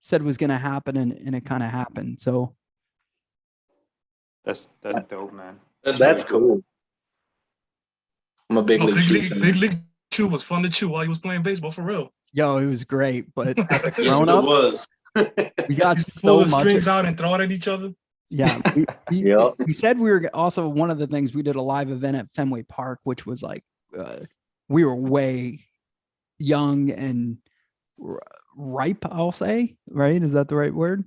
said was going to happen, and it kind of happened. So That's dope, man. That's cool. I'm a big league. Big League Chew was fun to chew while you was playing baseball for real. Yo, it was great, but as a Yes, grown it up, was. we got Pull so the much. strings out and throw it at each other. Yeah, Yep. we said we were also one of the things we did a live event at Fenway Park, which was like we were way young and ripe. I'll say, right? Is that the right word?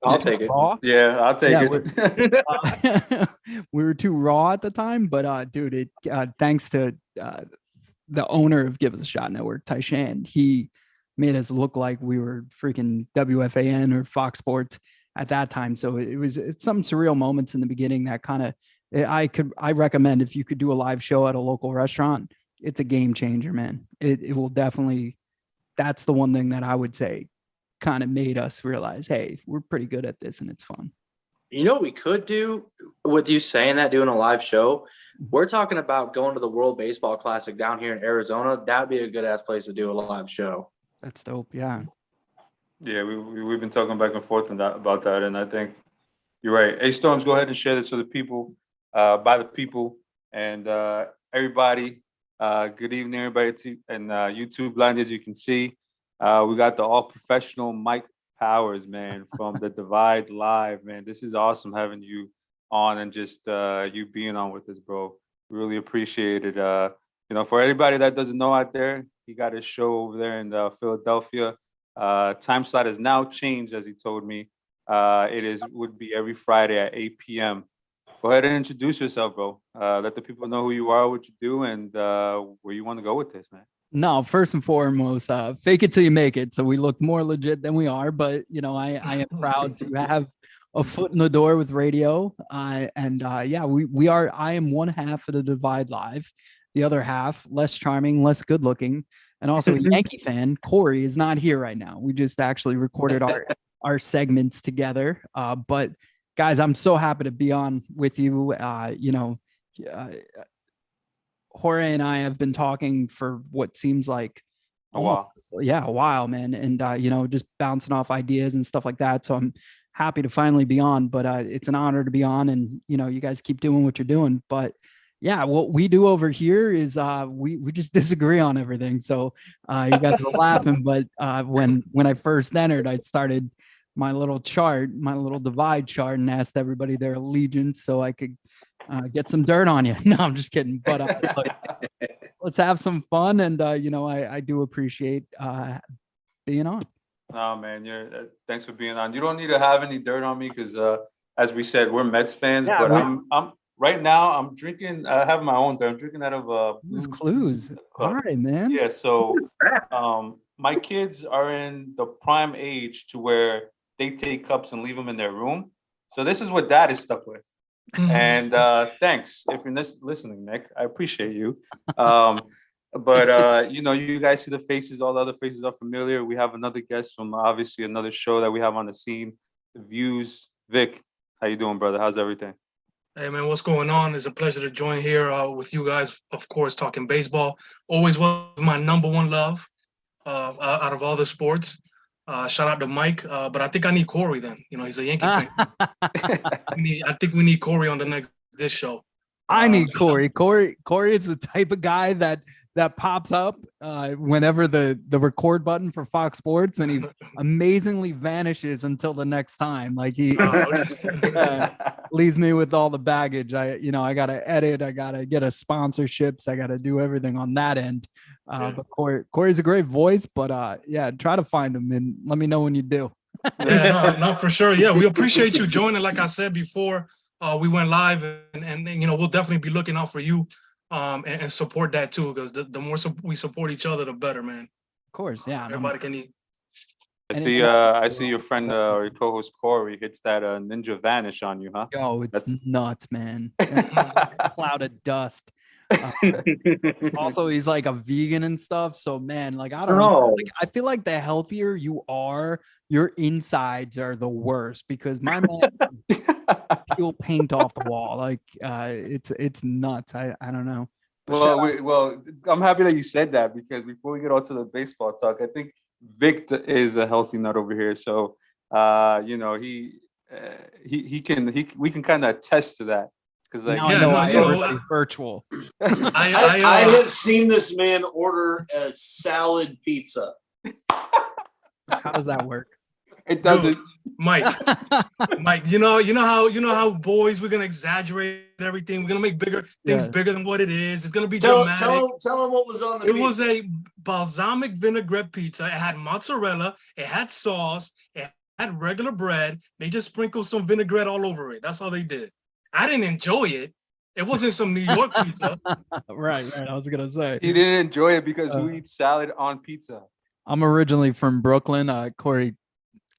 I'll take it. Raw. Yeah, I'll take it. We were too raw at the time, but dude, thanks to the owner of Give Us a Shot Network, Taishan, he made us look like we were freaking WFAN or Fox Sports at that time. So it's some surreal moments in the beginning that kind of I recommend if you could do a live show at a local restaurant, it's a game changer, man. It will definitely. That's the one thing that I would say kind of made us realize, hey, we're pretty good at this and it's fun. You know what we could do with you saying that, doing a live show? We're talking about going to the World Baseball Classic down here in Arizona. That'd be a good ass place to do a live show. That's dope. Yeah. Yeah, we've been talking back and forth about that, and I think you're right. Hey, Storms, go ahead and share this with the people, by the people, and everybody. Good evening, everybody, and YouTube land. As you can see, we got the all professional Mike Powers, man, from the Divide Live, man. This is awesome having you on and just you being on with us, bro. Really appreciate it. For everybody that doesn't know out there, he got his show over there in Philadelphia. Time slot has now changed, as he told me. Would be every Friday at 8 p.m. Go ahead and introduce yourself, bro. Let the people know who you are, what you do, and where you want to go with this, man. No, first and foremost, fake it till you make it. So we look more legit than we are, but I am proud to have a foot in the door with radio. We are. I am one half of the Divide Live, the other half less charming, less good looking, and also a Yankee fan. Corey is not here right now. We just actually recorded our segments together. But guys, I'm so happy to be on with you. Jorge and I have been talking for what seems like a while, man. And, just bouncing off ideas and stuff like that. So I'm happy to finally be on, but it's an honor to be on, and, you guys keep doing what you're doing. But yeah, what we do over here is we just disagree on everything. So you guys are laughing, but when I first entered, I started my little divide chart and asked everybody their allegiance so I could get some dirt on you. No, I'm just kidding. But let's have some fun. And, I do appreciate being on. Oh, man, thanks for being on. You don't need to have any dirt on me because, as we said, we're Mets fans. Yeah, but I'm right now. I'm drinking. I have my own dirt. I'm drinking out of Clues. All right, man. Yeah. So, my kids are in the prime age to where they take cups and leave them in their room. So this is what Dad is stuck with. And thanks if you're listening, Nick. I appreciate you. But you guys see the faces. All the other faces are familiar. We have another guest from obviously another show that we have on the scene, The Views. Vic, how you doing, brother? How's everything? Hey, man, what's going on? It's a pleasure to join here with you guys, of course, talking baseball. Always was my number one love out of all the sports. Shout out to Mike, but I think I need Corey then. He's a Yankee fan. I think we need Corey on this show. I need Corey. Corey is the type of guy that pops up whenever the record button for Fox Sports, and he amazingly vanishes until the next time. Like he leaves me with all the baggage. I gotta edit. I gotta get a sponsorships. I gotta do everything on that end. But Corey's a great voice. But try to find him and let me know when you do. No, for sure. Yeah, we appreciate you joining. Like I said before. We went live and we'll definitely be looking out for you and support that too, because the more we support each other, the better, man. Of course, yeah. Everybody can eat. I see your friend or your co-host Corey hits that ninja vanish on you, huh? Oh, it's nuts, man. Cloud of dust. Also, he's like a vegan and stuff. So, man, like I don't know. Like, I feel like the healthier you are, your insides are the worst because my man peel paint off the wall. Like it's nuts. I don't know. Well, I'm happy that you said that because before we get on to the baseball talk, I think Vic is a healthy nut over here, so we can kind of attest to that because like Now I Yeah, know no, why you know, everybody's virtual. I have seen this man order a salad pizza. How does that work? it doesn't. Dude, Mike, you know how boys, we're gonna exaggerate everything. We're gonna make things Yeah. bigger than what it is. It's gonna be Tell dramatic. him what was on the It pizza. was a balsamic vinaigrette pizza. It had mozzarella. It had sauce. It had regular bread. They just sprinkled some vinaigrette all over it. That's all they did. I didn't enjoy it. It wasn't some New York pizza. Right. I was gonna say. He didn't enjoy it because who eats salad on pizza? I'm originally from Brooklyn. Corey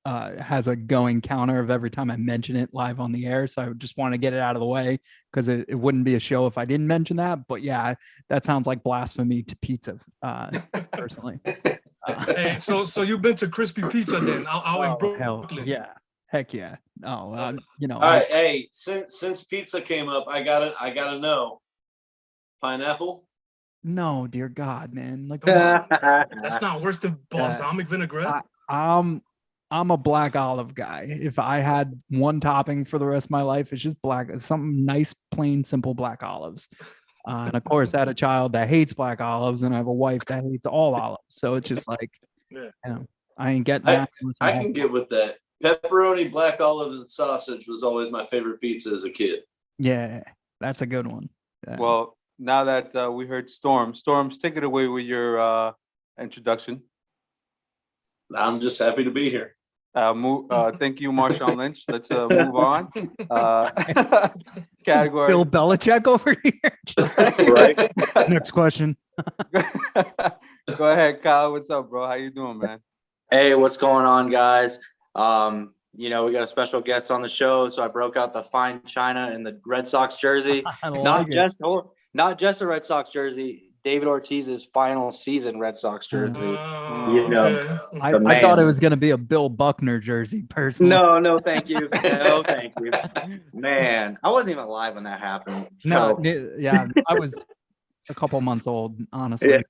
has a going counter of every time I mention it live on the air. So I just want to get it out of the way because it wouldn't be a show if I didn't mention that. But yeah, that sounds like blasphemy to pizza, personally. Hey, so you've been to Crispy Pizza then? Out in Hell, Brooklyn. yeah. Heck yeah. Oh, All right, hey, since pizza came up, I gotta know. Pineapple? no, dear God, man. Like, That's not worse than balsamic vinaigrette. I'm a black olive guy. If I had one topping for the rest of my life, it's just black, something nice, plain, simple black olives. And of course, I had a child that hates black olives, and I have a wife that hates all olives. So it's just like, I ain't getting that. I can get with that. Pepperoni, black olive, and sausage was always my favorite pizza as a kid. Yeah, that's a good one. Yeah. Well, now that we heard Storms, take it away with your introduction. I'm just happy to be here. Thank you, Marshawn Lynch. Let's move on. Category. Bill Belichick over here. Right. Next question. Go ahead, Kyle. What's up, bro? How you doing, man? Hey, what's going on, guys? We got a special guest on the show, so I broke out the fine china and the Red Sox jersey. Not just a Red Sox jersey, David Ortiz's final season Red Sox jersey. I thought it was going to be a Bill Buckner jersey, personally. No, thank you. No, thank you. Man, I wasn't even alive when that happened. No, yeah, I was a couple months old, honestly.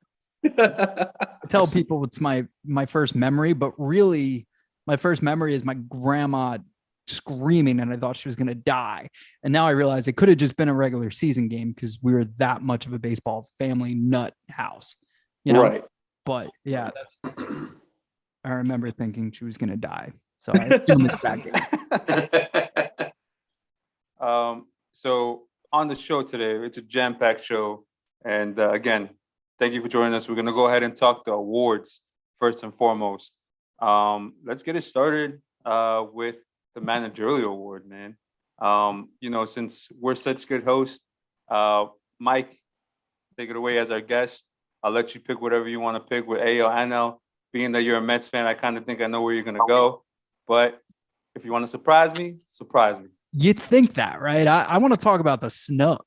I tell people it's my first memory, but really my first memory is my grandma screaming and I thought she was going to die. And now I realize it could have just been a regular season game because we were that much of a baseball family nut house, Right. But yeah, I remember thinking she was going to die. So I assume it's that game. So on the show today, it's a jam-packed show. And again, thank you for joining us. We're going to go ahead and talk the awards first and foremost. Let's get it started with the managerial award, man. Since we're such good hosts, Mike, take it away as our guest. I'll let you pick whatever you want to pick with AL, NL. Being that you're a Mets fan, I kind of think I know where you're going to go. But if you want to surprise me, surprise me. You'd think that, right? I want to talk about the snub.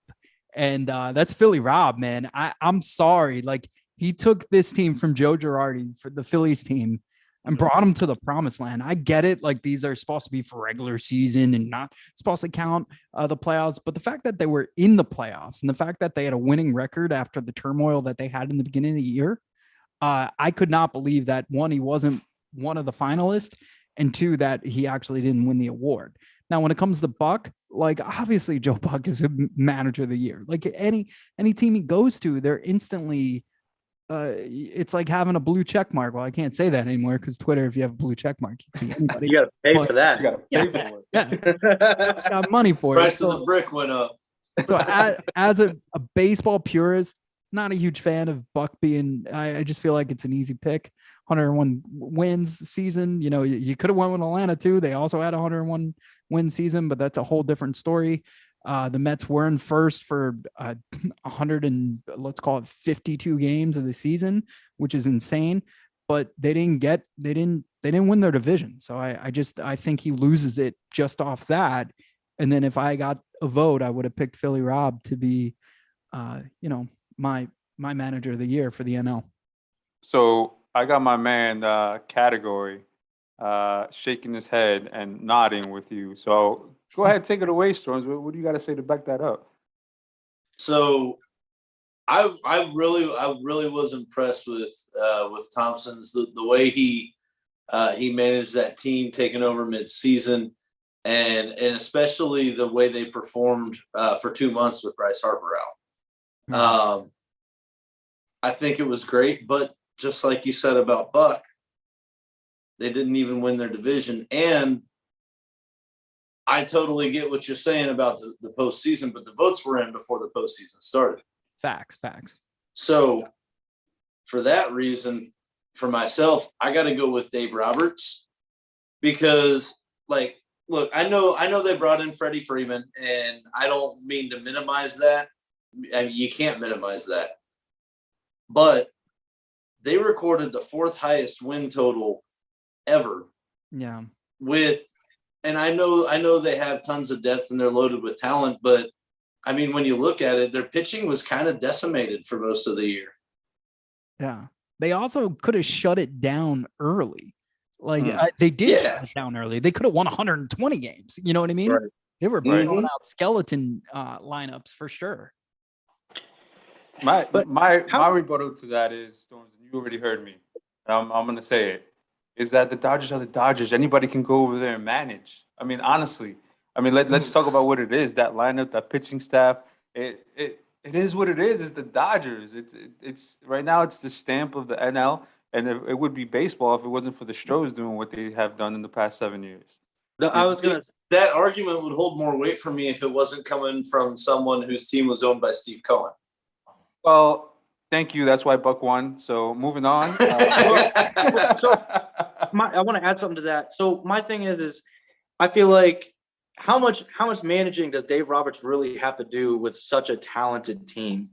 And that's Philly Rob, man. I'm sorry. Like, he took this team from Joe Girardi for the Phillies team and brought them to the promised land. I get it. Like, these are supposed to be for regular season and not supposed to count the playoffs. But the fact that they were in the playoffs and the fact that they had a winning record after the turmoil that they had in the beginning of the year, I could not believe that, one, he wasn't one of the finalists, and two, that he actually didn't win the award. Now, when it comes to Buck, like, obviously Joe Buck is a manager of the year. Like, any team he goes to, they're instantly it's like having a blue check mark. Well, I can't say that anymore because Twitter, if you have a blue check mark, you can anybody. You got to pay for that. You got to pay for it. Yeah, it's got money for Price it. of the brick went up. So as a baseball purist, not a huge fan of Buck being. I just feel like it's an easy pick. 101 wins season. You could have went with Atlanta too. They also had a 101 win season, but that's a whole different story. The Mets were in first for 100 and let's call it 52 games of the season, which is insane. But they didn't win their division. So I think he loses it just off that. And then if I got a vote, I would have picked Philly Rob to be, my manager of the year for the NL. So I got my man category shaking his head and nodding with you. So go ahead, take it away, Storms. What do you got to say to back that up? So I really was impressed with Thompson's the way he managed that team taking over mid-season, and especially the way they performed for 2 months with Bryce Harper out. I think it was great, but just like you said about Buck, they didn't even win their division. And I totally get what you're saying about the postseason, but the votes were in before the postseason started. Facts. So for that reason, for myself, I got to go with Dave Roberts because, like, look, I know they brought in Freddie Freeman, and I don't mean to minimize that. I mean, you can't minimize that. But they recorded the 4th highest win total ever. Yeah. And I know they have tons of depth and they're loaded with talent, but I mean, when you look at it, their pitching was kind of decimated for most of the year. Yeah. They also could have shut it down early. Like they did shut it down early. They could have won 120 games. You know what I mean? Right. They were throwing out skeleton lineups for sure. My rebuttal to that is, Storms, and you already heard me. I'm going to say it, is that the Dodgers are the Dodgers. Anybody can go over there and manage. I mean, honestly. I mean, let's talk about what it is. That lineup, that pitching staff, it is what it is. It's the Dodgers. It's right now it's the stamp of the NL, and it would be baseball if it wasn't for the Stros doing what they have done in the past 7 years. That argument would hold more weight for me if it wasn't coming from someone whose team was owned by Steve Cohen. Well, thank you. That's why Buck won. So moving on. I want to add something to that. So my thing is I feel like how much managing does Dave Roberts really have to do with such a talented team?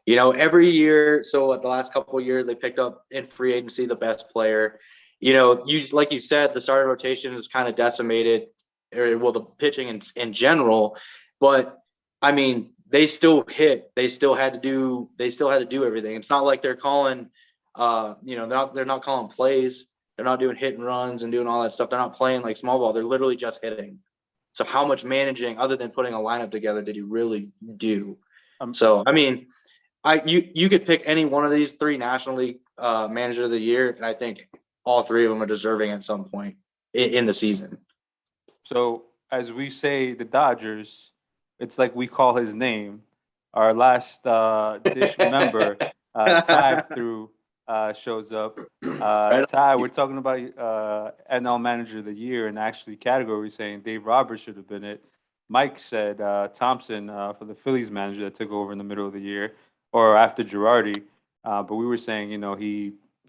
You know, every year, so at the last couple of years, they picked up in free agency the best player. You know, like you said, the starting rotation is kind of decimated, the pitching in general. But I mean, they still hit. They still had to do everything. It's not like they're calling, they're not calling plays. They're not doing hit and runs and doing all that stuff. They're not playing like small ball. They're literally just hitting. So how much managing, other than putting a lineup together, did he really do? So I mean, you could pick any one of these 3 National League Manager of the Year, and I think all 3 of them are deserving at some point in the season. So as we say, the Dodgers, it's like we call his name. Our last dish member, Ty through shows up. Ty, we're talking about NL Manager of the Year, and actually category saying Dave Roberts should have been it. Mike said Thompson for the Phillies manager that took over in the middle of the year or after Girardi. But we were saying,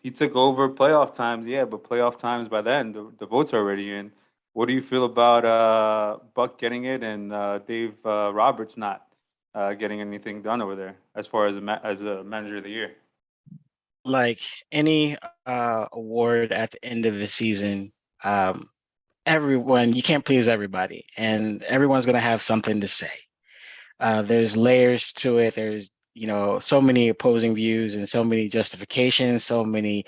he took over playoff times, but playoff times by then, the votes are already in. What do you feel about Buck getting it and Dave Roberts not getting anything done over there as far as a manager of the year? Like any award at the end of the season, you can't please everybody, and everyone's going to have something to say. There's layers to it. There's, so many opposing views and so many justifications, so many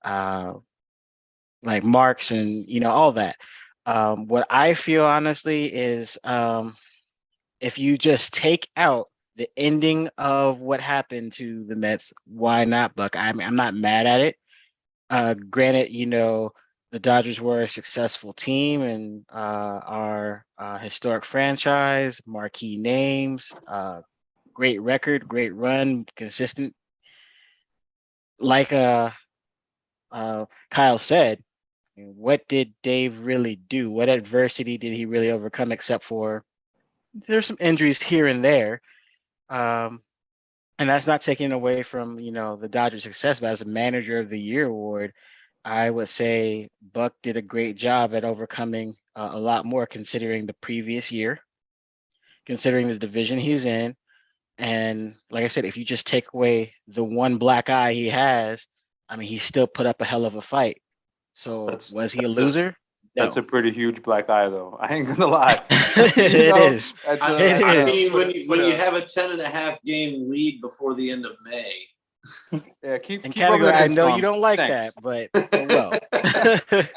like marks and, all that. What I feel honestly is if you just take out the ending of what happened to the Mets, why not Buck? I'm not mad at it. Granted, the Dodgers were a successful team and our historic franchise, marquee names, great record, great run, consistent. Like Kyle said, what did Dave really do? What adversity did he really overcome, except for there's some injuries here and there. And that's not taking away from, the Dodgers' success, but as a Manager of the Year award, I would say Buck did a great job at overcoming a lot more considering the previous year, considering the division he's in. And like I said, if you just take away the one black eye he has, I mean, he still put up a hell of a fight. So was he a loser? That's a pretty huge black eye, though. I ain't gonna lie. It is. I mean, when you have a 10.5 game lead before the end of May. Yeah, keep category. I know Storms. You don't like Thanks. that, but well.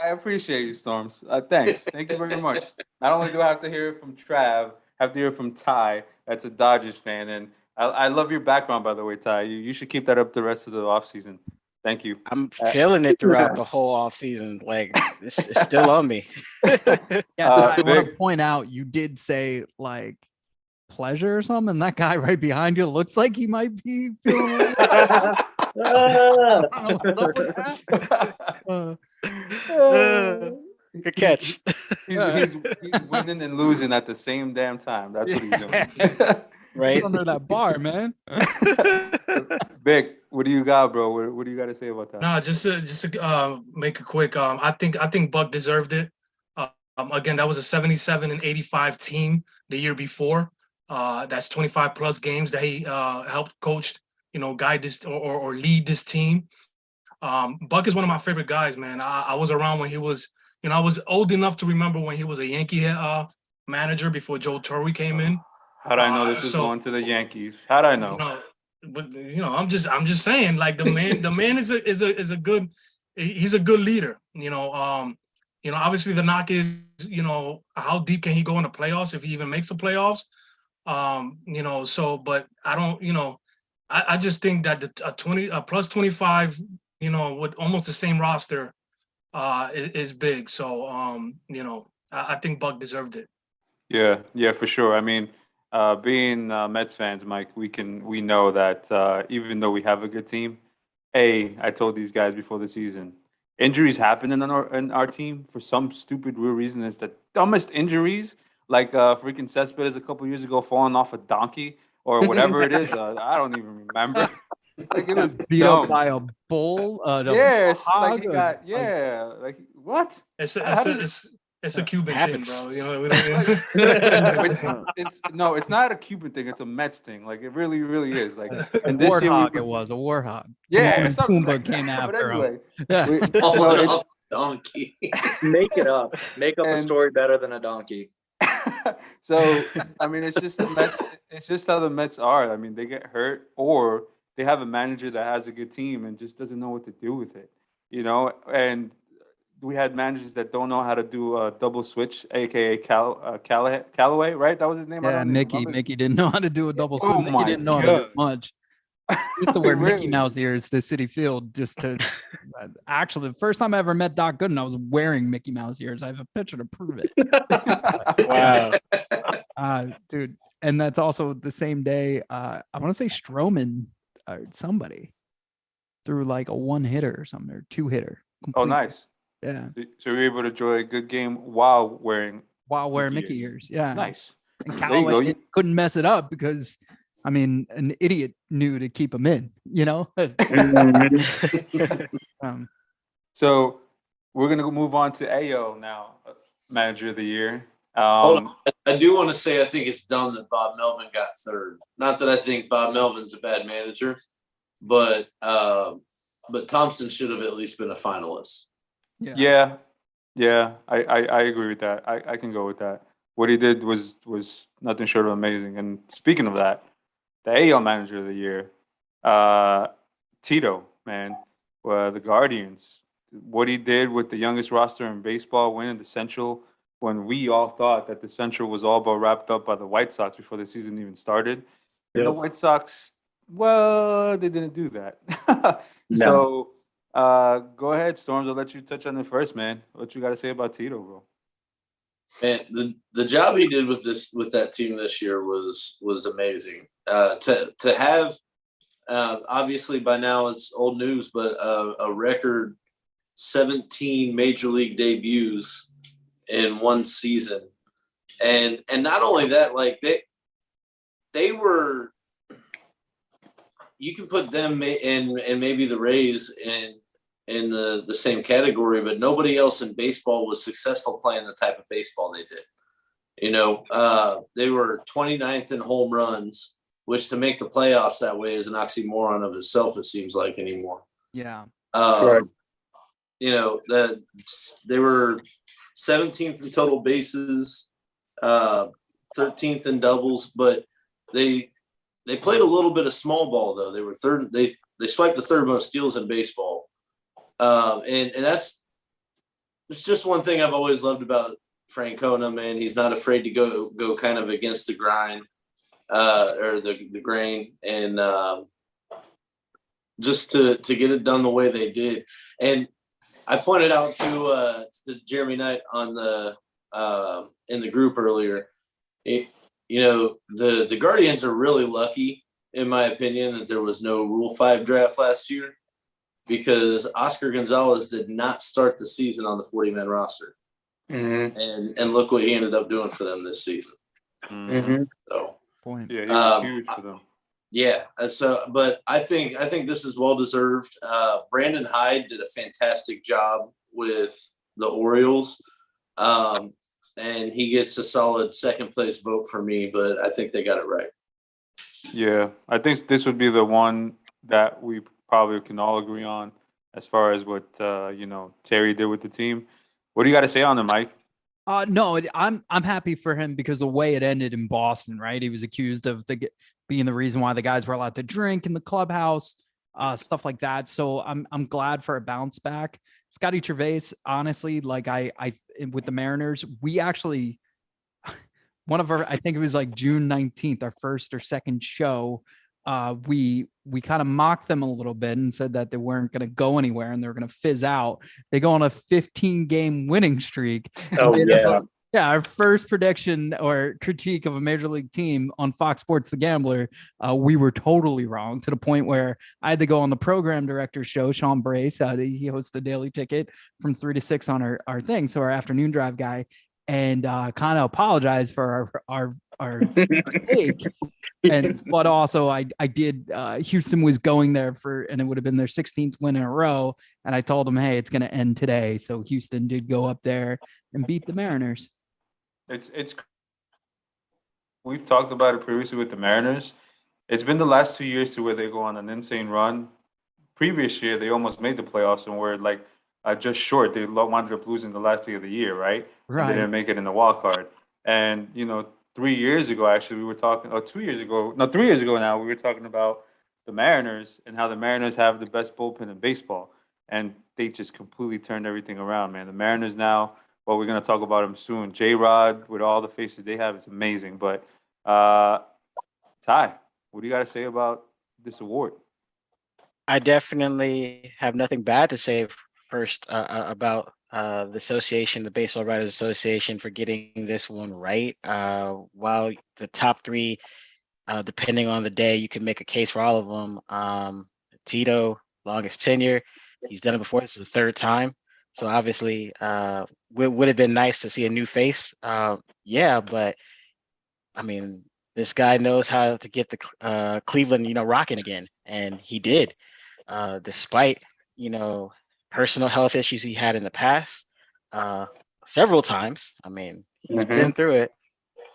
I appreciate you, Storms. Thanks. Thank you very much. Not only do I have to hear it from Trav, I have to hear it from Ty. That's a Dodgers fan, and I love your background, by the way, Ty. You should keep that up the rest of the offseason. Thank you. I'm feeling it throughout the whole off season. Like it's still on me. Yeah, I want to Vic. point out you did say like pleasure or something. And that guy right behind you looks like he might be feeling. I don't know what's up with that. Good catch. He's winning and losing at the same damn time. That's what he's doing. Right. He's under that bar, man. Vic, what do you got, bro? What do you got to say about that? No, just to make it quick. I think Buck deserved it. Again, that was a 77 and 85 team the year before. That's 25 plus games that he helped coach, guide this or lead this team. Buck is one of my favorite guys, man. I was around when he was, I was old enough to remember when he was a Yankee manager before Joe Torre came in. How'd I know this was going to the Yankees? How'd I know? But I'm just saying, like the man is a good, he's a good leader. Obviously the knock is, how deep can he go in the playoffs if he even makes the playoffs? But I don't, I just think that a plus 25, with almost the same roster, is big. So, I think Buck deserved it. Yeah, for sure. I mean, being Mets fans, Mike, we know that even though we have a good team, I told these guys before the season, injuries happen in our team for some stupid weird reason. It's the dumbest injuries, like freaking Cespedes a couple years ago falling off a donkey or whatever it is. I don't even remember. Like it was Beat dumb. up by a bull. Yes, like he got like what? It's a Cuban thing, bro. It's not a Cuban thing. It's a Mets thing. Like it really, really is. Like and a this year warthog. It was a warthog. Yeah, Timon something and Pumbaa like came that. But after him. anyway, Yeah. Donkey. Make it up. Make up a story better than a donkey. So I mean, it's just the Mets. It's just how the Mets are. I mean, they get hurt or they have a manager that has a good team and just doesn't know what to do with it. And we had managers that don't know how to do a double switch, aka Callaway, right? That was his name. Yeah, Mickey didn't know how to do a double switch. Mickey my didn't know how to do God. much. He used to wear Really? Mickey Mouse ears to City Field just to. Actually, the first time I ever met Doc Gooden, I was wearing Mickey Mouse ears. I have a picture to prove it. Wow. Dude, and that's also the same day. I want to say Stroman or somebody threw like a one hitter or something or two hitter. Oh, nice. Yeah. So you're able to enjoy a good game while wearing Mickey ears. Yeah. Nice. And There you go. Callaway couldn't mess it up because, I mean, an idiot knew to keep him in, So we're going to move on to AO now, Manager of the Year. Hold on. I do want to say I think it's dumb that Bob Melvin got third. Not that I think Bob Melvin's a bad manager, but Thompson should have at least been a finalist. Yeah. I agree with that. I can go with that. What he did was nothing short of amazing. And speaking of that, the AL Manager of the Year, Tito, man, the Guardians. What he did with the youngest roster in baseball, winning the Central, when we all thought that the Central was all about wrapped up by the White Sox before the season even started. And the White Sox, well, they didn't do that. So go ahead, Storms. I'll let you touch on it first, man. What you got to say about Tito, bro? Man, the job he did with that team this year was amazing. To have obviously by now it's old news, but a record 17 major league debuts in one season, and not only that, like they were. You can put them and maybe the Rays in the same category, but nobody else in baseball was successful playing the type of baseball they did. They were 29th in home runs, which to make the playoffs that way is an oxymoron of itself, it seems like anymore. Yeah. They were 17th in total bases, 13th in doubles, but they played a little bit of small ball though. They were third. They swiped the third most steals in baseball, and it's just one thing I've always loved about Francona. Man, he's not afraid to go kind of against the grind. or the grain, and just to get it done the way they did. And I pointed out to Jeremy Knight on the in the group earlier. The Guardians are really lucky, in my opinion, that there was no Rule 5 draft last year, because Oscar Gonzalez did not start the season on the 40-man roster. Mm-hmm. And look what he ended up doing for them this season. Mm-hmm. So Point. Yeah, he was huge for them. yeah. So, but I think this is well deserved. Brandon Hyde did a fantastic job with the Orioles, and he gets a solid second place vote for me. But I think they got it right. Yeah, I think this would be the one that we probably can all agree on as far as what Terry did with the team. What do you got to say on it, Mike? No, I'm happy for him because the way it ended in Boston, right? He was accused of being the reason why the guys were allowed to drink in the clubhouse, stuff like that. So I'm glad for a bounce back. Scotty Gervais, honestly, like I with the Mariners, we actually I think it was like June 19th, our first or second show. We kind of mocked them a little bit and said that they weren't going to go anywhere and they were going to fizz out. They go on a 15-game winning streak. Oh, yeah. Yeah, our first prediction or critique of a major league team on Fox Sports The Gambler, we were totally wrong, to the point where I had to go on the program director's show, Sean Brace. He hosts the Daily Ticket from 3 to 6 on our thing. So our afternoon drive guy, and kind of apologize for our take. But also I did, Houston was going there and it would have been their 16th win in a row. And I told them, hey, it's going to end today. So Houston did go up there and beat the Mariners. It's we've talked about it previously with the Mariners. It's been the last 2 years to where they go on an insane run. Previous year, they almost made the playoffs and were like just short. They wound up losing the last day of the year, right? Right. And they didn't make it in the wild card. And 3 years ago, actually, we were talking, or 2 years ago, no, 3 years ago now, we were talking about the Mariners and how the Mariners have the best bullpen in baseball. And they just completely turned everything around, man. The Mariners now, well, we're going to talk about them soon. J-Rod, with all the faces they have, it's amazing. But Ty, what do you got to say about this award? I definitely have nothing bad to say first about the association, the Baseball Writers Association, for getting this one right. While the top three, depending on the day, you can make a case for all of them. Tito, longest tenure. He's done it before. This is the third time. So obviously, would have been nice to see a new face. Yeah, but I mean, this guy knows how to get the Cleveland, rocking again, and he did, despite personal health issues he had in the past, several times. I mean, he's been through it.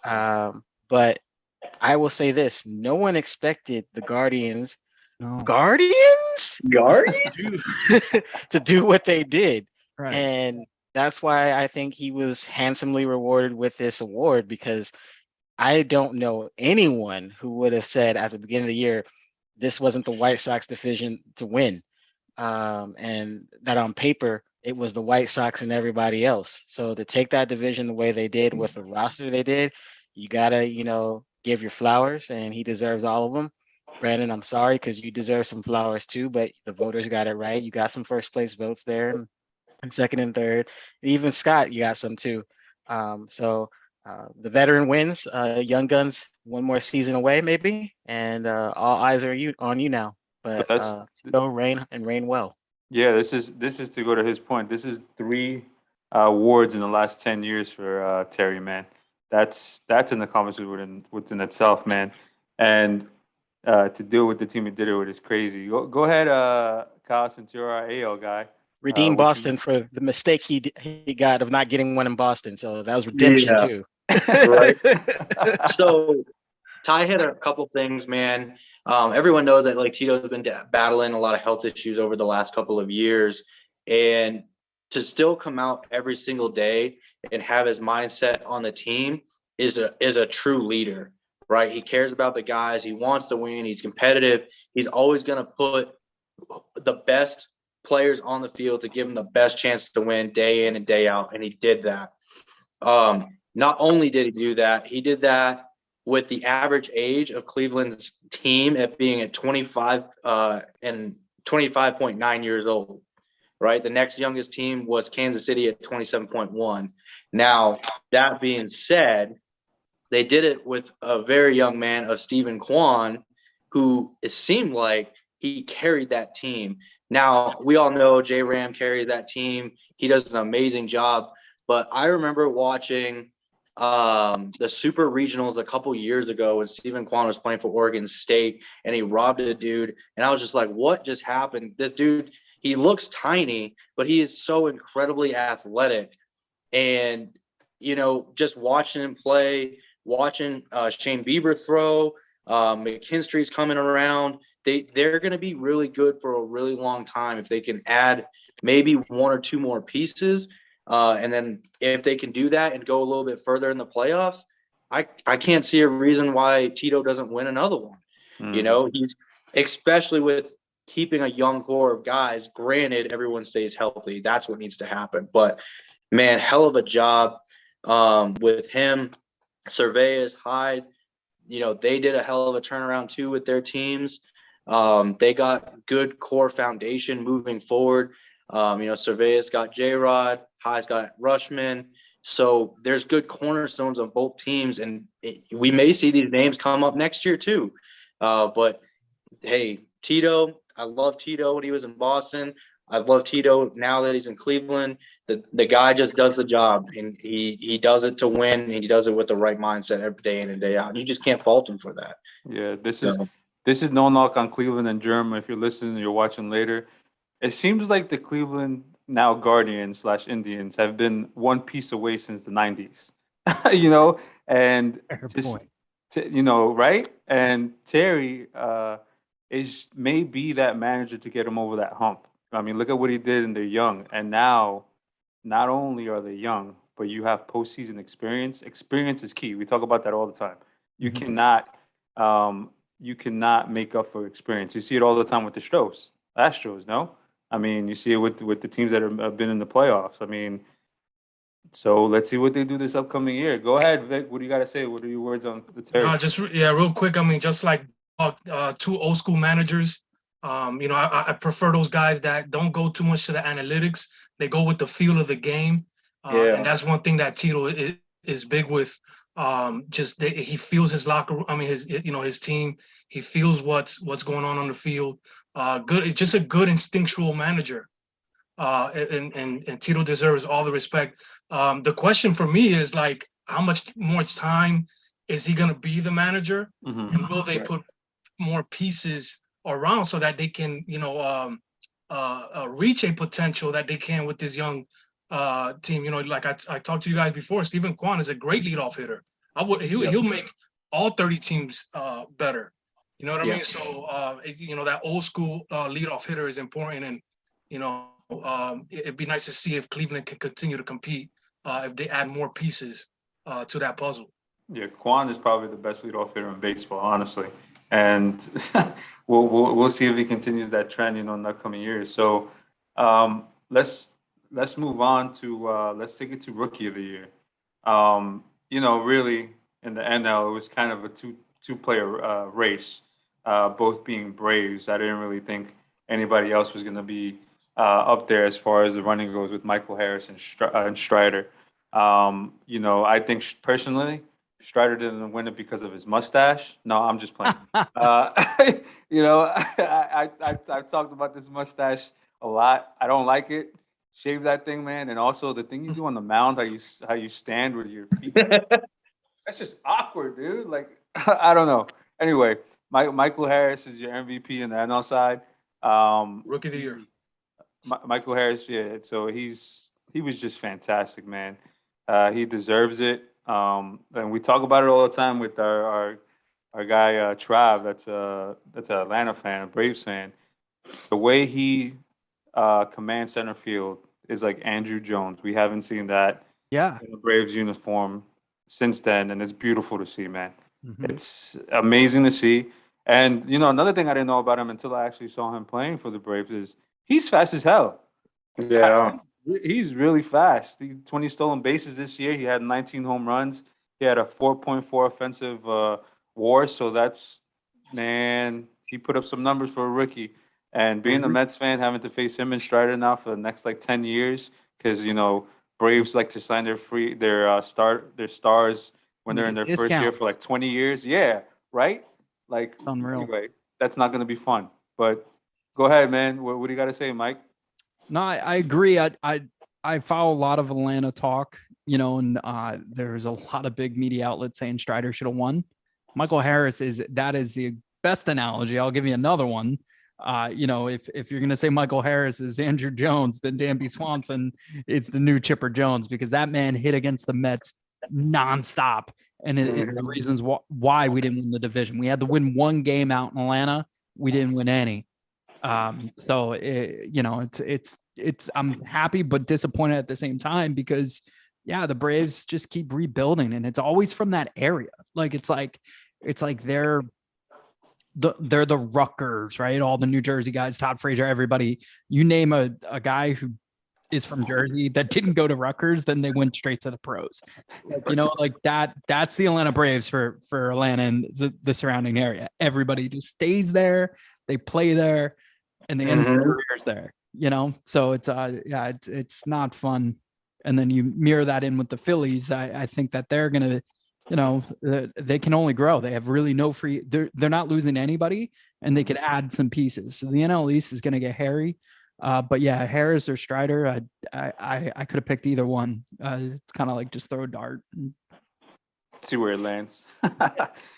But I will say this: no one expected the Guardians to do what they did. Right. And that's why I think he was handsomely rewarded with this award, because I don't know anyone who would have said at the beginning of the year this wasn't the White Sox division to win, and that on paper it was the White Sox and everybody else. So to take that division the way they did with the roster they did, you gotta give your flowers, and he deserves all of them. Brandon, I'm sorry, because you deserve some flowers too, but the voters got it right. You got some first place votes there, and second and third. And even Scott, you got some too. So the veteran wins. Young Guns one more season away, maybe, and all eyes are on you now. But go reign well. Yeah, this is to go to his point. This is 3 awards in the last 10 years for Terry, man. That's an accomplishment within itself, man. And to deal with the team he did it with is crazy. Go ahead, Kyle, since you're our AL guy. Redeem Boston for the mistake he got of not getting one in Boston. So that was redemption too. Right. So Ty hit a couple things, man. Everyone knows that like Tito's been battling a lot of health issues over the last couple of years, and to still come out every single day and have his mindset on the team is a true leader, right? He cares about the guys. He wants to win. He's competitive. He's always going to put the best players on the field to give them the best chance to win day in and day out. And he did that. Not only did he do that, he did that with the average age of Cleveland's team at being at 25 and 25.9 years old, right? The next youngest team was Kansas City at 27.1. Now, that being said, they did it with a very young man of Stephen Kwan, who it seemed like he carried that team. Now, we all know J Ram carries that team. He does an amazing job. But I remember watching the Super Regionals a couple years ago when Stephen Kwan was playing for Oregon State and he robbed a dude. And I was just like, what just happened? This dude, he looks tiny, but he is so incredibly athletic. And, you know, just watching him play, watching Shane Bieber throw, McKinstry's coming around. They're going to be really good for a really long time if they can add maybe one or two more pieces. And then if they can do that and go a little bit further in the playoffs, I can't see a reason why Tito doesn't win another one. You know, he's especially with keeping a young core of guys. Granted, everyone stays healthy. That's what needs to happen. But man, hell of a job with him. Cervez, Hyde, you know, they did a hell of a turnaround too with their teams. They got good core foundation moving forward. You know, Cervez got J-Rod, Hyde's got Rushman. So there's good cornerstones on both teams, and we may see these names come up next year too. But hey, Tito, I love Tito when he was in Boston. I love Tito now that he's in Cleveland. The guy just does the job, and he does it to win, and he does it with the right mindset every day in and day out. You just can't fault him for that. Yeah, this is no knock on Cleveland and German. If you're listening, you're watching later. It seems like the Cleveland now Guardians / Indians have been one piece away since the '90s. You know, and Fair just point. you know, right? And Terry is may be that manager to get him over that hump. I mean, look at what he did in their young, and now not only are they young, but you have postseason experience. Experience is key. We talk about that all the time. You Mhm. cannot, you cannot make up for experience. You see it all the time with the Astros. No, I mean, you see it with the teams that have been in the playoffs. I mean, so let's see what they do this upcoming year. Go ahead, Vic. What do you got to say? What are your words on the Terry? Real quick. I mean, just like two old school managers. You know, I prefer those guys that don't go too much to the analytics. They go with the feel of the game, and that's one thing that Tito is big with. He feels his locker room. I mean, his team. He feels what's going on the field. Good, just a good instinctual manager. And Tito deserves all the respect. The question for me is like, how much more time is he going to be the manager, and will they put more pieces around so that they can, you know, reach a potential that they can with this young team? You know, like I talked to you guys before, Stephen Kwan is a great leadoff hitter. He'll make all 30 teams better. You know what I mean? So, you know, that old school leadoff hitter is important, and you know, it'd be nice to see if Cleveland can continue to compete if they add more pieces to that puzzle. Yeah, Quan is probably the best leadoff hitter in baseball, honestly, and we'll see if he continues that trend, you know, in the upcoming years. So let's move on to let's take it to Rookie of the Year. You know, really in the NL, it was kind of a two player race, both being Braves. I didn't really think anybody else was going to be up there as far as the running goes with Michael Harris and Strider. You know, I think personally, Strider didn't win it because of his mustache. No, I'm just playing. You know, I've talked about this mustache a lot. I don't like it. Shave that thing, man. And also the thing you do on the mound, how you stand with your feet. That's just awkward, dude. Like I don't know. Anyway, Michael Harris is your MVP in the NL side. Rookie of the Year. Michael Harris, yeah. So he was just fantastic, man. He deserves it. And we talk about it all the time with our guy Trav. That's an Atlanta fan, a Braves fan. The way he commands center field is like Andrew Jones. We haven't seen that Yeah. in the Braves uniform since then, and it's beautiful to see, man. Mhm. It's amazing to see. And you know, another thing I didn't know about him until I actually saw him playing for the Braves is he's fast as hell. Yeah. He's really fast. 20 stolen bases this year. He had 19 home runs. He had a 4.4 offensive WAR, so that's man. He put up some numbers for a rookie. And being a Mets fan, having to face him and Strider now for the next like 10 years, because Braves like to sign their stars when they're in their first year for like 20 years. Yeah, right. Like Unreal. anyway, that's not gonna be fun. But go ahead, man. What do you got to say, Mike? No, I agree. I follow a lot of Atlanta talk, and there's a lot of big media outlets saying Strider should have won. Michael Harris is the best analogy. I'll give you another one. If you're gonna say Michael Harris is Andrew Jones, then Dansby Swanson, it's the new Chipper Jones, because that man hit against the Mets nonstop. And it's the reasons why we didn't win the division. We had to win one game out in Atlanta. We didn't win any. So it's I'm happy but disappointed at the same time, because the Braves just keep rebuilding, and it's always from that area. Like it's like they're the Rutgers, right? All the New Jersey guys, Todd Frazier, everybody. You name a guy who is from Jersey that didn't go to Rutgers, then they went straight to the pros. Like that. That's the Atlanta Braves for Atlanta and the surrounding area. Everybody just stays there. They play there, and they end their careers there. So it's not fun. And then you mirror that in with the Phillies. I think that they're gonna, they can only grow. They have really no free. They're not losing anybody, and they could add some pieces. So the NL East is gonna get hairy. But yeah, Harris or Strider, I could have picked either one. It's kind of like just throw a dart. See where it lands.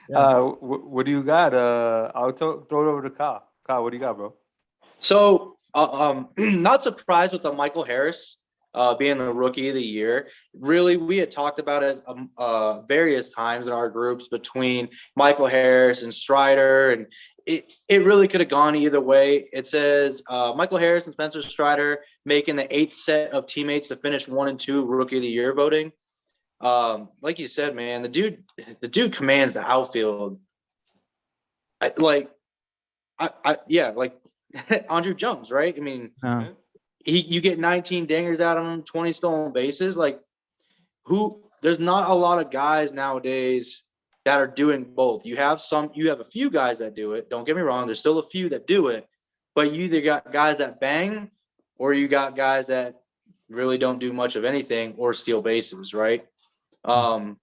What do you got? I'll throw it over to Kyle. Kyle, what do you got, bro? So, not surprised with the Michael Harris being the rookie of the year. Really, we had talked about it various times in our groups between Michael Harris and Strider, and it really could have gone either way. It says Michael Harris and Spencer Strider making the 8th set of teammates to finish 1 and 2 rookie of the year voting. Like you said, man, the dude commands the outfield. Like Andrew Jones, right? I mean, you get 19 dingers out of him, 20 stolen bases. Like, there's not a lot of guys nowadays that are doing both. You have a few guys that do it. Don't get me wrong. There's still a few that do it, but you either got guys that bang, or you got guys that really don't do much of anything or steal bases, right? I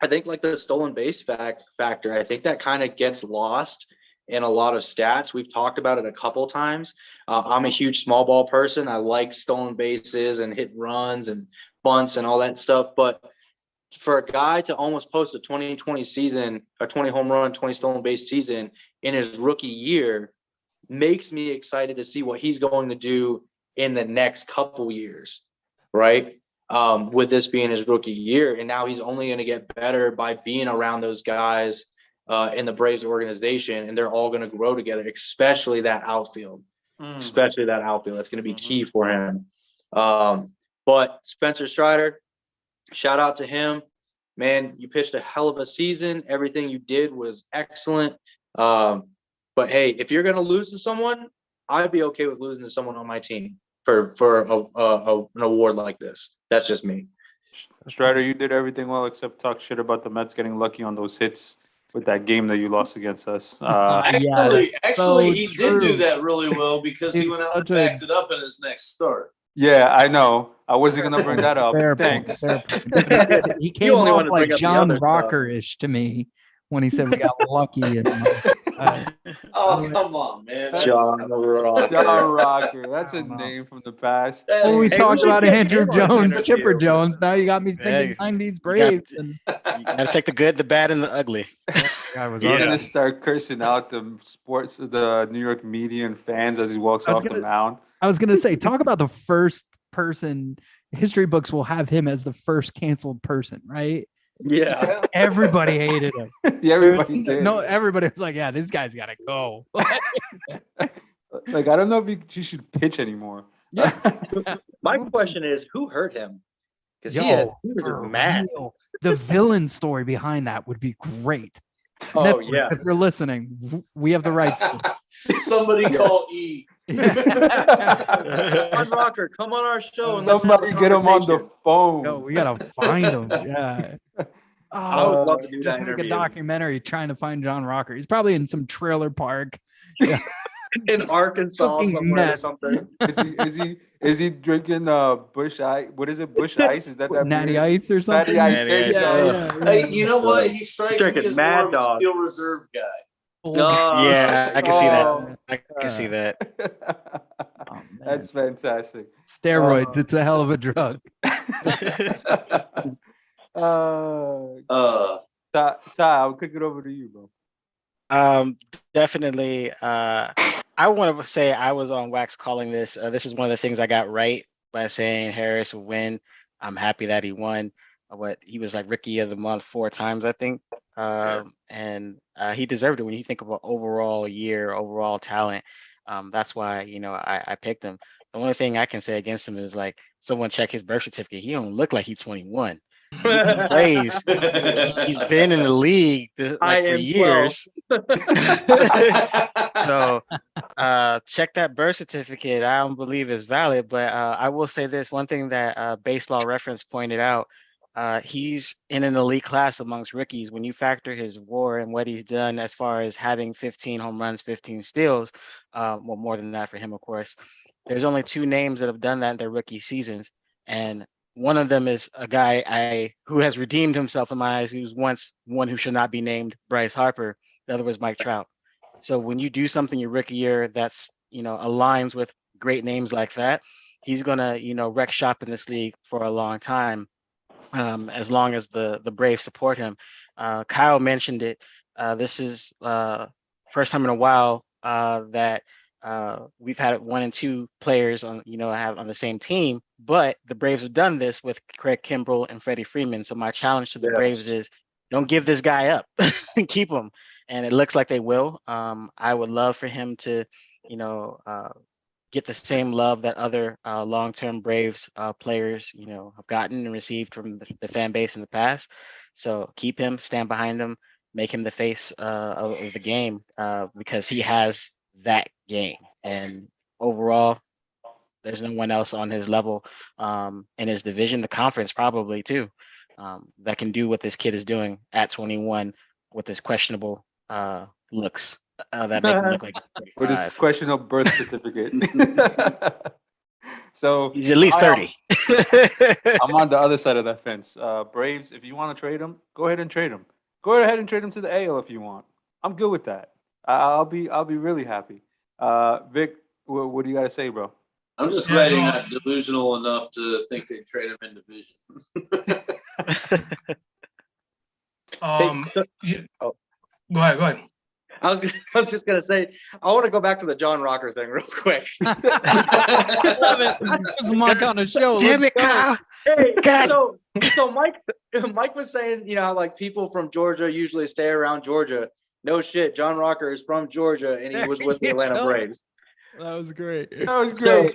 think like the stolen base factor, I think that kind of gets lost in a lot of stats. We've talked about it a couple times. I'm a huge small ball person. I like stolen bases and hit runs and bunts and all that stuff. But for a guy to almost post a 2020 season, a 20 home run, 20 stolen base season in his rookie year, makes me excited to see what he's going to do in the next couple years, right? With this being his rookie year. And now he's only going to get better by being around those guys in the Braves organization, and they're all going to grow together, especially that outfield. That's going to be key for him. But Spencer Strider, shout out to him, man. You pitched a hell of a season. Everything you did was excellent. But hey, if you're going to lose to someone, I'd be okay with losing to someone on my team for an award like this. That's just me. Strider, you did everything well except talk shit about the Mets getting lucky on those hits with that game that you lost against us. Actually, he did do that really well, because he went out and backed it up in his next start. Yeah, I know. I wasn't gonna bring that up. Thanks. He came off like John Rocker-ish to me when he said we got lucky. And, oh, come on, man. John Rocker. That's a name from the past. When we talked about Andrew Jones, Chipper Jones, now you got me thinking 90s Braves. You gotta take the good, the bad, and the ugly. He's gonna start cursing out the New York media and fans as he walks off the mound. I was gonna say, talk about the first person. History books will have him as the first canceled person, right? Yeah. Everybody hated him. Yeah, everybody did. No, everybody was like, yeah, this guy's gotta go. Like, I don't know if he should pitch anymore. Yeah. My question is, who hurt him? Because he was mad. Real. The villain story behind that would be great. Oh, Netflix, yeah. if you're listening, we have the rights to Somebody call E. John Rocker, come on our show. And Somebody get him on the phone. No, we gotta find him. Yeah. I would Oh, love to do just that make a interview. documentary trying to find John Rocker. He's probably in some trailer park. Yeah. In Arkansas Cooking somewhere or meth. something. Is he drinking Bush Ice? What is it? Bush Ice? Is that Natty beer? Ice or something? Natty Ice. There you Natty Ice, go. Yeah. Hey, you know what? He strikes me Drinking as Mad more of a Dog. Steel Reserve guy. Yeah, I can see oh. that. I can see that. Oh, man. That's fantastic. Steroids. It's a hell of a drug. Ty, I'll kick it over to you, bro. Definitely. I want to say I was on wax calling this. This is one of the things I got right by saying Harris will win. I'm happy that he won. He was like Rookie of the Month 4 times, I think. And he deserved it when you think about overall year, overall talent. That's why, I picked him. The only thing I can say against him is like someone check his birth certificate. He don't look like he's 21. He plays. He's been in the league for years. So check that birth certificate. I don't believe it's valid, but I will say this one thing that Baseball Reference pointed out. He's in an elite class amongst rookies. When you factor his WAR and what he's done as far as having 15 home runs, 15 steals, well, more than that for him, of course. There's only 2 names that have done that in their rookie seasons, and one of them is a guy who has redeemed himself in my eyes. He was once one who should not be named, Bryce Harper. The other was Mike Trout. So when you do something your rookie year that's aligns with great names like that, he's gonna wreck shop in this league for a long time, as long as the Braves support him. Kyle mentioned it. This is first time in a while that we've had 1 and 2 players on have on the same team, but the Braves have done this with Craig Kimbrell and Freddie Freeman. So my challenge to the Braves is don't give this guy up. Keep him. And it looks like they will. I would love for him to get the same love that other long-term Braves players have gotten and received from the fan base in the past. So keep him, stand behind him, make him the face of the game, because he has that game. And overall, there's no one else on his level in his division, the conference probably too, that can do what this kid is doing at 21 with his questionable looks that make him look like with his questionable birth certificate. So he's at least 30. I'm on the other side of that fence. Braves, if you want to trade him, go ahead and trade him. Go ahead and trade him to the AL if you want. I'm good with that. I'll be really happy. Vic, what do you got to say, bro? I'm just glad you're not delusional enough to think they trade him in division. Go ahead. I was just gonna say, I want to go back to the John Rocker thing real quick. I love it. This is Mike on the show. Damn it, Kyle. Hey, so Mike was saying, how like people from Georgia usually stay around Georgia. No shit, John Rocker is from Georgia and he was with the Atlanta Braves. That was great. That was great.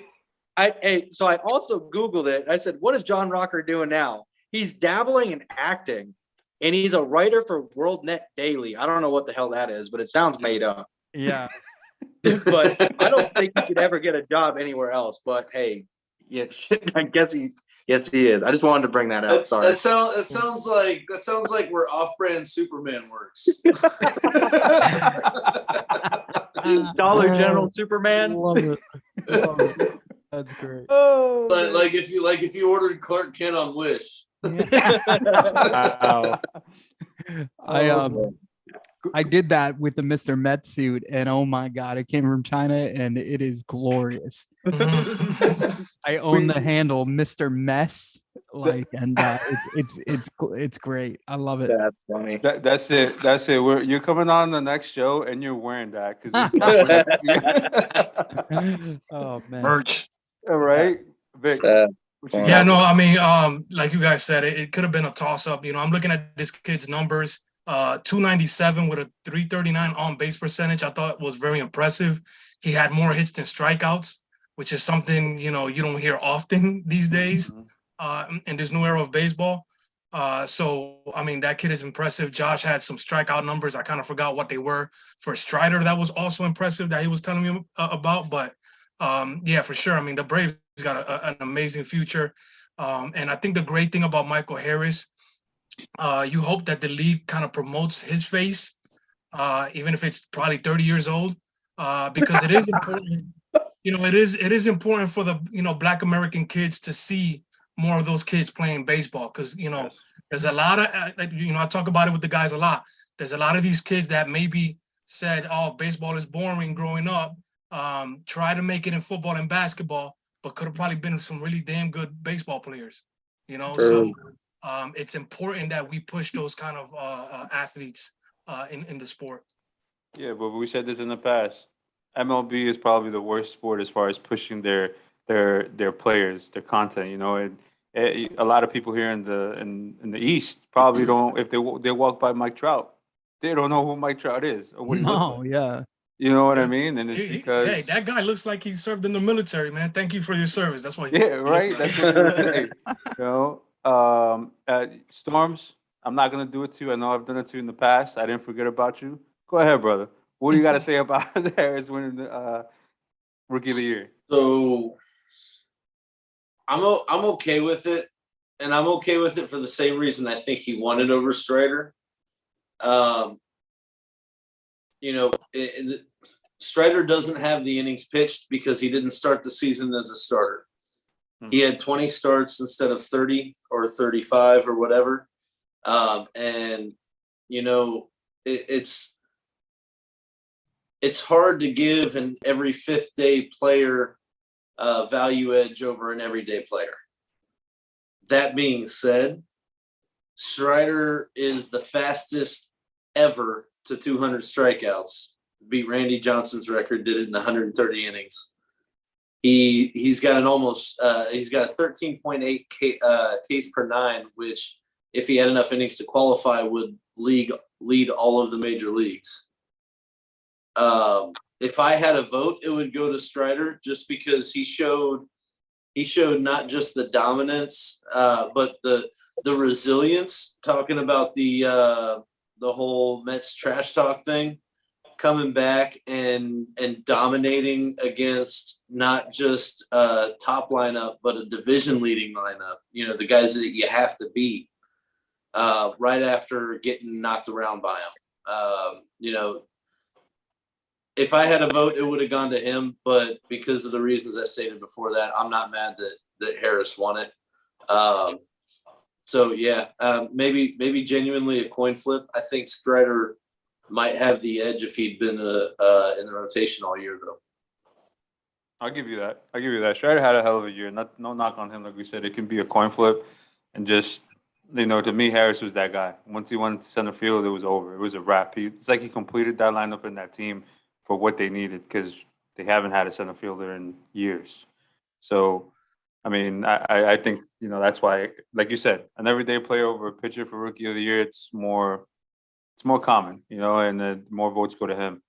So I also Googled it. I said, what is John Rocker doing now? He's dabbling in acting. And he's a writer for WorldNet Daily. I don't know what the hell that is, but it sounds made up. Yeah. But I don't think he could ever get a job anywhere else. But hey, yeah, I guess he is. I just wanted to bring that up. Sorry. That sounds like where off-brand Superman works. Dollar General Superman. Love it. That's great. But like if you ordered Clark Kent on Wish. Wow. I did that with the Mr. Met suit, and oh my god, it came from China, and it is glorious. I own the handle Mr. Mess, and it's great. I love it. That's funny. That's it. You're coming on the next show, and you're wearing that Oh man, Merch. All right, Vic. Yeah, no, I mean, like you guys said, it could have been a toss-up. I'm looking at this kid's numbers. 297 with a 339 on base percentage. I thought was very impressive. He had more hits than strikeouts, which is something you don't hear often these days in this new era of baseball. So I mean, that kid is impressive. Josh had some strikeout numbers. I kind of forgot what they were for Strider. That was also impressive that he was telling me about. But yeah, for sure. I mean, the Braves got an amazing future. And I think the great thing about Michael Harris You hope that the league kind of promotes his face, even if it's probably 30 years old, because it is important. It is important for the Black American kids to see more of those kids playing baseball, because Yes. there's a lot of I talk about it with the guys a lot. There's a lot of these kids that maybe said, "Oh, baseball is boring" growing up. Try to make it in football and basketball, but could have probably been some really damn good baseball players. So it's important that we push those kind of athletes in the sport. Yeah, but we said this in the past. MLB is probably the worst sport as far as pushing their players, their content. A lot of people here in the East probably don't. If they walk by Mike Trout, they don't know who Mike Trout is or what he looks No, like. yeah. You know what I Yeah. mean? And it's Hey, because that guy looks like he served in the military, man. Thank you for your service. That's why. yeah, he looks right. like- That's what they would say. Storms. I'm not gonna do it to you. I know I've done it to you in the past. I didn't forget about you. Go ahead, brother. What do you got to say about Harris winning the Rookie of the Year? So I'm okay with it, and I'm okay with it for the same reason I think he won it over Strider. Strider doesn't have the innings pitched because he didn't start the season as a starter. He had 20 starts instead of 30 or 35 or whatever. It's hard to give an every fifth day player value edge over an everyday player. That being said, Strider is the fastest ever to 200 strikeouts. Beat Randy Johnson's record, did it in 130 innings. He's got a 13.8 Ks per nine, which if he had enough innings to qualify would lead all of the major leagues. If I had a vote, it would go to Strider just because he showed not just the dominance, but the resilience. Talking about the whole Mets trash talk thing, coming back and dominating against not just a top lineup, but a division leading lineup. The guys that you have to beat right after getting knocked around by them. If I had a vote, it would have gone to him, but because of the reasons I stated before that, I'm not mad that Harris won it. Maybe genuinely a coin flip. I think Strider might have the edge if he'd been in the rotation all year, though. I'll give you that. Strider had a hell of a year. No knock on him. Like we said, it can be a coin flip, and just to me, Harris was that guy. Once he went to center field, it was over. It was a wrap. It's like he completed that lineup in that team for what they needed, because they haven't had a center fielder in years. So, I mean, I think that's why, like you said, an everyday player over a pitcher for Rookie of the Year, it's more common, and the more votes go to him.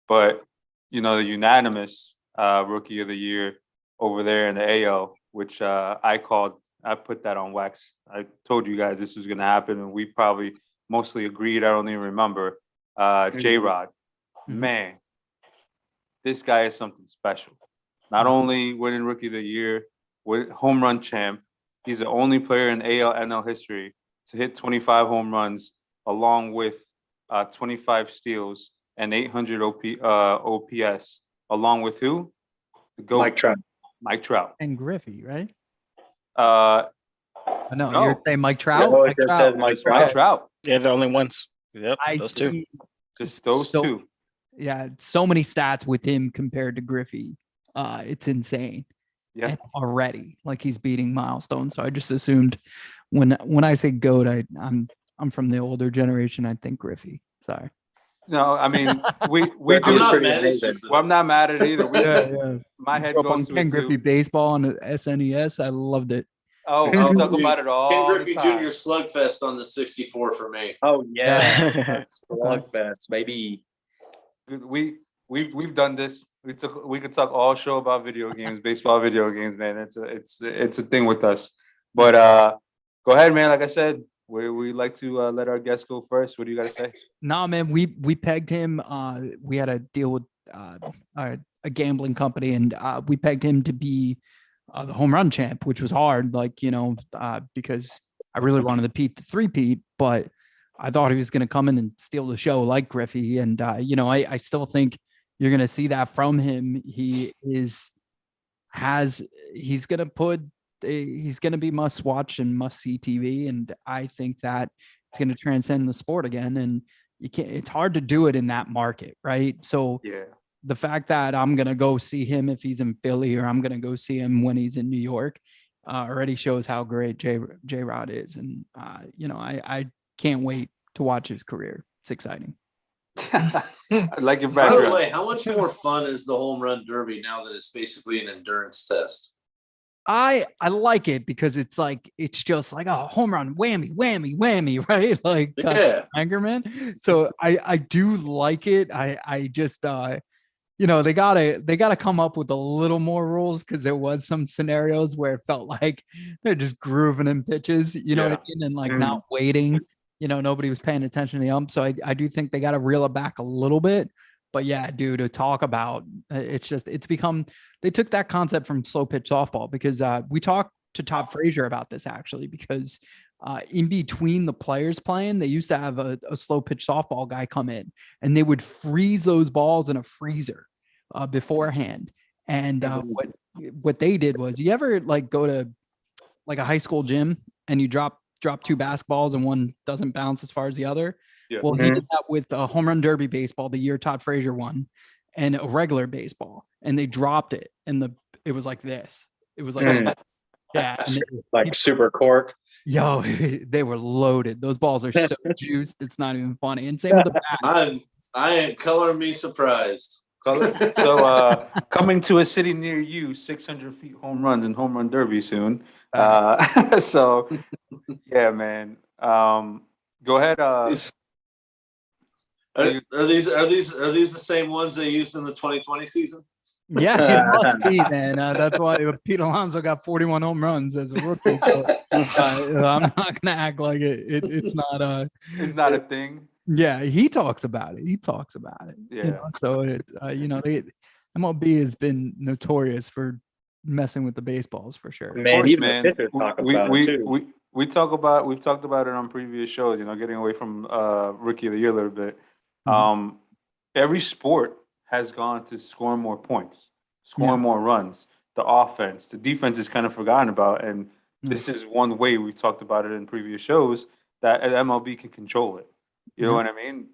But the unanimous Rookie of the Year over there in the AL, which I put that on wax. I told you guys this was going to happen, and we probably mostly agreed. I don't even remember. J-Rod, man, this guy is something special. Not only winning Rookie of the Year, with home run champ, he's the only player in AL/NL history to hit 25 home runs, along with 25 steals and 800 OPS, along with who? The GOAT, Mike Trout. And Griffey, right? No, You're saying Mike Trout? Yeah, it just says Mike Trout. Mike Trout. They're the only ones. Yep, I those two. see. Just those two. Yeah, so many stats with him compared to Griffey. It's insane. Yeah. And already, like, he's beating milestones. So I just assumed when I say GOAT, I'm from the older generation. I think Griffey. Sorry. No, I mean we I'm do. not mad at you. Well, I'm not mad at it either. My head Grew up goes on to Ken it Griffey too. baseball on the SNES. I loved it. Oh, we talk about it all. Ken the Griffey time. Jr. slugfest on the 64 for me. Oh yeah, Okay. slugfest, baby. We've done this. We could talk all show about video games, baseball video games, man. It's a thing with us. But go ahead, man. Like I said, we like to let our guests go first. What do you got to say? Nah, man, we pegged him. We had a deal with a gambling company, and we pegged him to be the home run champ, which was hard, because I really wanted the Pete to three-peat, but I thought he was going to come in and steal the show like Griffey. And, I still think you're going to see that from him. He's going to be must watch and must see TV. And I think that it's going to transcend the sport again. And it's hard to do it in that market. Right. So the fact that I'm going to go see him if he's in Philly, or I'm going to go see him when he's in New York, already shows how great J-Rod is. And, I can't wait to watch his career. It's exciting. I like your By background. the way, how much more fun is the home run derby now that it's basically an endurance test? I like it because it's just like a home run, whammy, whammy, whammy, right? Like Angerman. So I do like it. I just they gotta come up with a little more rules, because there was some scenarios where it felt like they're just grooving in pitches, what I mean? And not waiting, nobody was paying attention to the ump. So I do think they got to reel it back a little bit. But yeah, dude, to talk about, they took that concept from slow pitch softball, because we talked to Todd Frazier about this actually, because in between the players playing, they used to have a slow pitch softball guy come in, and they would freeze those balls in a freezer beforehand. And what they did was, you ever go to a high school gym and you drop two basketballs and one doesn't bounce as far as the other? Yeah. Well, he did that with a home run derby baseball the year Todd Frazier won, and a regular baseball, and they dropped it, and it was like this. It was like this. Yeah, super cork. Yo, they were loaded. Those balls are so juiced, it's not even funny. And same with the bats. I am color me surprised. So coming to a city near you, 600 feet home runs and home run derby soon. So yeah, man. Go ahead. Are these the same ones they used in the 2020 season? Yeah, it must be, man. That's why Pete Alonso got 41 home runs as a rookie. So, I'm not gonna act like it's not it's not a thing. Yeah, he talks about it. Yeah. So MLB has been notorious for messing with the baseballs for sure. Man, course, even man. the pitchers talk about it too. We've talked about it on previous shows, getting away from rookie of the year a little bit. Mhm. Every sport has gone to scoring more points, scoring Yeah. more runs. The offense, the defense is kind of forgotten about, and this is one way we've talked about it in previous shows that MLB can control it. You know what I mean?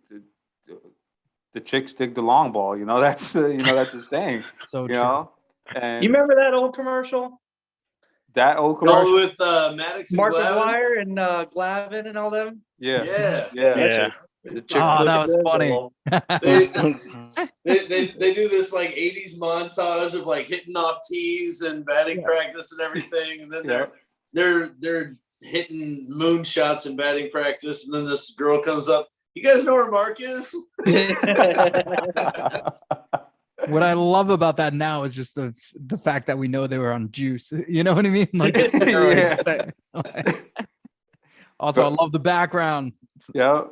The chicks dig the long ball. That's that's a saying. So true. And You remember that old commercial? that old commercial with Maddox and Mark Glavine? McGuire and Glavin and all them? Yeah. Oh, that was funny. They do this 80s montage of hitting off tees and batting practice and everything, and then they're hitting moonshots in batting practice, and then this girl comes up. You guys know where Mark is? What I love about that now is just the fact that we know they were on juice. You know what I mean? Also, I love the background. Yeah.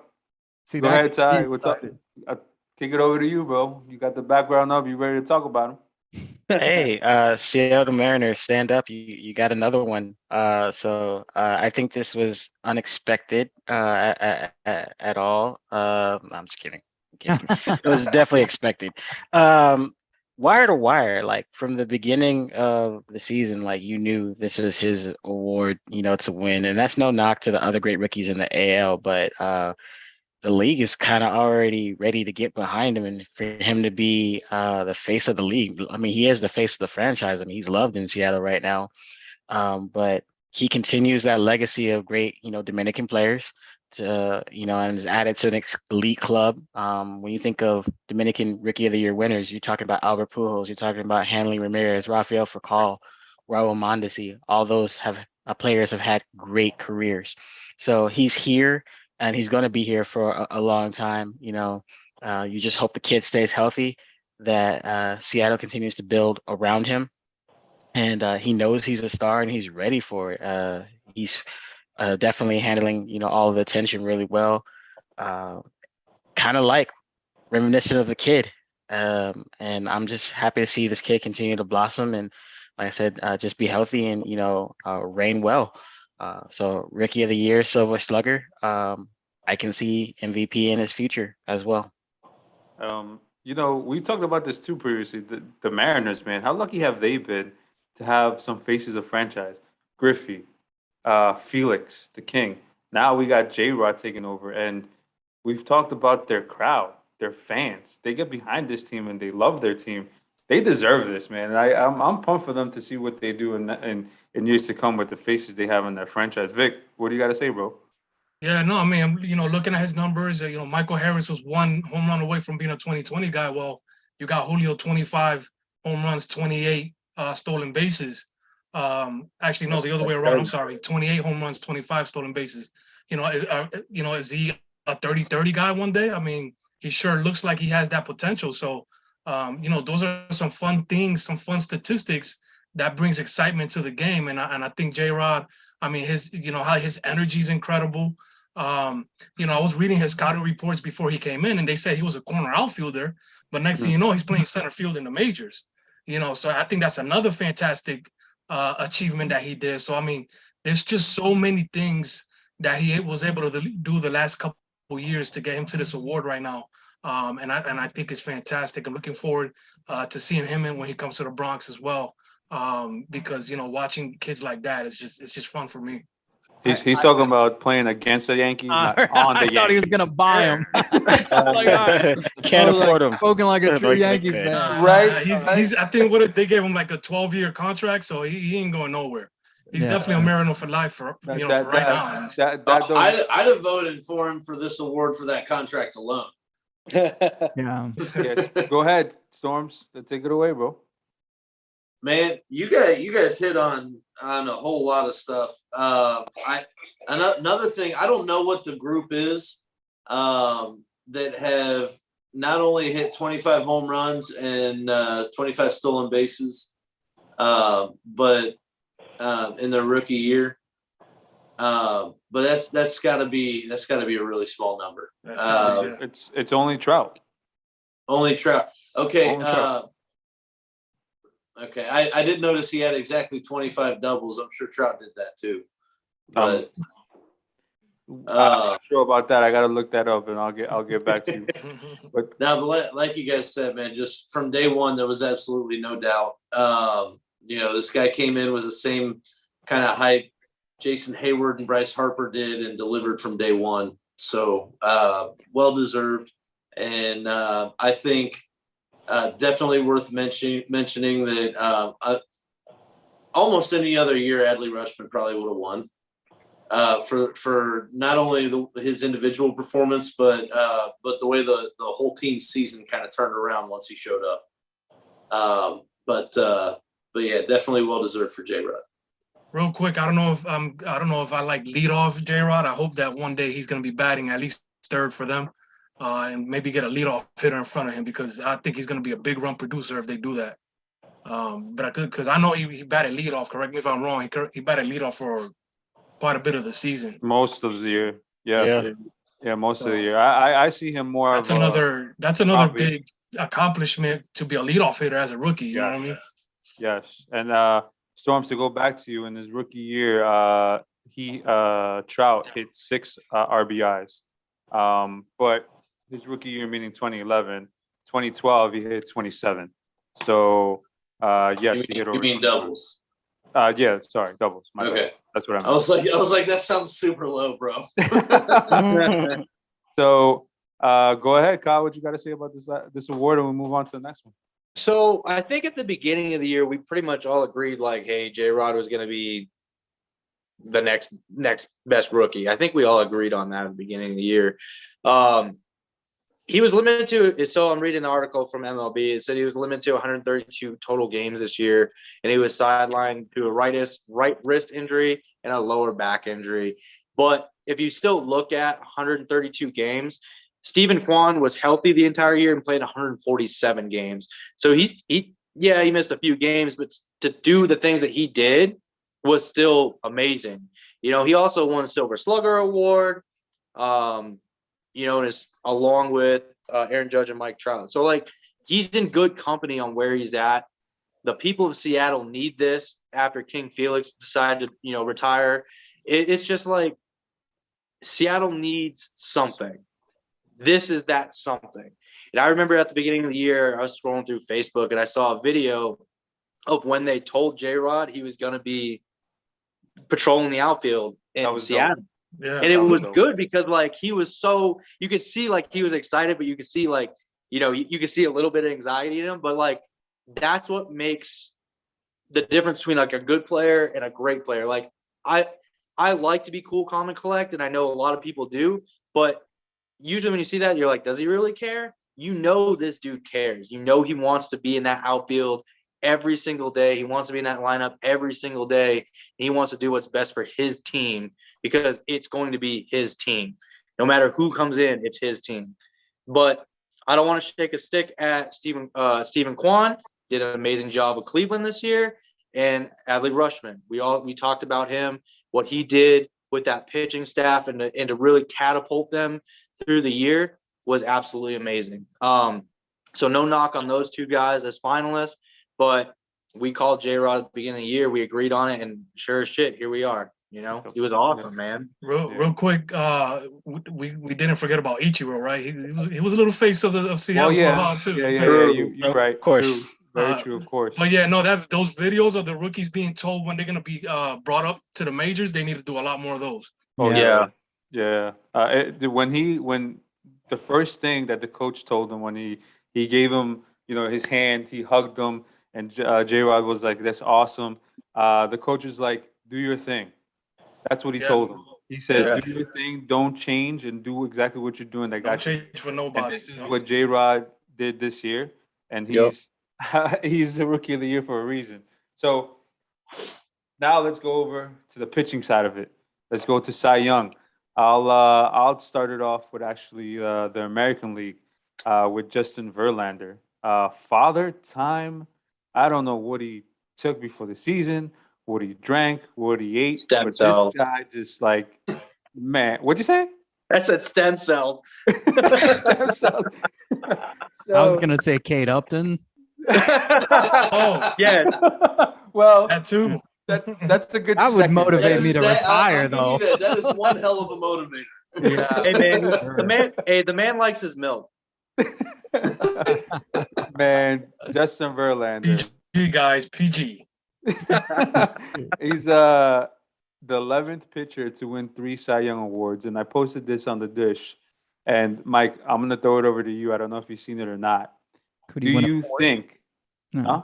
See Go that? ahead, Ty. What's up? I'll kick it over to you, bro. You got the background up. You ready to talk about him? Hey, Seattle Mariners, stand up. You got another one. So I think this was unexpected at all. I'm just kidding. It was definitely expected. Wire to wire, from the beginning of the season, you knew this was his award, to win. And that's no knock to the other great rookies in the AL, but the league is kind of already ready to get behind him, and for him to be the face of the league. I mean, he is the face of the franchise. I mean, he's loved in Seattle right now, but he continues that legacy of great, Dominican players to, and is added to an elite club. When you think of Dominican Rookie of the Year winners, you're talking about Albert Pujols, you're talking about Hanley Ramirez, Rafael Furcal, Raul Mondesi. All those players have had great careers. So he's here. And he's going to be here for a long time. You just hope the kid stays healthy, that Seattle continues to build around him. And he knows he's a star and he's ready for it. He's definitely handling, all of the attention really well. Kind of reminiscent of the kid. And I'm just happy to see this kid continue to blossom. And like I said, just be healthy and, reign well. So Rookie of the Year, Silver Slugger. I can see MVP in his future as well. We talked about this too previously. The Mariners, man, how lucky have they been to have some faces of franchise? Griffey, Felix, the King. Now we got J Rod taking over, and we've talked about their crowd, their fans. They get behind this team and they love their team. They deserve this, man. And I'm pumped for them to see what they do in years to come with the faces they have in their franchise. Vic, what do you got to say, bro? Yeah, no, I mean, looking at his numbers, Michael Harris was 1 home run away from being a 2020 guy. Well, you got Julio, 25 home runs, 28 stolen bases. Actually, no, the other way around. I'm sorry, 28 home runs, 25 stolen bases. Is he a 30-30 guy one day? I mean, he sure looks like he has that potential. So, those are some fun things, some fun statistics that brings excitement to the game. And I think J-Rod, I mean, how his energy is incredible. I was reading his scouting reports before he came in, and they said he was a corner outfielder. But next thing you know, he's playing center field in the majors. So I think that's another fantastic achievement that he did. So I mean, there's just so many things that he was able to do the last couple years to get him to this award right now. And I think it's fantastic. I'm looking forward to seeing him in when he comes to the Bronx as well. Because watching kids like that it's just fun for me. He's talking about playing against the Yankees, not on the I thought he was Yankees. gonna buy him. Can't afford him. Spoken like a true Like Yankee McVay. fan. Right. He's I think they gave him like a 12-year contract, so he ain't going nowhere. He's definitely a Mariner for life for for right now. At least. I'd have voted for him for this award for that contract alone. Yeah. Yes. Go ahead, Storms. Take it away, bro. Man, you guys hit on a whole lot of stuff. Another thing, I don't know what the group is that have not only hit 25 home runs and 25 stolen bases, but in their rookie year. But that's got to be a really small number. It's only Trout. Only Trout. Okay. Only Trout. Okay. I did notice he had exactly 25 doubles. I'm sure Trout did that too. But I'm not sure about that. I got to look that up, and I'll get back to you. But like you guys said, man, just from day one, there was absolutely no doubt. This guy came in with the same kind of hype Jason Hayward and Bryce Harper did and delivered from day one. So well deserved. And I think definitely worth mentioning that almost any other year, Adley Rutschman probably would have won for not only his individual performance, but the way the whole team's season kind of turned around once he showed up. But yeah, definitely well deserved for J-Rod. Real quick, I don't know if I like lead off J-Rod. I hope that one day he's going to be batting at least third for them, and maybe get a leadoff hitter in front of him, because I think he's going to be a big run producer if they do that. But because I know he batted leadoff. Correct me if I'm wrong. He batted leadoff for quite a bit of the season. Most of the year, yeah, most of the year. I see him more. That's another big accomplishment to be a leadoff hitter as a rookie. You know what I mean? Yes, and Storms, to go back to you, in his rookie year, Trout hit 6 RBIs. But his rookie year, meaning 2011, 2012, he hit 27. So yes, he hit over. You mean doubles? Yeah, sorry, doubles. My bad. That's what I meant. I was like, that sounds super low, bro. So go ahead, Kyle. What you got to say about this award, and we'll move on to the next one. So I think at the beginning of the year, we pretty much all agreed, like, hey, J-Rod was going to be the next best rookie. I think we all agreed on that at the beginning of the year. He was limited to, so I'm reading the article from MLB. It said he was limited to 132 total games this year, and he was sidelined to a right wrist injury and a lower back injury. But if you still look at 132 games, Stephen Kwan was healthy the entire year and played 147 games. So he missed a few games, but to do the things that he did was still amazing. He also won a Silver Slugger Award, along with Aaron Judge and Mike Trout. So, like, he's in good company on where he's at. The people of Seattle need this after King Felix decided to, retire. it's just like Seattle needs something. This is that something. And I remember at the beginning of the year, I was scrolling through Facebook and I saw a video of when they told J-Rod he was going to be patrolling the outfield in Seattle. Dope. Yeah. And it was good because like he was so, you could see like he was excited, but you could see like, you could see a little bit of anxiety in him, but like that's what makes the difference between like a good player and a great player. Like I like to be cool, calm, and collect, and I know a lot of people do, but usually when you see that, you're like, does he really care? This dude cares. He wants to be in that outfield every single day. He wants to be in that lineup every single day. He wants to do what's best for his team because it's going to be his team. No matter who comes in, it's his team. But I don't want to shake a stick at Stephen Kwan. Did an amazing job with Cleveland this year. And Adley Rushman. We talked about him, what he did with that pitching staff and to really catapult them through the year was absolutely amazing. So no knock on those two guys as finalists, but we called J-Rod at the beginning of the year. We agreed on it, and sure as shit, here we are. He was awesome, man. Real quick, we didn't forget about Ichiro, right? He was a little face of Seattle for a while too. Yeah, you're right. Of course. True. Very true, of course. But yeah, no, those videos of the rookies being told when they're gonna be brought up to the majors, they need to do a lot more of those. Oh Yeah. yeah. When the first thing that the coach told him when he gave him his hand, he hugged him, and J-Rod was like, "That's awesome." The coach was like, "Do your thing." That's what he told him. He said, "Do your thing. Don't change, and do exactly what you're doing. Don't change for nobody." And this is what J-Rod did this year, and he's the rookie of the year for a reason. So now let's go over to the pitching side of it. Let's go to Cy Young. I'll start it off with actually the American League with Justin Verlander. Father time. I don't know what he took before the season, what he drank, what he ate. Stem cells. This guy just like, man, what'd you say? I said stem cells. Stem cells. I was gonna say Kate Upton. Oh yeah. Well, That too. that's a good. That would motivate me to retire, though. That is one hell of a motivator. Yeah. Hey man, the man likes his milk. Man, Justin Verlander. PG guys, PG. He's the 11th pitcher to win 3 Cy Young awards, and I posted this on the dish. And Mike, I'm gonna throw it over to you. I don't know if you've seen it or not. Could Do he win a you fourth? think? No. Huh?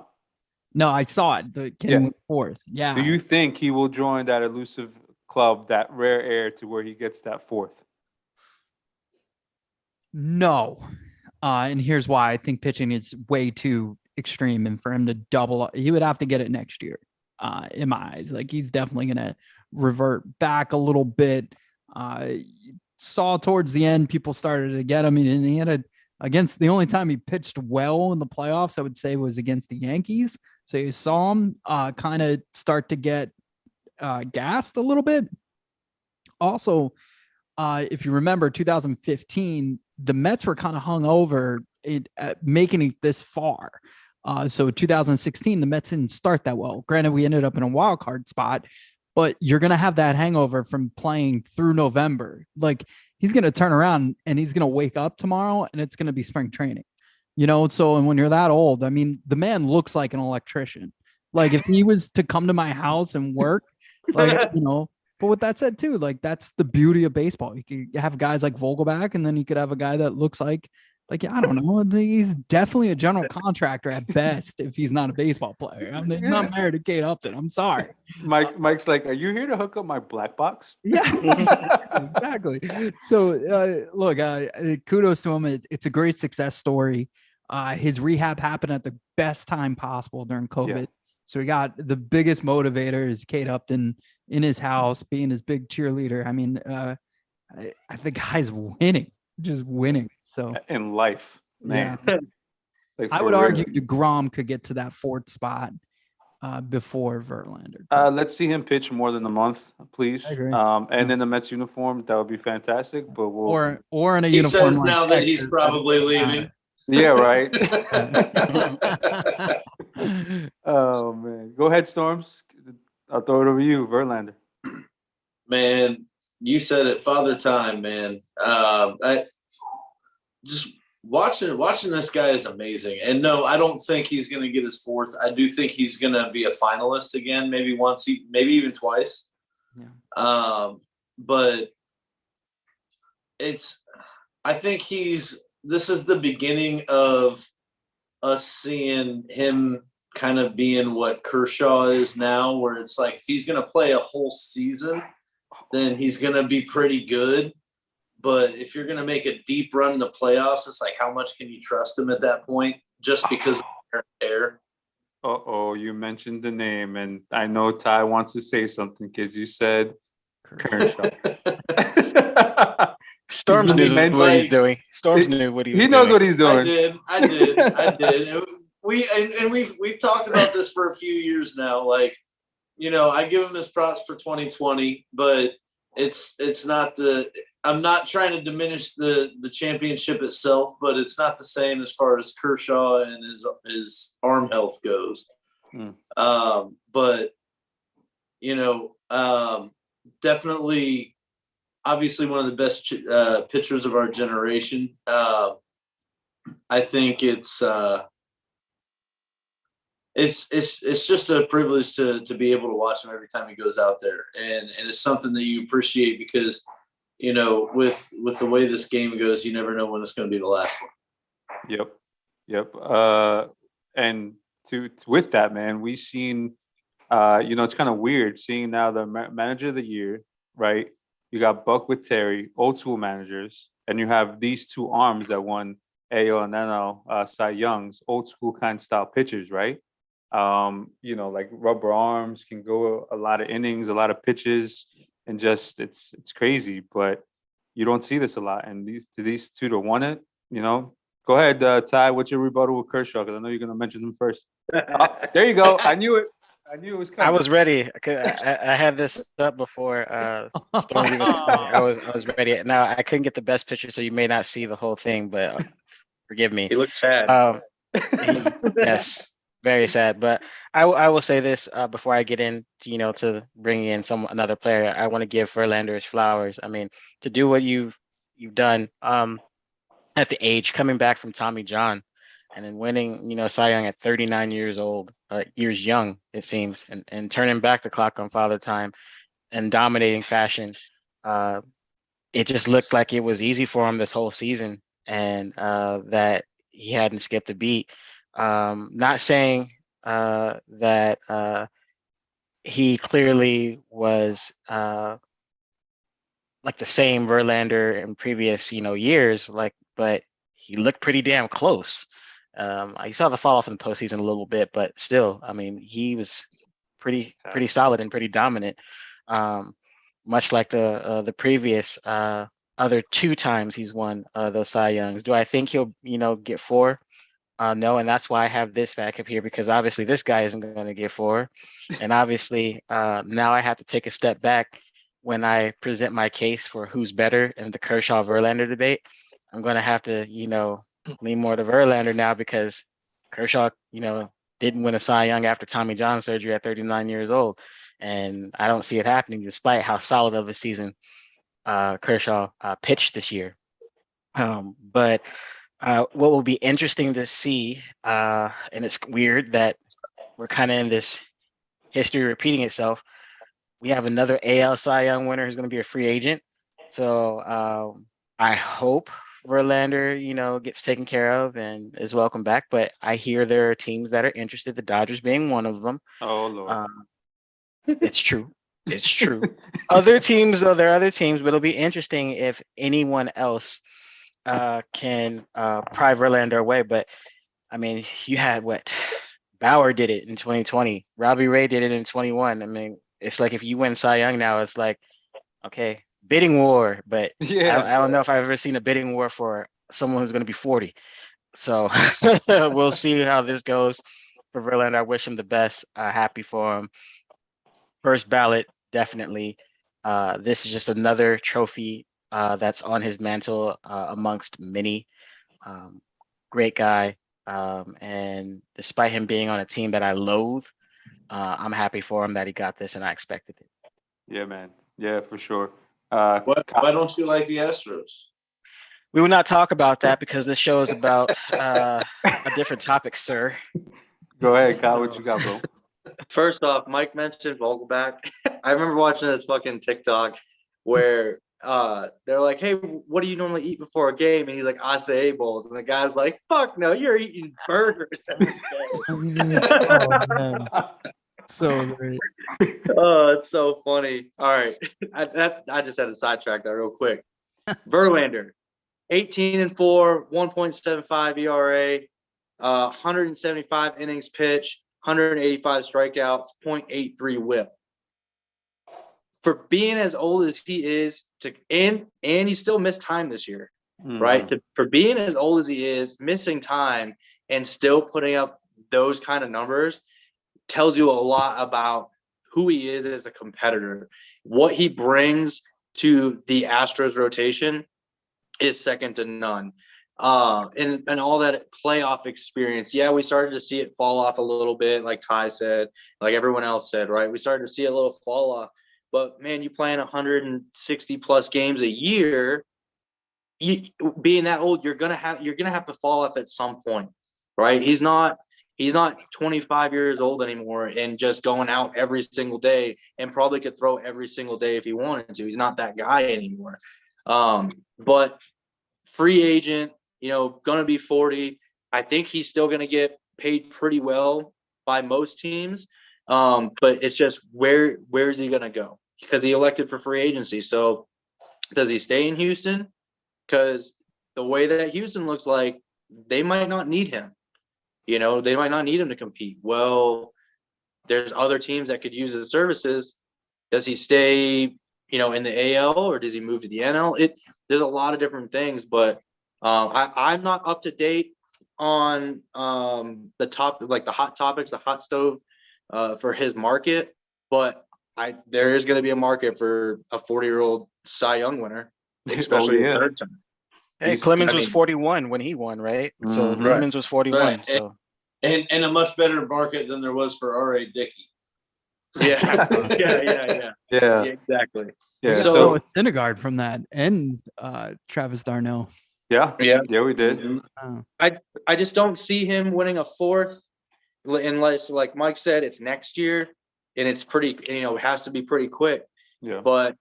No, I saw it. The kid went fourth. Yeah. Do you think he will join that elusive club, that rare air, to where he gets that fourth? No. And here's why. I think pitching is way too extreme, and for him to double, he would have to get it next year. In my eyes, like he's definitely gonna revert back a little bit. Saw towards the end, people started to get him, and he had against the only time he pitched well in the playoffs, I would say, was against the Yankees. So you saw him kind of start to get gassed a little bit. Also, if you remember 2015, the Mets were kind of hung over making it this far. So 2016, the Mets didn't start that well. Granted, we ended up in a wild card spot, but you're going to have that hangover from playing through November. Like he's going to turn around and he's going to wake up tomorrow and it's going to be spring training, So, and when you're that old, I mean, the man looks like an electrician. Like if he was to come to my house and work, like, but with that said too, like that's the beauty of baseball. You could have guys like Vogelback, and then you could have a guy that looks like I don't know. He's definitely a general contractor at best if he's not a baseball player. I'm not married to Kate Upton. I'm sorry. Mike's like, are you here to hook up my black box? Yeah, exactly. So look, kudos to him. It's a great success story. His rehab happened at the best time possible during COVID. Yeah. So we got the biggest motivator is Kate Upton in his house, being his big cheerleader. I mean, the guy's winning, just winning. So in life, man. Yeah. Like I would argue DeGrom could get to that fourth spot before Verlander. Let's see him pitch more than a month, please. I agree. And in the Mets uniform, that would be fantastic. But we'll or in a he uniform. He says now that he's probably leaving. Yeah, right. Oh man, go ahead, Storms. I'll throw it over to you, Verlander. Man, you said it, Father Time, man. I just watching this guy is amazing. And no, I don't think he's going to get his fourth. I do think he's going to be a finalist again, maybe once, maybe even twice. Yeah. But I think this is the beginning of us seeing him kind of being what Kershaw is now, where it's like if he's going to play a whole season, then he's going to be pretty good. But if you're going to make a deep run in the playoffs, it's like, how much can you trust him at that point? Just because of their Uh-oh, you mentioned the name, and I know Ty wants to say something because you said Kershaw. Storms knew what he's doing. Storms knew what he was doing. He knows what he's doing. I did. We've talked about this for a few years now. Like, you know, I give him his props for 2020, but it's not I'm not trying to diminish the championship itself, but it's not the same as far as Kershaw and his arm health goes. But you know, definitely, obviously one of the best pitchers of our generation. I think it's just a privilege to be able to watch him every time he goes out there, and it's something that you appreciate because, you know, with the way this game goes, you never know when it's going to be the last one. Yep. And with that, man, we've seen, you know, it's kind of weird seeing now the manager of the year, right? You got Buck with Terry, old school managers, and you have these two arms that won AL and NL Cy Youngs, old school kind of style pitchers, right? You know, like rubber arms, can go a lot of innings, a lot of pitches, and just it's crazy. But you don't see this a lot. And these two to won it, you know. Go ahead, Ty. What's your rebuttal with Kershaw? Because I know you're going to mention him first. There you go. I knew it. I knew it was coming. I was ready. I had this up before Storms even started. I was ready. Now I couldn't get the best picture, so you may not see the whole thing, but forgive me. He looks sad. Yes, very sad. But I will say this before I get into, you know, to bring in another player. I want to give Verlander his flowers. I mean, to do what you've done at the age, coming back from Tommy John, and then winning, you know, Cy Young at 39 years old, years young, it seems, and turning back the clock on Father Time and dominating fashion. It just looked like it was easy for him this whole season, and that he hadn't skipped a beat. Not saying that he clearly was like the same Verlander in previous, you know, years, but he looked pretty damn close. I saw the fall off in the postseason a little bit, but still, I mean, he was pretty solid and pretty dominant. Much like the previous other two times he's won those Cy Youngs. Do I think he'll, you know, get four? No, and that's why I have this back up here, because obviously this guy isn't going to get four, and obviously now I have to take a step back when I present my case for who's better in the Kershaw Verlander debate. I'm going to have to, you know, lean more to Verlander now, because Kershaw, you know, didn't win a Cy Young after Tommy John surgery at 39 years old. And I don't see it happening despite how solid of a season Kershaw pitched this year. But what will be interesting to see, and it's weird that we're kind of in this history repeating itself. We have another AL Cy Young winner who's going to be a free agent. So I hope Verlander, you know, gets taken care of and is welcome back. But I hear there are teams that are interested, the Dodgers being one of them. Oh, Lord. It's true. It's true. Other teams, though, there are other teams, but it'll be interesting if anyone else can pry Verlander away. But I mean, you had Bauer did it in 2020. Robbie Ray did it in 21. I mean, it's like if you win Cy Young now, it's like, okay, bidding war. But Yeah. I don't know if I've ever seen a bidding war for someone who's going to be 40. So we'll see how this goes for Verlander. I wish him the best. Happy for him. First ballot, definitely. This is just another trophy that's on his mantle amongst many. Great guy. And despite him being on a team that I loathe, I'm happy for him that he got this, and I expected it. Yeah, man. Yeah, for sure. Why don't you like the Astros? We will not talk about that because this show is about a different topic, sir. Go ahead, Kyle. What you got, bro? First off, Mike mentioned Vogelback. I remember watching this fucking TikTok where they're like, "Hey, what do you normally eat before a game?" And he's like, "Acai bowls." And the guy's like, "Fuck no, you're eating burgers every day." Oh man, so great. Oh, it's so funny. All right, I just had to sidetrack that real quick. Verlander, 18-4, 1.75 ERA, 175 innings pitched, 185 strikeouts, 0.83 WHIP. For being as old as he is, and he still missed time this year, right? For being as old as he is, missing time and still putting up those kind of numbers tells you a lot about who he is as a competitor. What he brings to the Astros rotation is second to none. And all that playoff experience. Yeah, we started to see it fall off a little bit, like Ty said, like everyone else said, right? We started to see a little fall off. But man, you playing 160 plus games a year, being that old, you're gonna have to fall off at some point, right? He's not 25 years old anymore and just going out every single day and probably could throw every single day if he wanted to. He's not that guy anymore. But free agent, gonna be 40. I think he's still gonna get paid pretty well by most teams. But it's just where is he gonna go? Because he elected for free agency. So does he stay in Houston? Because the way that Houston looks like, they might not need him. They might not need him to compete. Well, there's other teams that could use his services. Does he stay, in the AL, or does he move to the NL? There's a lot of different things, but I'm not up to date on the hot topics, the hot stove for his market, but there is going to be a market for a 40-year-old Cy Young winner, especially the third time. Hey, Clemens was 41 when he won, right? So Clemens was 41. Right. So and a much better market than there was for R.A. Dickey. Yeah. Yeah, exactly. Yeah. So Syndergaard from that and Travis Darnell. Yeah, we did. I just don't see him winning a fourth unless, like Mike said, it's next year and it's pretty, it has to be pretty quick. Yeah. But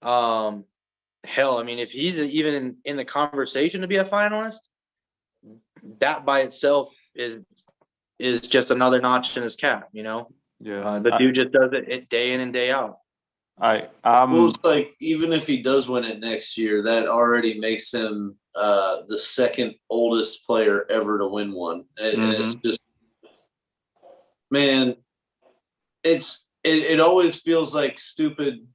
hell, I mean, if he's even in the conversation to be a finalist, that by itself is just another notch in his cap, Yeah. The dude just does it day in and day out. Well, it's like, even if he does win it next year, that already makes him the second oldest player ever to win one. And it's just, man, it always feels like stupid.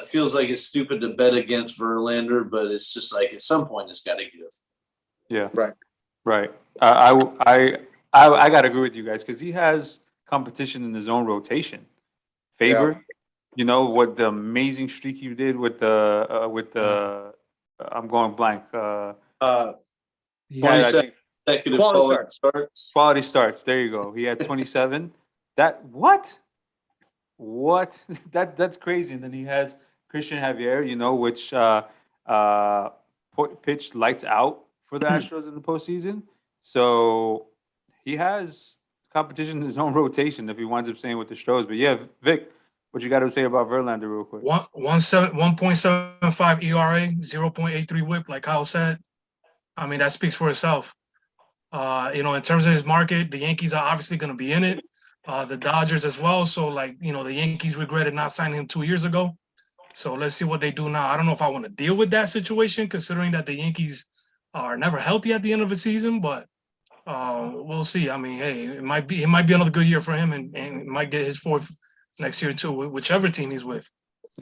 Feels like it's stupid to bet against Verlander, but it's just like at some point it's got to give. Yeah. Right. I got to agree with you guys because he has competition in his own rotation. Faber, what the amazing streak you did with the I'm going blank. He had, I think, Consecutive Quality starts. quality starts. There you go. He had 27. What? That's crazy. And then he has Christian Javier, which pitched lights out for the Astros in the postseason. So he has competition in his own rotation if he winds up staying with the Stros. But yeah, Vic, what you got to say about Verlander real quick? 1.75 ERA, 0.83 WHIP, like Kyle said. I mean, that speaks for itself. In terms of his market, the Yankees are obviously going to be in it. The Dodgers as well. So, the Yankees regretted not signing him 2 years ago. So let's see what they do now. I don't know if I want to deal with that situation, considering that the Yankees are never healthy at the end of the season. But we'll see. I mean, hey, it might be another good year for him, and might get his fourth next year too, whichever team he's with.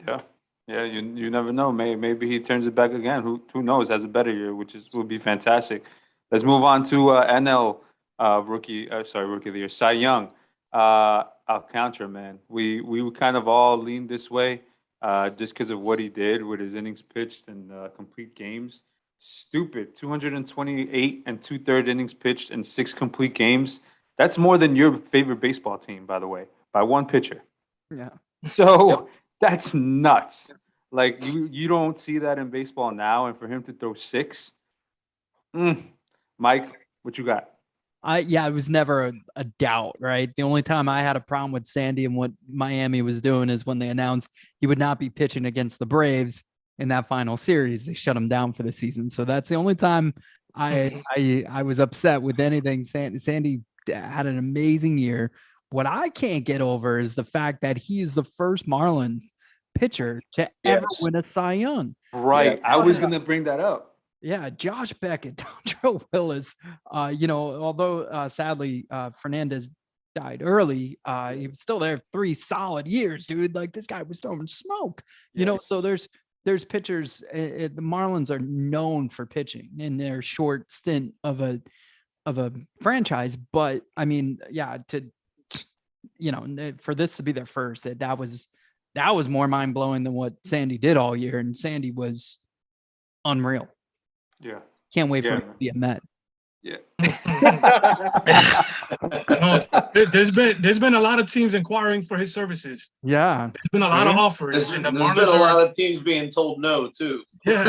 Yeah. You never know. Maybe he turns it back again. Who knows? Has a better year, would be fantastic. Let's move on to NL rookie of the year, Cy Young. Alcantara, man. We kind of all leaned this way just because of what he did with his innings pitched and complete games. Stupid. 228 and 2/3 innings pitched and 6 complete games. That's more than your favorite baseball team, by the way, by one pitcher. Yeah. So That's nuts. Like you don't see that in baseball now, and for him to throw 6, Mike, what you got? It was never a doubt, right? The only time I had a problem with Sandy and what Miami was doing is when they announced he would not be pitching against the Braves in that final series. They shut him down for the season. So that's the only time I was upset with anything. Sandy had an amazing year. What I can't get over is the fact that he is the first Marlins pitcher to ever win a Cy Young. Right. I was gonna bring that up. Yeah, Josh Beckett, Dontrell Willis, although sadly Fernandez died early, he was still there 3 solid years, dude. Like this guy was throwing smoke, so there's pitchers. The Marlins are known for pitching in their short stint of a franchise. But I mean, for this to be their first, that was more mind blowing than what Sandy did all year. And Sandy was unreal. Yeah. Can't wait for him to be a Met. Yeah. No, there's been a lot of teams inquiring for his services. Yeah. There's been a lot of offers. There's And been a lot of teams being told no too. Yeah.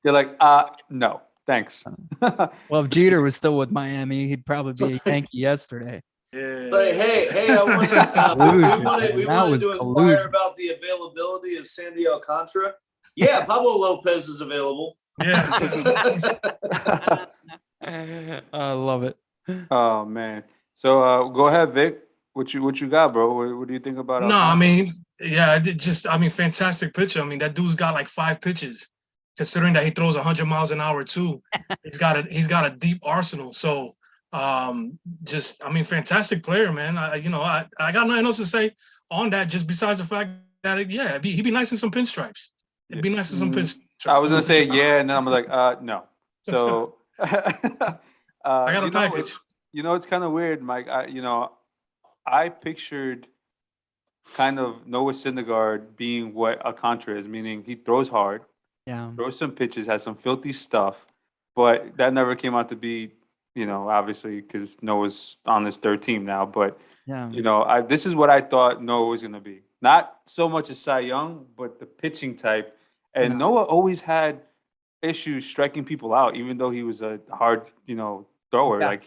They're like, no, thanks. Well, if Jeter was still with Miami, he'd probably be a Yankee yesterday. Yeah. But hey, I wanted, we wanted to inquire about the availability of Sandy Alcantara. Yeah, Pablo Lopez is available. Yeah. I love it. Oh man. So go ahead, Vic. What you got, bro? What do you think about? No, I mean, fantastic pitcher. I mean, that dude's got like 5 pitches. Considering that he throws 100 miles an hour too, he's got a deep arsenal. So, fantastic player, man. I got nothing else to say on that, just besides the fact that he'd be nice in some pinstripes. It'd be nice in some pinstripes. I was gonna say yeah, and then I'm like, no. So I got a package. It's kind of weird, Mike. I pictured kind of Noah Syndergaard being what Alcantara is, meaning he throws hard, throws some pitches, has some filthy stuff, but that never came out to be, obviously because Noah's on this 3rd team now. But this is what I thought Noah was gonna be. Not so much a Cy Young, but the pitching type. And Noah always had issues striking people out, even though he was a hard, thrower. Yeah. Like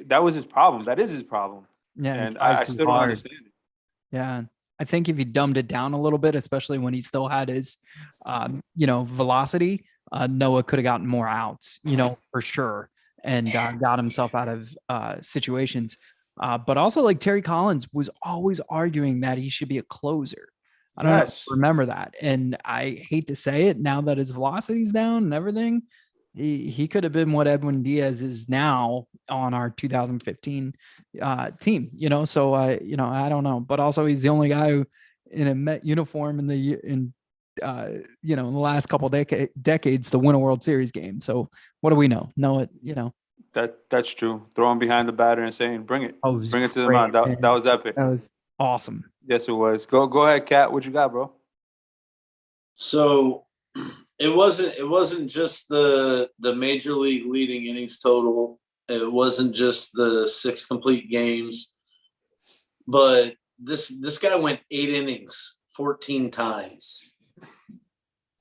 that was his problem. That is his problem. Yeah, and I still don't understand it. Yeah, I think if he dumbed it down a little bit, especially when he still had his, velocity, Noah could have gotten more outs, for sure, and got himself out of situations. But also, like Terry Collins was always arguing that he should be a closer. I don't know if you remember that. And I hate to say it now that his velocity's down and everything, he could have been what Edwin Diaz is now on our 2015 team, so I don't know, but also he's the only guy who in a Met uniform in the last couple decades to win a World Series game. So what do we know? That's true. Throwing behind the batter and saying, bring it to the mound. That was epic. That was awesome. Yes, it was. Go ahead, Kat. What you got, bro? So it wasn't just the major league leading innings total. It wasn't just the 6 complete games, but this guy went 8 innings 14 times.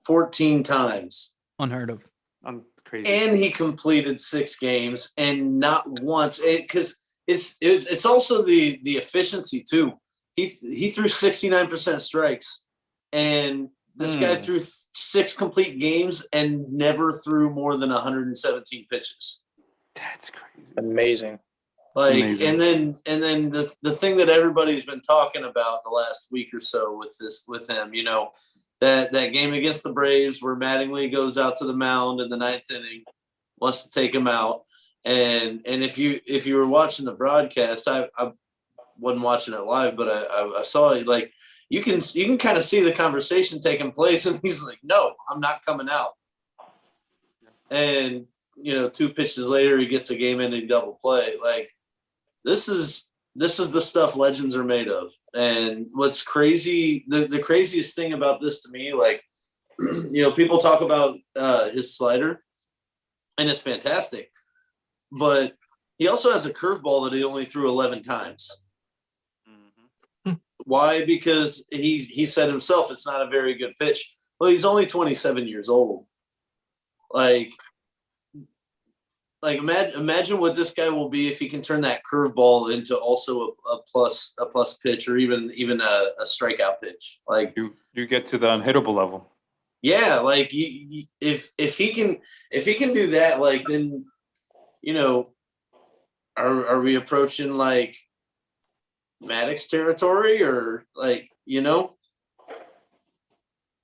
14 times. Unheard of. I'm crazy. And he completed 6 games, and not once, because it's also the efficiency too. He threw 69% strikes, and this guy threw 6 complete games and never threw more than 117 pitches. That's crazy. Amazing. And then the thing that everybody's been talking about the last week or so with him, that game against the Braves where Mattingly goes out to the mound in the 9th inning, wants to take him out. And if you were watching the broadcast, I wasn't watching it live, but I saw it, like you can kind of see the conversation taking place, and he's like, no, I'm not coming out. And 2 pitches later, he gets a game-ending double play. Like this is the stuff legends are made of. And what's crazy, the craziest thing about this to me, like, people talk about his slider, and it's fantastic, but he also has a curveball that he only threw 11 times. Why? Because he said himself it's not a very good pitch. Well, he's only 27 years old. Like imagine what this guy will be if he can turn that curveball into also a plus pitch, or even a strikeout pitch. Like you get to the unhittable level. Yeah, like if he can do that, like then are we approaching like Maddox territory, or like You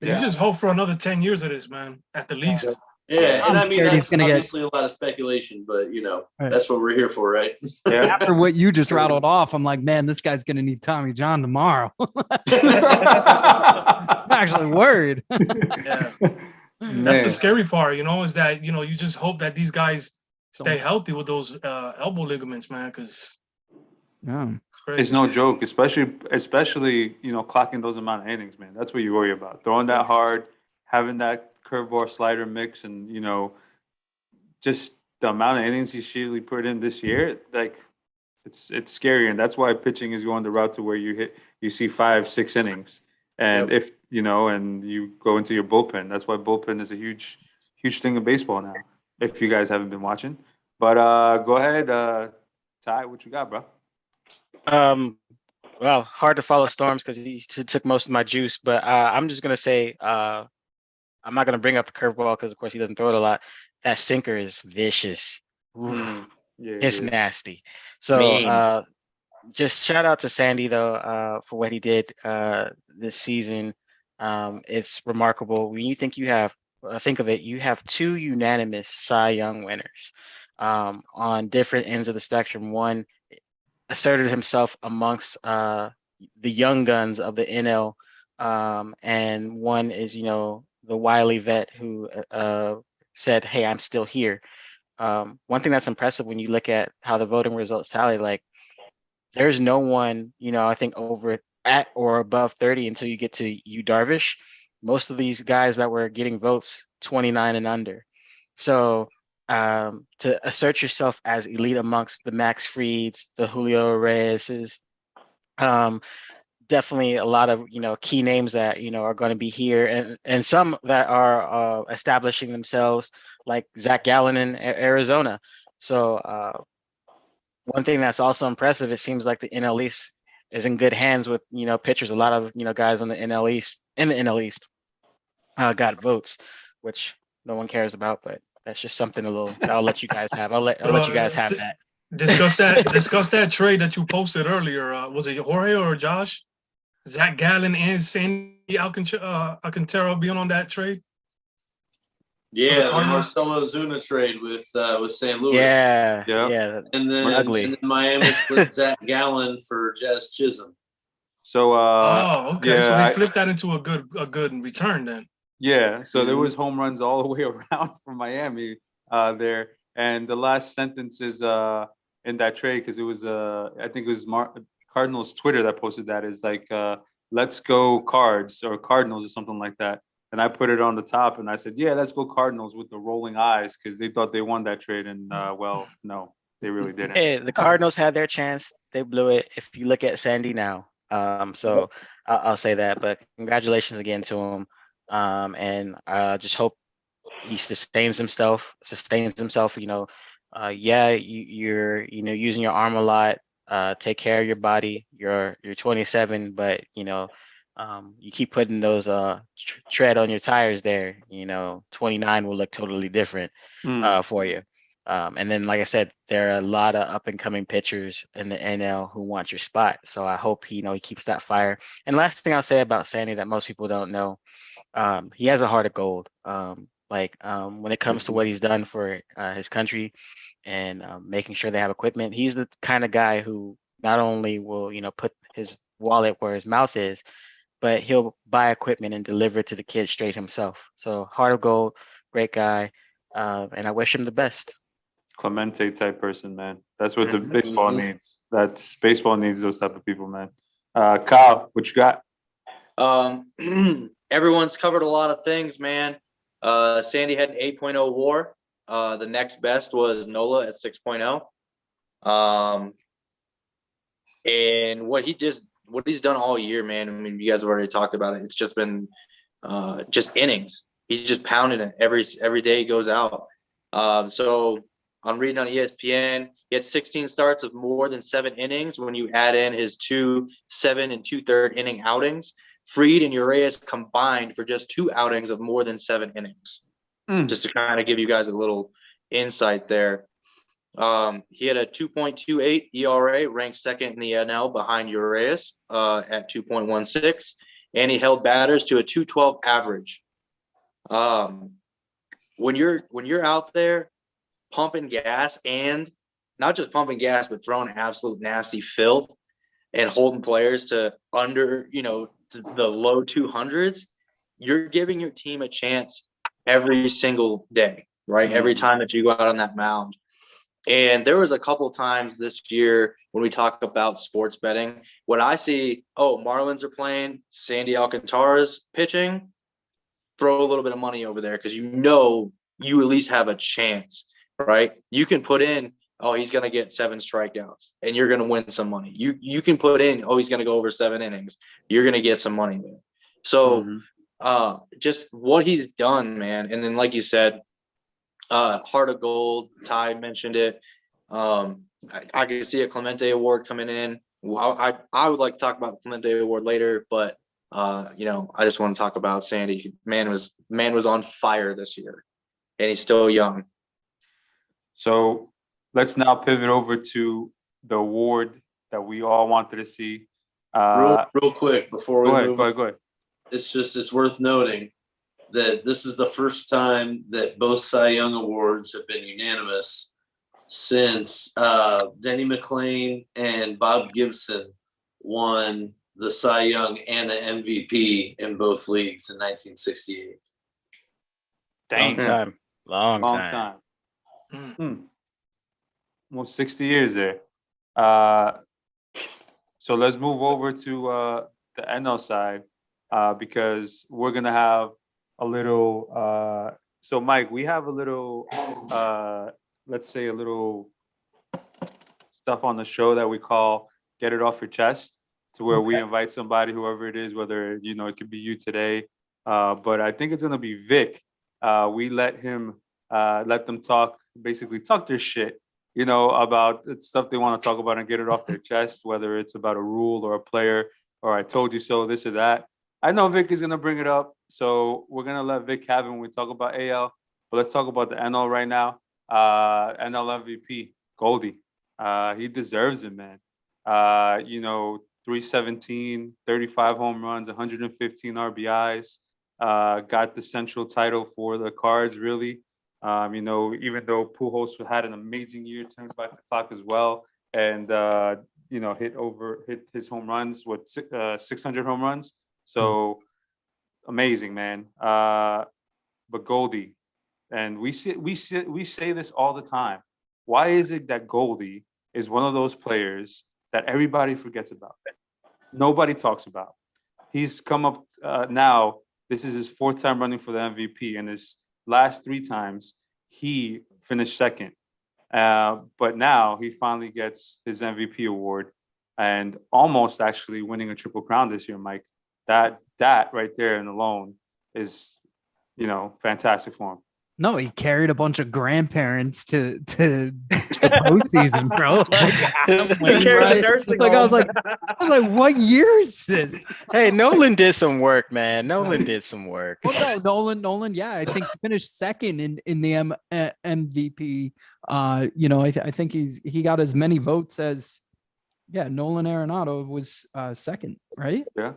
just hope for another 10 years of this, man, at the least. Yeah, and I mean that's gonna obviously a lot of speculation, but Right. that's what we're here for, right? Yeah. After what you just rattled off, I'm like, man, this guy's gonna need Tommy John tomorrow. I'm actually worried. Yeah. That's the scary part, is that you just hope that these guys stay healthy with those elbow ligaments, man, because it's no joke, especially clocking those amount of innings, man. That's what you worry about. Throwing that hard, having that curveball slider mix, and just the amount of innings he's usually put in this year, like it's scary, and that's why pitching is going the route to where you see 5-6 innings, and if and you go into your bullpen. That's why bullpen is a huge thing in baseball now. If you guys haven't been watching, but go ahead, Ty, what you got, bro? Well, hard to follow Storms because he took most of my juice, but I'm just gonna say I'm not gonna bring up the curveball because of course he doesn't throw it a lot. That sinker is vicious. It's nasty. So just shout out to Sandy though for what he did this season. It's remarkable. When you think you have you have 2 unanimous Cy Young winners on different ends of the spectrum. One asserted himself amongst the young guns of the NL, and one is the wily vet who said, "Hey, I'm still here." One thing that's impressive when you look at how the voting results tally, like there's no one I think over at or above 30 until you get to Yu Darvish. Most of these guys that were getting votes 29 and under. So to assert yourself as elite amongst the Max Frieds, the Julio Reyes's, definitely a lot of key names that are going to be here, and some that are establishing themselves, like Zach Gallen in Arizona. So one thing that's also impressive, it seems like the NL East is in good hands with pitchers. A lot of guys on the NL East got votes, which no one cares about, but that's just something I'll let you guys have. I'll let you guys have that. Discuss that trade that you posted earlier. Was it Jorge or Josh? Zach Gallen and Sandy Alcantara being on that trade? Yeah, the Marcelo Ozuna trade with St. Louis. Yeah. And then Miami flipped Zach Gallen for Jazz Chisholm. So okay. So they flipped that into a good return then. Yeah, so there was home runs all the way around from Miami there, and the last sentence is in that trade, because it was I think it was Cardinals Twitter that posted that, is like "Let's go Cards" or Cardinals or something like that, and I put it on the top and I said, "Yeah, let's go Cardinals," with the rolling eyes, because they thought they won that trade, and well, no, they really didn't. Hey, the Cardinals had their chance, they blew it. If you look at Sandy now, so I'll say that, but congratulations again to him. And just hope he sustains himself. You're using your arm a lot. Take care of your body. You're 27, but you keep putting those tread on your tires there. 29 will look totally different for you. And then, like I said, there are a lot of up and coming pitchers in the NL who want your spot. So I hope he keeps that fire. And last thing I'll say about Sandy that most people don't know, he has a heart of gold. When it comes to what he's done for his country and making sure they have equipment, he's the kind of guy who not only will put his wallet where his mouth is, but he'll buy equipment and deliver it to the kids straight himself. So heart of gold, great guy, and I wish him the best. Clemente type person, man. That's what the baseball needs. Baseball needs those type of people, man. Kyle, what you got? Everyone's covered a lot of things, man. Sandy had an 8.0 WAR. The next best was Nola at 6.0. And what he just what he's done all year, man. I mean, you guys have already talked about it. It's just been just innings. He's just pounding it every day he goes out. So I'm reading on ESPN, he had 16 starts of more than 7 innings when you add in his 2 7 and 2/3 inning outings. Fried and Urias combined for just 2 outings of more than 7 innings. Just to kind of give you guys a little insight there. He had a 2.28 ERA, ranked second in the NL behind Urias at 2.16, and he held batters to a 212 average. When you're out there pumping gas, and not just pumping gas, but throwing absolute nasty filth and holding players to under, the low 200s, you're giving your team a chance every single day, right? Every time that you go out on that mound. And there was a couple times this year when we talk about sports betting, when I see, Marlins are playing, Sandy Alcantara's pitching, throw a little bit of money over there because you at least have a chance, right? You can put in, he's going to get 7 strikeouts and you're going to win some money. You can put in, he's going to go over 7 innings. You're going to get some money there. So just what he's done, man. And then, like you said, Heart of Gold, Ty mentioned it. I could see a Clemente Award coming in. I would like to talk about the Clemente Award later, but I just want to talk about Sandy. Man was on fire this year, and he's still young. So let's now pivot over to the award that we all wanted to see. Real quick before we move. Go ahead. It's worth noting that this is the first time that both Cy Young awards have been unanimous since Denny McLain and Bob Gibson won the Cy Young and the MVP in both leagues in 1968. Dang. Long time. Almost 60 years there. So let's move over to the NL side because we're going to have a little so Mike, we have a little let's say a little stuff on the show that we call Get It Off Your Chest, to where we invite somebody, whoever it is, whether it could be you today, but I think it's going to be Vic. We let them talk their shit, about stuff they want to talk about and get it off their chest, whether it's about a rule or a player or I told you so, this or that. I know Vic is going to bring it up, so we're going to let Vic have it when we talk about AL. But let's talk about the NL right now. NL MVP, Goldie. He deserves it, man. 317, 35 home runs, 115 RBIs. Got the central title for the Cards, really. Even though Pujols had an amazing year, turned back the clock as well, and hit his home runs, 600 home runs. So amazing, man. But Goldie, and we say this all the time. Why is it that Goldie is one of those players that everybody forgets about? Nobody talks about. He's come up now. This is his 4th time running for the MVP, and his last 3 times he finished second. But now he finally gets his MVP award and almost actually winning a Triple Crown this year, Mike. That right there and alone is, fantastic for him. No, he carried a bunch of grandparents to the postseason, bro. I was like, what year is this? Hey, Nolan did some work, man. Nolan did some work. Well, no, Nolan. Yeah, I think he finished second in the MVP. I think he got as many votes as, Nolan Arenado was second, right? Yeah.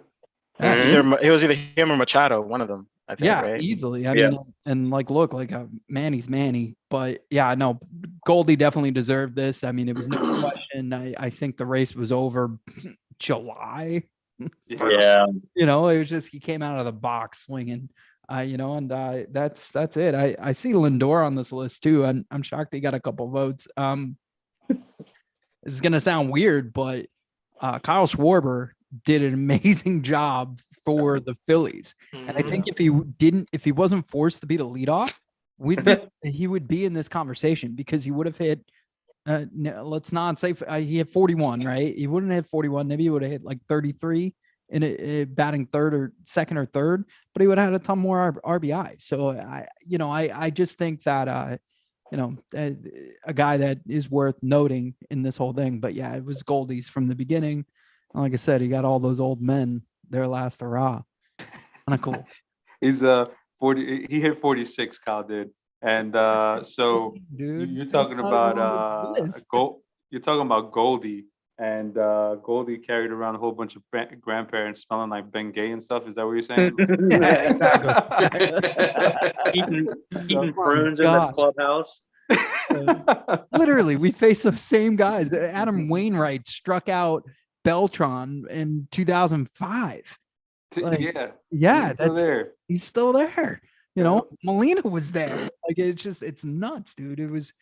It was either him or Machado, one of them. I think, right? Easily. I mean, and look, Manny's Manny, but Goldie definitely deserved this. I mean, it was no question. I think the race was over July. Yeah. It was just, he came out of the box swinging, and that's it. I see Lindor on this list too. And I'm shocked he got a couple votes. It's going to sound weird, but Kyle Schwarber did an amazing job for the Phillies. And I think if he wasn't forced to be the leadoff, he would be in this conversation because he would have hit, No, let's not say he had 41, right? He wouldn't have 41. Maybe he would have hit like 33 in it batting third or second or third, but he would have had a ton more RBI. So I just think that, a guy that is worth noting in this whole thing. But yeah, it was Goldie's from the beginning. And like I said, he got all those old men their last hurrah. Kind of cool. He's 40. He hit 46. Kyle did, and so Dude, you're talking about You're talking about Goldie, and Goldie carried around a whole bunch of grandparents smelling like Bengay and stuff. Is that what you're saying? Yeah, exactly. Eating prunes in the clubhouse. Literally, we face the same guys. Adam Wainwright struck out Beltran in 2005. Yeah, he's still there. Molina was there. Like it's nuts, dude. It was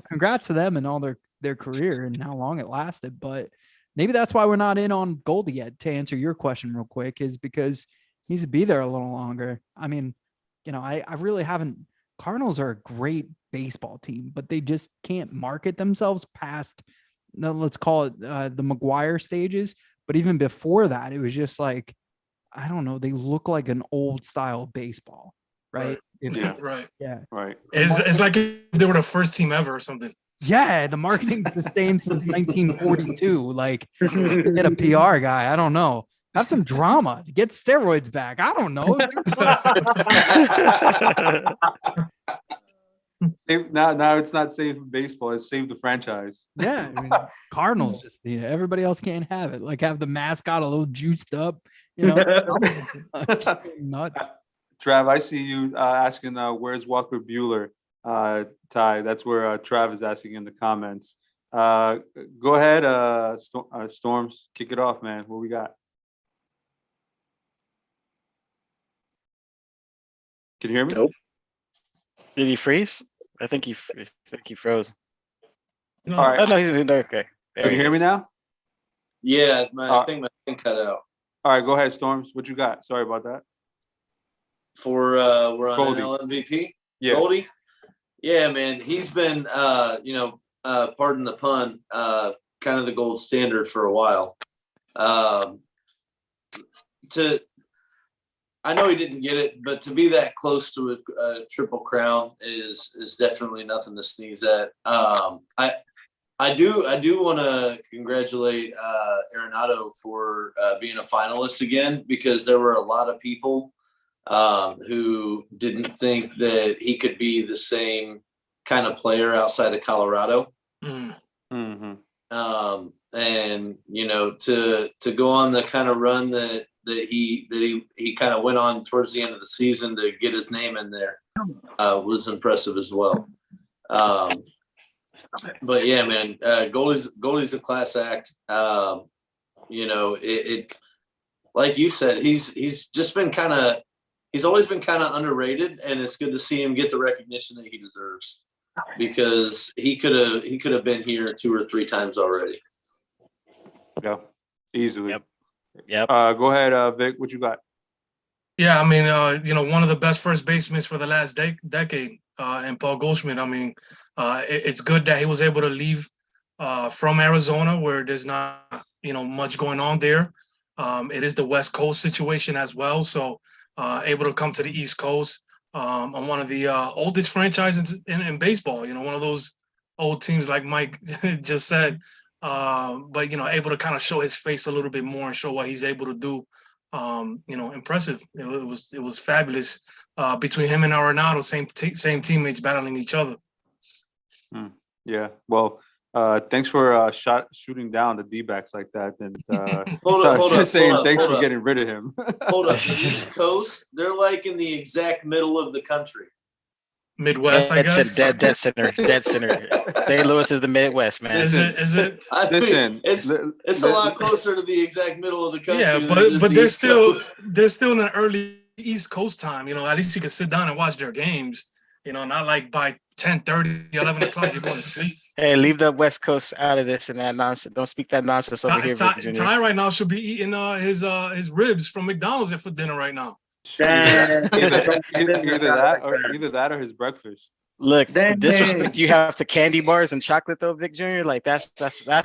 congrats to them and all their career and how long it lasted. But maybe that's why we're not in on Goldie yet. To answer your question real quick, is because he needs to be there a little longer. I mean, I really haven't. Cardinals are a great baseball team, but they just can't market themselves past, let's call it the McGuire stages. But even before that, it was just like, I don't know. They look like an old style baseball, right? Right. Yeah. Right. It's like if they were the first team ever or something. Yeah, the marketing's the same since 1942. Like, get a PR guy. I don't know. Have some drama. Get steroids back. I don't know. Now it's not safe in baseball. It's save the franchise. Yeah, I mean, Cardinals just everybody else can't have it. Like have the mascot a little juiced up. Nuts. Trav, I see you asking where's Walker Bueller, Ty. That's where Trav is asking in the comments. Go ahead, Storms, kick it off, man. What we got? Can you hear me? Nope. Did he freeze? I think he froze. No, All right. Oh no, he's okay. Can you hear me now? Yeah, I think my thing cut out. All right, go ahead, Storms. What you got? Sorry about that. For we're on Goldie. NL MVP. Yeah. Goldie. Yeah, man, he's been pardon the pun, kind of the gold standard for a while. I know he didn't get it, but to be that close to a triple crown is definitely nothing to sneeze at. I do want to congratulate Arenado for being a finalist again, because there were a lot of people who didn't think that he could be the same kind of player outside of Colorado. Mm-hmm. And to go on the kind of run that he kind of went on towards the end of the season to get his name in there was impressive as well. But yeah, man, Goldie's a class act. It like you said, he's always been kind of underrated, and it's good to see him get the recognition that he deserves, because he could have been here 2 or 3 times already. Yeah, easily. Yep. Go ahead, Vic. What you got? Yeah, I mean, one of the best first basemen for the last decade, and Paul Goldschmidt. I mean, it's good that he was able to leave from Arizona, where there's not, much going on there. It is the West Coast situation as well, so able to come to the East Coast on one of the oldest franchises in baseball. One of those old teams, like Mike just said. But able to kind of show his face a little bit more and show what he's able to do. Impressive. It was fabulous between him and Arenado, same teammates battling each other. Yeah. Well, thanks for shooting down the D-backs like that. And thanks for getting rid of him. Hold up. The East Coast, they're like in the exact middle of the country. Midwest, I guess. Dead center. St. Louis is the Midwest, man. Is it? It's a lot closer to the exact middle of the country. Yeah, but they're still in an early East Coast time. At least you can sit down and watch their games. Not like by 10:30, 11 o'clock you're going to sleep. Hey, leave the West Coast out of this and that nonsense. Don't speak that nonsense over here. Ty right now should be eating his ribs from McDonald's for dinner right now. Either that or his breakfast. Look, the Dang. disrespect you have to candy bars and chocolate though, Vic Jr. Like that's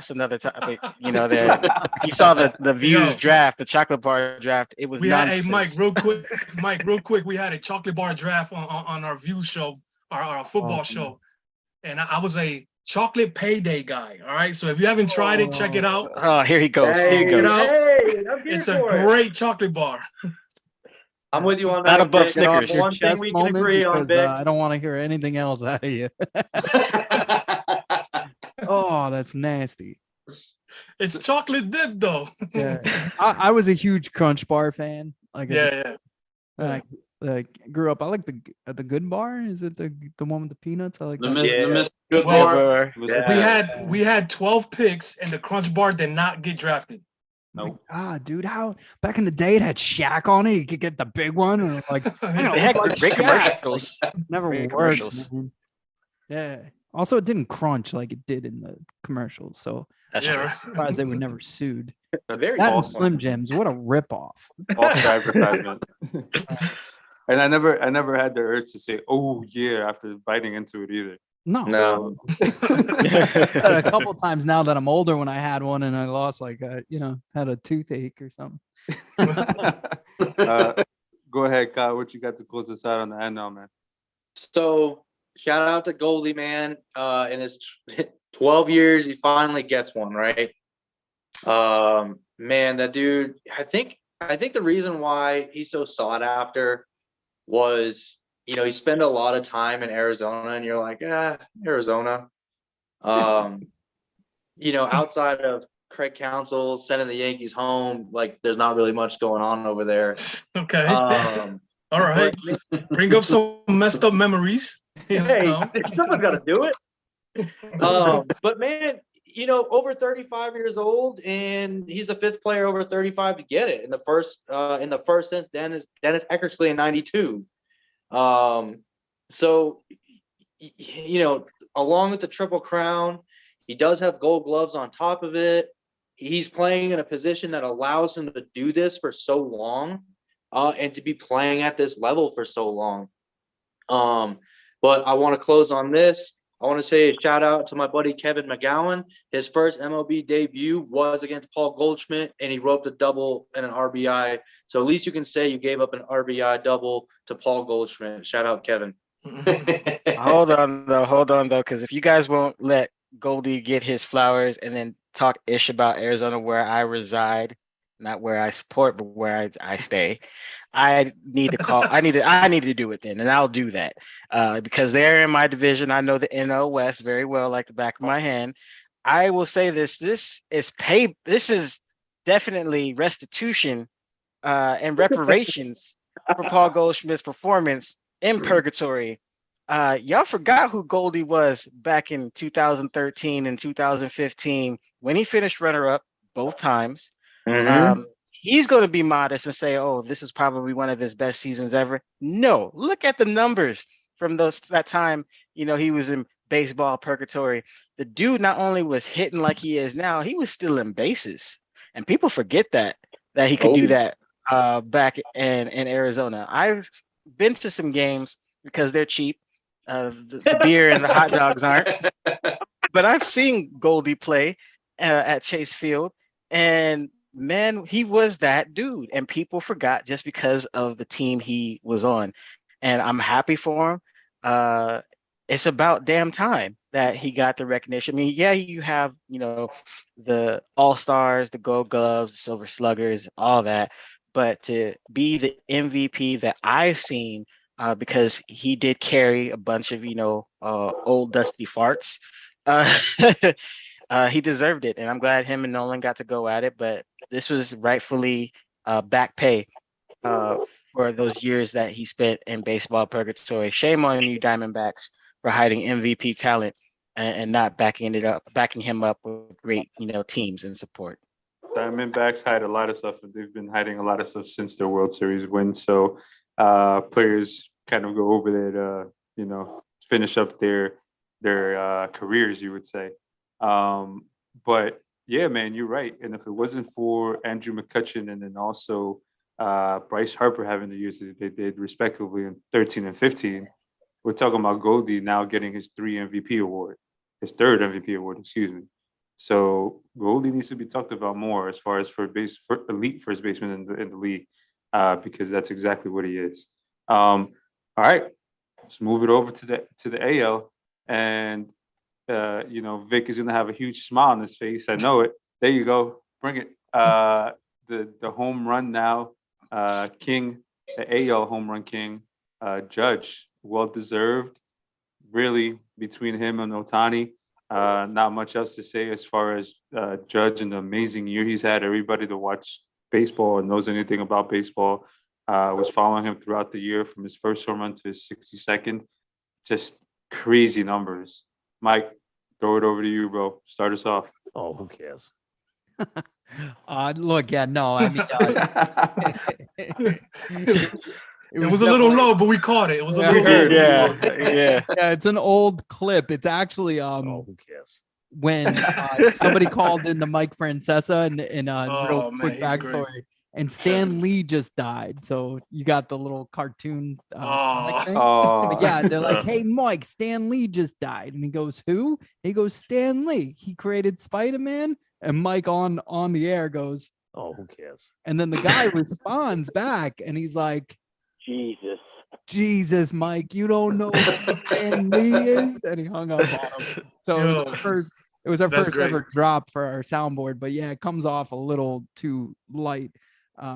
another topic. You know, there. If you saw the views Yo. draft, the chocolate bar draft, it was We had, hey, nonsense. Mike, real quick, we had a chocolate bar draft on our view show, our football show. And I was a chocolate payday guy. All right. So if you haven't tried it, check it out. Oh, here he goes. Here he Hey, goes. hey, I'm here It's a for it. great chocolate bar. I'm with you on Not that. above Vic, and on Snickers. one thing Chest we can moment agree on, because Vic. I don't want to hear anything else out of you. Oh, that's nasty. It's chocolate dip though. Yeah, I was a huge Crunch Bar fan. Like, Yeah. and I like grew up. I like the Good Bar. Is it the one with the peanuts? I like The that. Mr. Good Well, Bar. Yeah. We had 12 picks and the Crunch Bar did not get drafted. Nope. Ah, dude, how back in the day it had Shaq on it. You could get the big one, and like Yeah. They had like great Shaq. commercials. Never Great worked. commercials. Man. Yeah. Also, it didn't crunch like it did in the commercials. So That's Yeah, true. right. surprised they were never sued. Very That and awesome. Slim Jims, what a ripoff. False advertisement. And I never had the urge to say, "Oh yeah," after biting into it either. No, No. a couple times now that I'm older when I had one and I lost like had a toothache or something. Go ahead, Kyle. What you got to close us out on the end now, man? So shout out to Goldie, man. In his 12 years, he finally gets one, right? Man, that dude, I think the reason why he's so sought after was, he spent a lot of time in Arizona and you're like, Arizona. Outside of Craig Counsell sending the Yankees home, like there's not really much going on over there. Okay. Um, All right. Bring up some messed up memories. Hey, someone's got to do it. But man, over 35 years old, and he's the 5th player over 35 to get it in the first since Dennis Eckersley in '92. So, along with the Triple Crown, he does have Gold Gloves on top of it. He's playing in a position that allows him to do this for so long, and to be playing at this level for so long. But I want to close on this. I want to say a shout out to my buddy Kevin McGowan. His first MLB debut was against Paul Goldschmidt, and he roped a double and an RBI. So at least you can say you gave up an RBI double to Paul Goldschmidt. Shout out, Kevin. Hold on though, because if you guys won't let Goldie get his flowers and then talk ish about Arizona, where I reside, not where I support, but where I stay, I need to do it then, and I'll do that because they're in my division. I know the NL West very well, like the back of my hand. I will say this: this is definitely restitution and reparations for Paul Goldschmidt's performance in purgatory. Y'all forgot who Goldie was back in 2013 and 2015 when he finished runner-up both times. Mm-hmm. He's going to be modest and say, "Oh, this is probably one of his best seasons ever." No, look at the numbers from that time. He was in baseball purgatory. The dude not only was hitting like he is now, he was stealing bases, and people forget that he could do that back in Arizona. I've been to some games because they're cheap. The beer and the hot dogs aren't. But I've seen Goldie play at Chase Field, and man, he was that dude, and people forgot just because of the team he was on. And I'm happy for him. It's about damn time that he got the recognition. I mean, yeah, you have the All-Stars, the Gold Gloves, the Silver Sluggers, all that, but to be the MVP that I've seen, because he did carry a bunch of old dusty farts. He deserved it, and I'm glad him and Nolan got to go at it. But this was rightfully back pay for those years that he spent in baseball purgatory. Shame on you, Diamondbacks, for hiding MVP talent and not backing him up with great teams and support. Diamondbacks hide a lot of stuff, and they've been hiding a lot of stuff since their World Series win. So players kind of go over there to finish up their careers, you would say. But yeah, man, you're right. And if it wasn't for Andrew McCutchen and then also Bryce Harper having the years that they did respectively in 13 and 15, we're talking about Goldie now getting his third MVP award, excuse me. So Goldie needs to be talked about more as far as for elite first baseman in the league, because that's exactly what he is. All right, let's move it over to the AL, and Vic is gonna have a huge smile on his face. I know it. There you go. Bring it. The home run now, king, the AL home run king, Judge, well deserved. Really, between him and Otani, not much else to say as far as Judge and the amazing year he's had. Everybody that watched baseball and knows anything about baseball was following him throughout the year from his first home run to his 62nd. Just crazy numbers. Mike, throw it over to you, bro. Start us off. Oh, who cares? Look, yeah, no, I mean, it was a little low, but we caught it. It was a little low. Yeah. It's an old clip. It's actually Oh, who cares? when somebody called into Mike Francesa and real quick he's backstory. great. And Stan Lee just died. So you got the little cartoon comic thing. Oh, But yeah, they're like, hey, Mike, Stan Lee just died. And he goes, who? He goes, Stan Lee. He created Spider-Man. And Mike on the air goes, Oh, who cares? and then the guy responds back and he's like, Jesus, Mike, you don't know who Stan Lee is? And he hung up on him. So it was our That's first great. ever drop for our soundboard. But yeah, it comes off a little too light.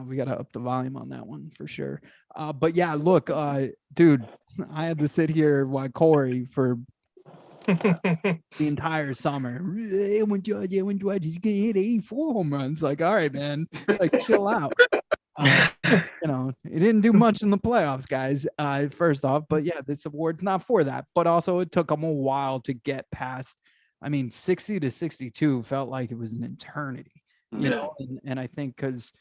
We got to up the volume on that one for sure. But yeah, look, dude, I had to sit here while Corey for the entire summer. When Judge is gonna hit 84 home runs, like, all right, man, like chill out. He didn't do much in the playoffs, guys. First off, but yeah, this award's not for that. But also, it took him a while to get past. I mean, 60 to 62 felt like it was an eternity, you know. And I think because,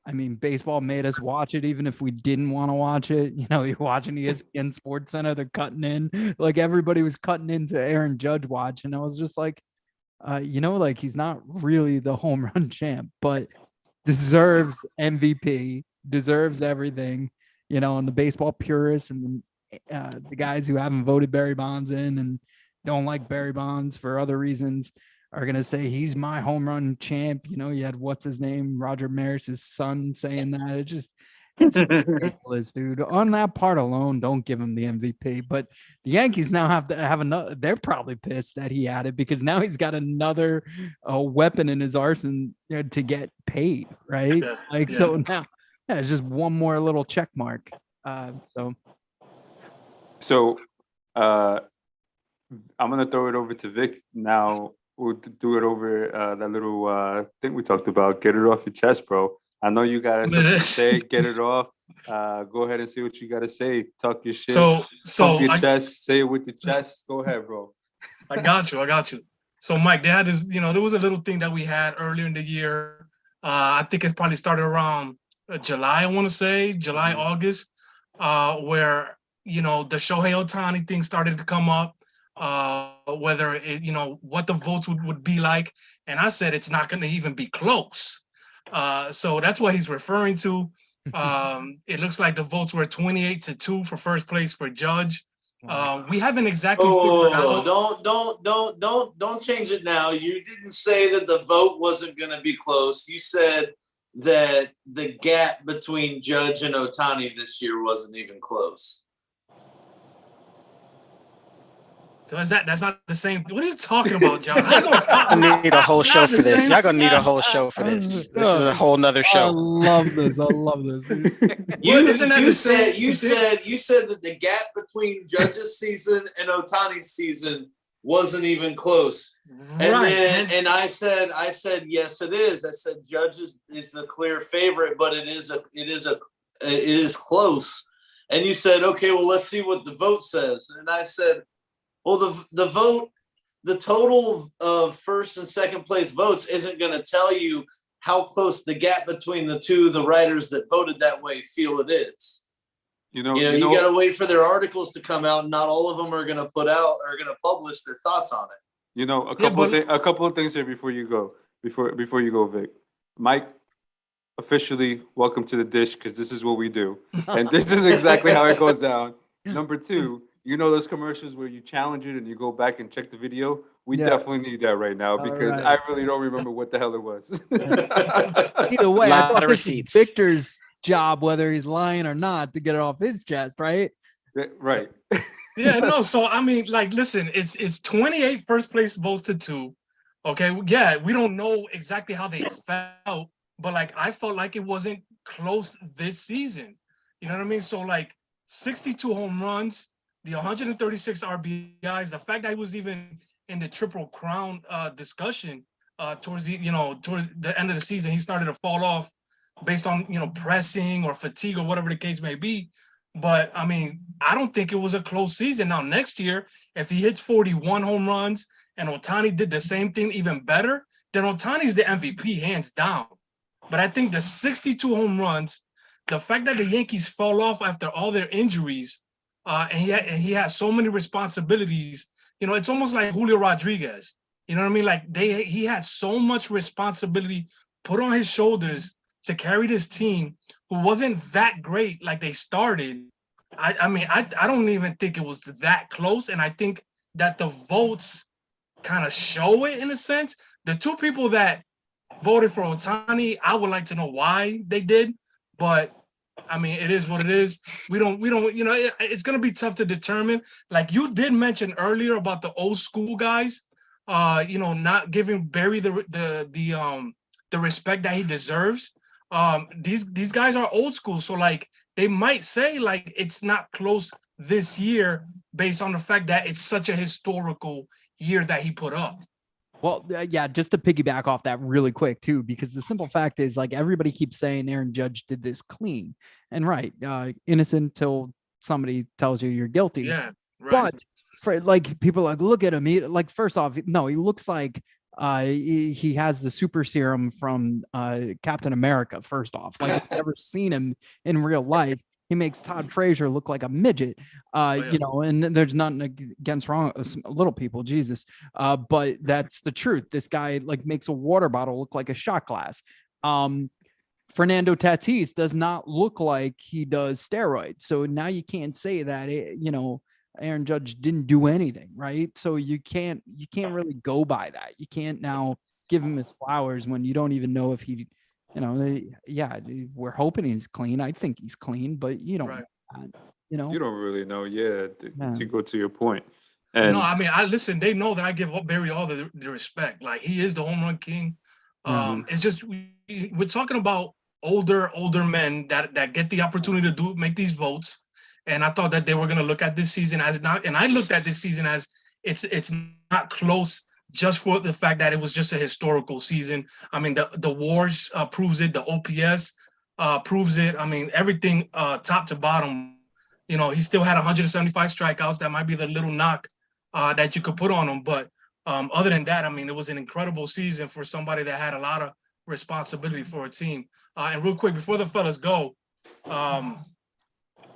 I mean, baseball made us watch it, even if we didn't want to watch it. You know, you're watching ESPN Sports Center, they're cutting in, like everybody was cutting into Aaron Judge watch. And I was just like, like he's not really the home run champ, but deserves MVP, deserves everything, and the baseball purists and the guys who haven't voted Barry Bonds in and don't like Barry Bonds for other reasons are going to say he's my home run champ. You had what's his name, Roger Maris's son saying that. It's ridiculous, dude. On that part alone, don't give him the MVP. But the Yankees now have to have another. They're probably pissed that he had it because now he's got another weapon in his arsenal to get paid, right? So now, it's just one more little check mark. So I'm gonna throw it over to Vic now. We'll do it over that little thing we talked about. Get it off your chest, bro. I know you got something to say. Get it off. Go ahead and say what you got to say. Talk your shit. So your chest. Say it with your chest. Go ahead, bro. I got you. So Mike, they had this. There was a little thing that we had earlier in the year. I think it probably started around July. I want to say July, August, where the Shohei Ohtani thing started to come up. Whether it, what the votes would be like, and I said it's not going to even be close. So that's what he's referring to. It looks like the votes were 28-2 for first place for Judge. We haven't exactly figured out. Don't change it now. You didn't say that the vote wasn't going to be close. You said that the gap between Judge and Ohtani this year wasn't even close. So that's not the same. What are you talking about, John? I need a whole show for this. Y'all gonna need a whole show for this. This is a whole nother show. I love this. You said that the gap between Judge's season and Ohtani's season wasn't even close. And I said yes, it is. I said Judge is the clear favorite, but it is close. And you said, okay, well, let's see what the vote says. And I said, well, the vote, the total of first and second place votes isn't going to tell you how close the gap between the writers that voted that way feel it is. You got to wait for their articles to come out, and not all of them are going to publish their thoughts on it. A couple of things here before you go, Vic. Mike, officially welcome to the dish, because this is what we do, and this is exactly how it goes down. Number two, You know those commercials where you challenge it and you go back and check the video? We Yeah. definitely need that right now because right. I really don't remember what the hell it was. Either way, I Lot thought of this was receipts. Victor's job, whether he's lying or not, to get it off his chest, right? Right. Yeah, no. So I mean, like, listen, it's 28 first place votes to 2. Okay, yeah, we don't know exactly how they felt, but like I felt like it wasn't close this season. You know what I mean? So like 62 home runs, the 136 RBIs, the fact that he was even in the Triple Crown discussion towards the end of the season, he started to fall off based on pressing or fatigue or whatever the case may be. But I mean, I don't think it was a close season. Now next year, if he hits 41 home runs and Ohtani did the same thing even better, then Ohtani's the MVP hands down. But I think the 62 home runs, the fact that the Yankees fell off after all their injuries, and he had so many responsibilities, it's almost like Julio Rodriguez. You know what I mean? Like he had so much responsibility put on his shoulders to carry this team who wasn't that great like they started. I mean, I don't even think it was that close. And I think that the votes kind of show it in a sense. The two people that voted for Ohtani, I would like to know why they did, but I mean, it is what it is. We don't, it's going to be tough to determine. Like you did mention earlier about the old school guys, not giving Barry the respect that he deserves. These guys are old school, so like they might say like it's not close this year based on the fact that it's such a historical year that he put up. Well, yeah, just to piggyback off that really quick too, because the simple fact is like everybody keeps saying Aaron Judge did this clean and right, innocent till somebody tells you you're guilty. Yeah, right. But for like people like look at him, like first off, no, he looks like he has the super serum from Captain America. First off, like I've never seen him in real life. He makes Todd Frazier look like a midget, and there's nothing against little people, Jesus. But that's the truth. This guy like makes a water bottle look like a shot glass. Fernando Tatis does not look like he does steroids. So now you can't say that, Aaron Judge didn't do anything, right? So you can't really go by that. You can't now give him his flowers when you don't even know if he, we're hoping he's clean. I think he's clean, but you don't, right. You don't really know. Yeah. To go to your point. And no, I mean, listen, they know that I give Barry all the respect. Like he is the home run king. It's just, we're talking about older men that get the opportunity to make these votes. And I thought that they were going to look at this season as not, and I looked at this season as it's not close just for the fact that it was just a historical season. I mean, the WARs proves it, the OPS proves it. I mean, everything top to bottom, he still had 175 strikeouts. That might be the little knock that you could put on him. But other than that, I mean, it was an incredible season for somebody that had a lot of responsibility for a team. And real quick, before the fellas go,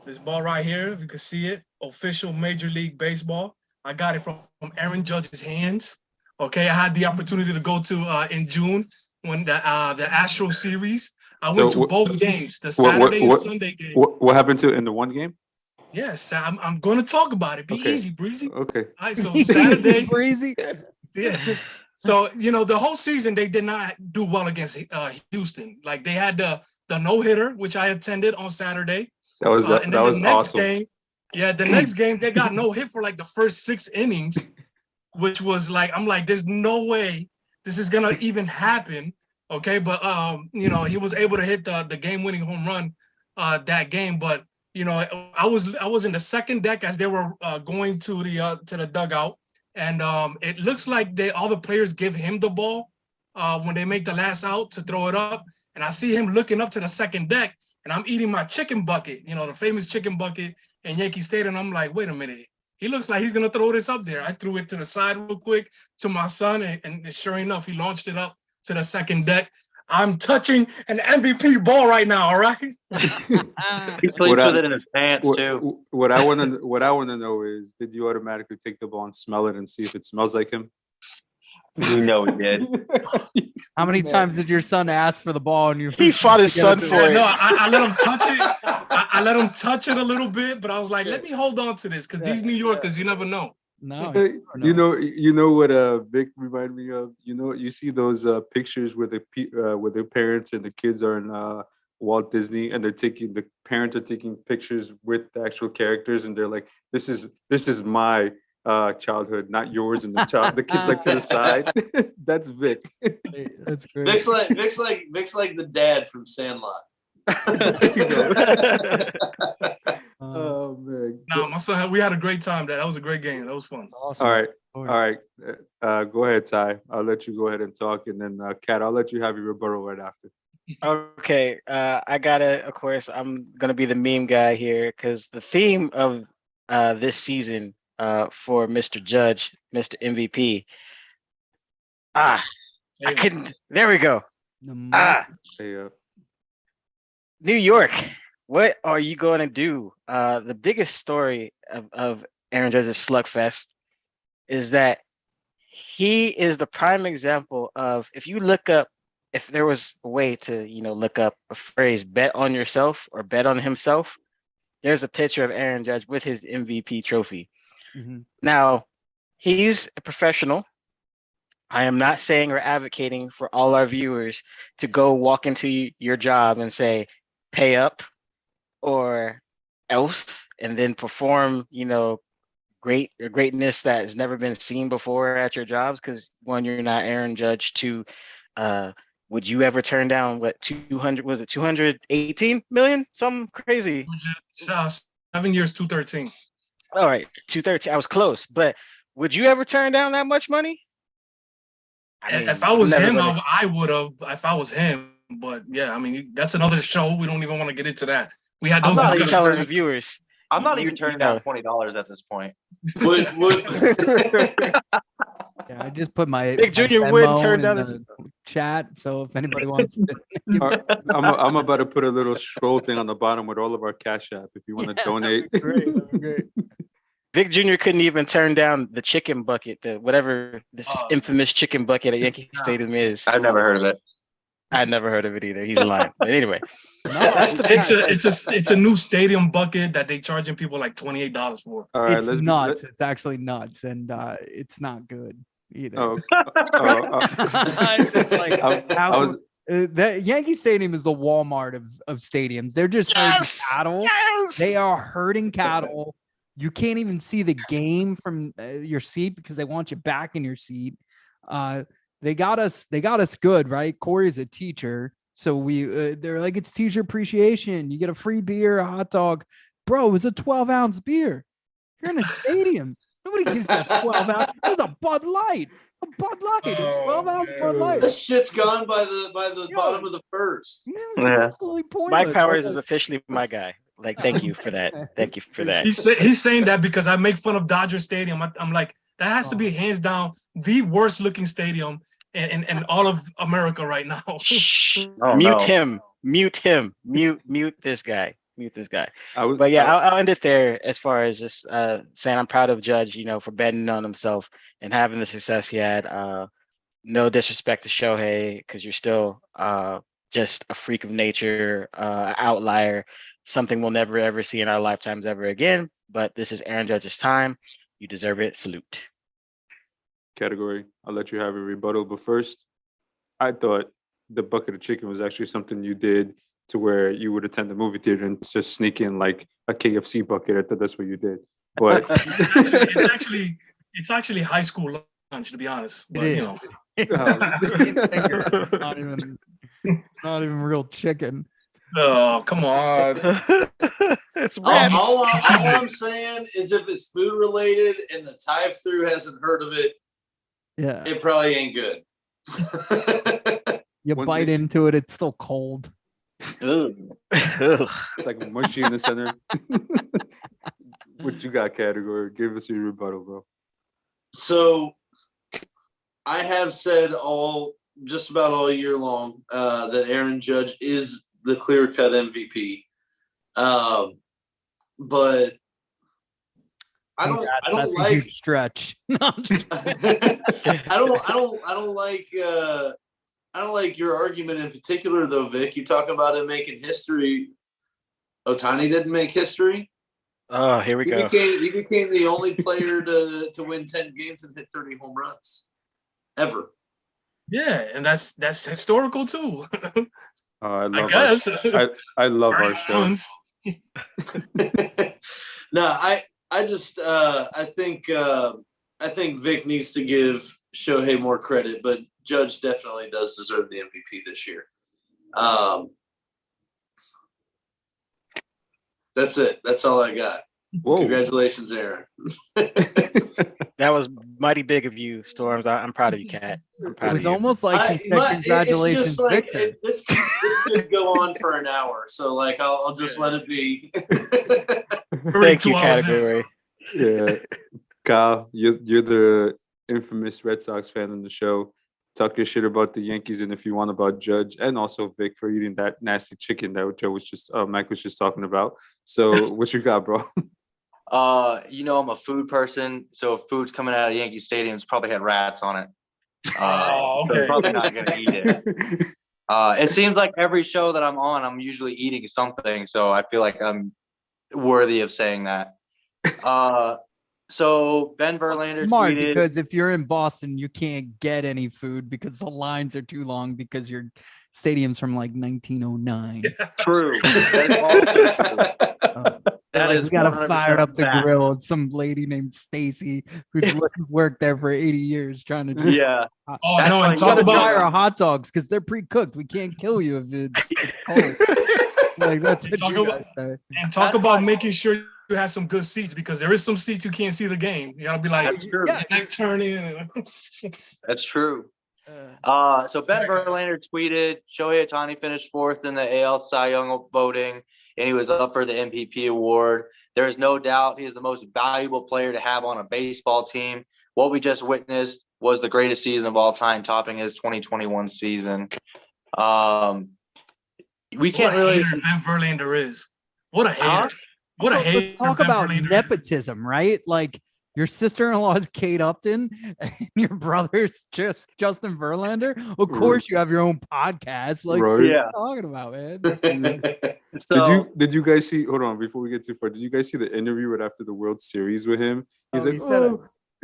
this ball right here, if you can see it, official Major League Baseball. I got it from Aaron Judge's hands. Okay, I had the opportunity to go to in June when the Astro series. I went to both games, the Saturday and Sunday game. What happened to in the one game? Yes, I'm going to talk about it. Be easy, Breezy. Okay. All right, so Saturday, Breezy. Yeah. So the whole season they did not do well against Houston. Like they had the no-hitter, which I attended on Saturday. That was awesome. The next game they got no hit for like the first 6 innings, which was like I'm like, there's no way this is gonna even happen. Okay, but he was able to hit the game-winning home run that game. But I was in the second deck as they were going to the dugout, and it looks like all the players give him the ball when they make the last out to throw it up, and I see him looking up to the second deck. And I'm eating my chicken bucket, the famous chicken bucket in Yankee Stadium. And I'm like, wait a minute. He looks like he's going to throw this up there. I threw it to the side real quick to my son. And sure enough, he launched it up to the second deck. I'm touching an MVP ball right now, all right? He sleeps with it in his pants, too. What I want to know is, did you automatically take the ball and smell it and see if it smells like him? You know he did. How many times did your son ask for the ball and he fought his son for it? No, I let him touch it. I let him touch it a little bit, but I was like, let me hold on to this because these New Yorkers, you never know. No, You know what Vic reminded me of? You see those pictures where where their parents and the kids are in Walt Disney, and the parents are taking pictures with the actual characters, and they're like, this is my childhood, not yours, and the kids like to the side. That's Vic. That's great. Vic's like the dad from Sandlot. There you go. Oh man. No, my son, we had a great time. That was a great game. That was fun. Awesome. All right. Go ahead, Ty. I'll let you go ahead and talk, and then Kat, I'll let you have your rebuttal right after. Okay, I gotta, of course, I'm gonna be the meme guy here because the theme of this season for Mr. Judge, Mr. MVP. I couldn't. There we go. Hey, New York, what are you going to do? The biggest story of Aaron Judge's slugfest is that he is the prime example of, if you look up, if there was a way to, look up a phrase, bet on yourself or bet on himself, there's a picture of Aaron Judge with his MVP trophy. Mm-hmm. Now, he's a professional. I am not saying or advocating for all our viewers to go walk into your job and say, pay up or else, and then perform, greatness that has never been seen before at your jobs. Because one, you're not Aaron Judge. Two, would you ever turn down 218 million? Something crazy. 7 years, 213. All right, 213. I was close, but would you ever turn down that much money? If I was him, I would have. If I was him, but yeah, I mean, that's another show. We don't even want to get into that. We had those discussions. Telling the viewers. I'm not even turning down $20 at this point. Yeah, I just put my Big Junior would turn down his chat. So if anybody wants to, I'm about to put a little scroll thing on the bottom with all of our Cash App if you want to donate. Great. Big Junior couldn't even turn down the chicken bucket, this infamous chicken bucket at Yankee Stadium is. I've never heard of it. I'd never heard of it either. He's lying. But anyway, that's the it's a new stadium bucket that they charging people like $28 for. All right, it's nuts. It's actually nuts, and it's not good either. It's just like that Yankee Stadium is the Walmart of stadiums. They're just herding cattle. Yes! They are herding cattle. You can't even see the game from your seat because they want you back in your seat. They got us good, right? Corey's a teacher. So they're like, it's teacher appreciation. You get a free beer, a hot dog. Bro, it was a 12-ounce beer. You're in a stadium. Nobody gives you a 12-ounce. It was a Bud Light. A Bud Light. A 12-ounce Bud Light. This shit's gone by the bottom of the first. Yeah. Absolutely pointless. Mike Powers is officially my guy. Like, thank you for that. Thank you for that. He's saying that because I make fun of Dodger Stadium. I'm like, that has to be hands down the worst looking stadium in all of America right now. Mute him. Mute this guy. But yeah, I'll end it there as far as just saying I'm proud of Judge, for betting on himself and having the success he had. No disrespect to Shohei, because you're still just a freak of nature, outlier, something we'll never ever see in our lifetimes ever again. But this is Aaron Judge's time. You deserve it. Salute. Category. I'll let you have a rebuttal, but first, I thought the bucket of chicken was actually something you did to where you would attend the movie theater and just sneak in like a KFC bucket. I thought that's what you did. But it's actually high school lunch, to be honest. But, it's not even real chicken. Oh, come on. It's all I'm saying is if it's food related and the drive-through hasn't heard of it, yeah, it probably ain't good. You bite into it, it's still cold. It's like mushy in the center. What you got, Category? Give us your rebuttal, bro. So I have said just about all year long that Aaron Judge is the clear-cut MVP. But I don't that's like a huge stretch. I don't like your argument in particular though, Vic. You talk about him making history. Otani didn't make history. Oh, here we go. He became the only player to win 10 games and hit 30 home runs ever. Yeah, and that's historical too. I love guess. I love our 30 show. runs. No, I think Vic needs to give Shohei more credit, but Judge definitely does deserve the MVP this year. That's it. That's all I got. Whoa. Congratulations, Aaron. That was mighty big of you, Storms. I'm proud of you, Cat. I'm It proud was of you. almost like he said, "Congratulations, it's just like, Victor." this could go on for an hour, so like I'll just let it be. Thank you, 2 hours in, category. Yeah, Kyle, you're the infamous Red Sox fan on the show. Talk your shit about the Yankees, and if you want about Judge, and also Vic for eating that nasty chicken that Mike was just talking about. So what you got, bro? I'm a food person, so if food's coming out of Yankee Stadium, it's probably had rats on it. So okay. I'm probably not gonna eat it. It seems like every show that I'm on, I'm usually eating something, so I feel like I'm worthy of saying that. So Ben Verlander Smart, tweeted, because if you're in Boston, you can't get any food because the lines are too long because your stadium's from like 1909. true. That is also true. That Like, is we gotta 100% fire up the fact. grill. And some lady named Stacy who's worked there for 80 years trying to do. Yeah. Oh That's no, why and You gotta talk try about our hot dogs because they're pre-cooked. We can't kill you if it's cold. Like that's what Talk you about- guys say. and talk That's about why- making sure you have some good seats, because there is some seats you can't see the game. You gotta be like That's true. neck turning. That's true. So Ben Verlander tweeted, Shohei Ohtani finished 4th in the AL Cy Young voting, and he was up for the MVP award. There is no doubt he is the most valuable player to have on a baseball team. What we just witnessed was the greatest season of all time, topping his 2021 season. We can't What a really. hater Ben Verlander is. What a hater. Huh? What a Also, hater. let's talk Ben about Verlander is. nepotism, right? Like your sister-in-law is Kate Upton and your brother's just Justin Verlander. Of course, you have your own podcast. Like, Right. what are you Yeah. talking about, man? So Did you guys see? Hold on, before we get too far, did you guys see the interview right after the World Series with him? He's Oh, like, he said it.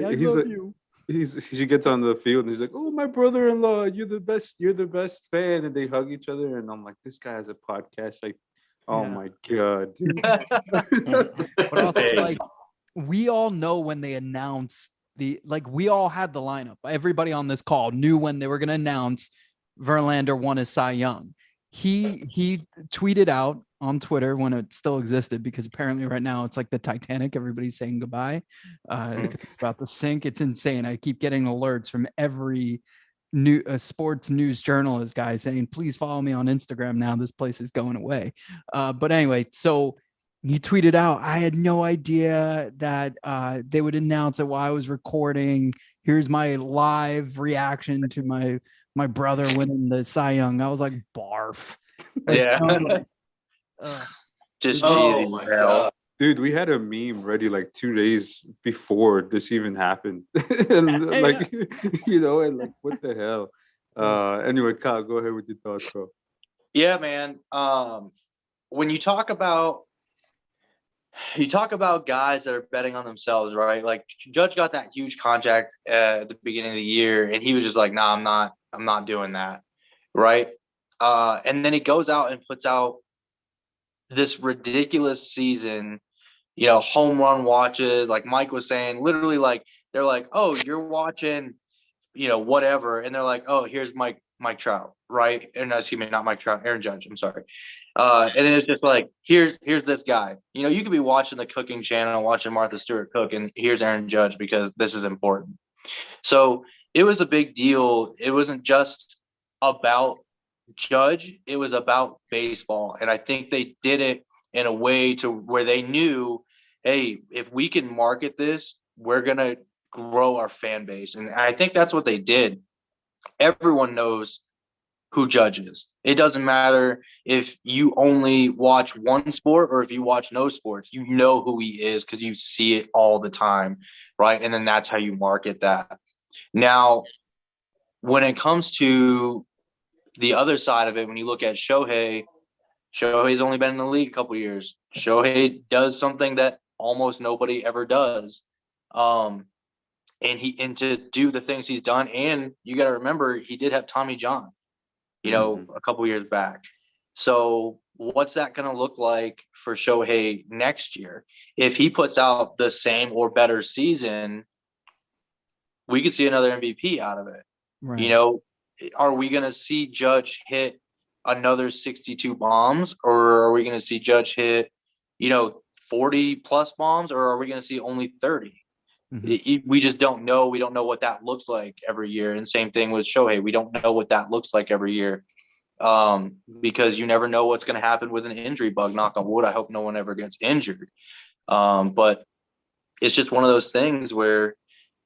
I he's love like, you. she gets on the field and he's like, "Oh, my brother-in-law, you're the best fan," and they hug each other, and I'm like, this guy has a podcast, like, oh Yeah. my god, dude. But also, Hey. like, we all know when they announce we all had the lineup. Everybody on this call knew when they were going to announce Verlander won his Cy Young. He tweeted out on Twitter when it still existed, because apparently right now it's like the Titanic. Everybody's saying goodbye. It's about to sink. It's insane. I keep getting alerts from every new sports news journalist guy saying, please follow me on Instagram now. This place is going away. But anyway, so he tweeted out, I had no idea that they would announce it while I was recording. Here's my live reaction to my brother winning the Cy Young. I was like, barf. yeah. Just Oh cheesy. my hell. god. Dude, we had a meme ready like 2 days before this even happened. And like, and like, what the hell? Anyway, Kyle, go ahead with your thoughts, bro. Yeah, man. When you talk about guys that are betting on themselves, right? Like Judge got that huge contract at the beginning of the year, and he was just like, "Nah, I'm not doing that," right? And then he goes out and puts out this ridiculous season. Home run watches, like Mike was saying, literally, like they're like, "Oh, you're watching, whatever," and they're like, "Oh, here's Mike Trout," right? Or no, excuse me, not Mike Trout, Aaron Judge. I'm sorry. And then it's just like, here's this guy. You could be watching the cooking channel, watching Martha Stewart cook, and here's Aaron Judge because this is important. So it was a big deal. It wasn't just about Judge, it was about baseball. And I think they did it in a way to where they knew, hey, if we can market this, we're going to grow our fan base. And I think that's what they did. Everyone knows who Judge is. It doesn't matter if you only watch one sport or if you watch no sports, you know who he is because you see it all the time, right? And then that's how you market that. Now, when it comes to the other side of it, when you look at Shohei, Shohei's only been in the league a couple years. Shohei does something that almost nobody ever does. And to do the things he's done, and you got to remember, he did have Tommy John, a couple years back. So what's that going to look like for Shohei next year? If he puts out the same or better season, we could see another MVP out of it. Right. Are we going to see Judge hit another 62 bombs, or are we going to see Judge hit, 40 plus bombs, or are we going to see only 30? We just don't know. We don't know what that looks like every year. And same thing with Shohei. We don't know what that looks like every year, because you never know what's going to happen with an injury bug. Knock on wood. I hope no one ever gets injured. But it's just one of those things where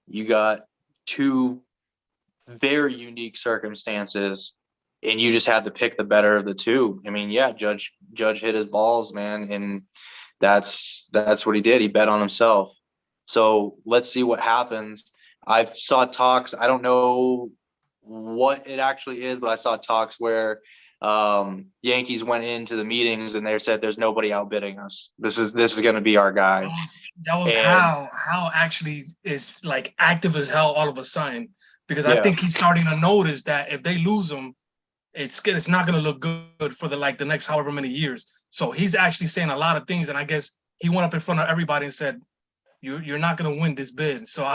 you got two very unique circumstances, and you just had to pick the better of the two. I mean, yeah, Judge hit his balls, man, and that's what he did. He bet on himself. So let's see what happens. I saw talks. I don't know what it actually is, but I saw talks where Yankees went into the meetings and they said, "There's nobody outbidding us. This is going to be our guy." That was how actually is like active as hell all of a sudden, because I think he's starting to notice that if they lose him, it's not going to look good for the next however many years. So he's actually saying a lot of things, and I guess he went up in front of everybody and said, You're not going to win this bid. So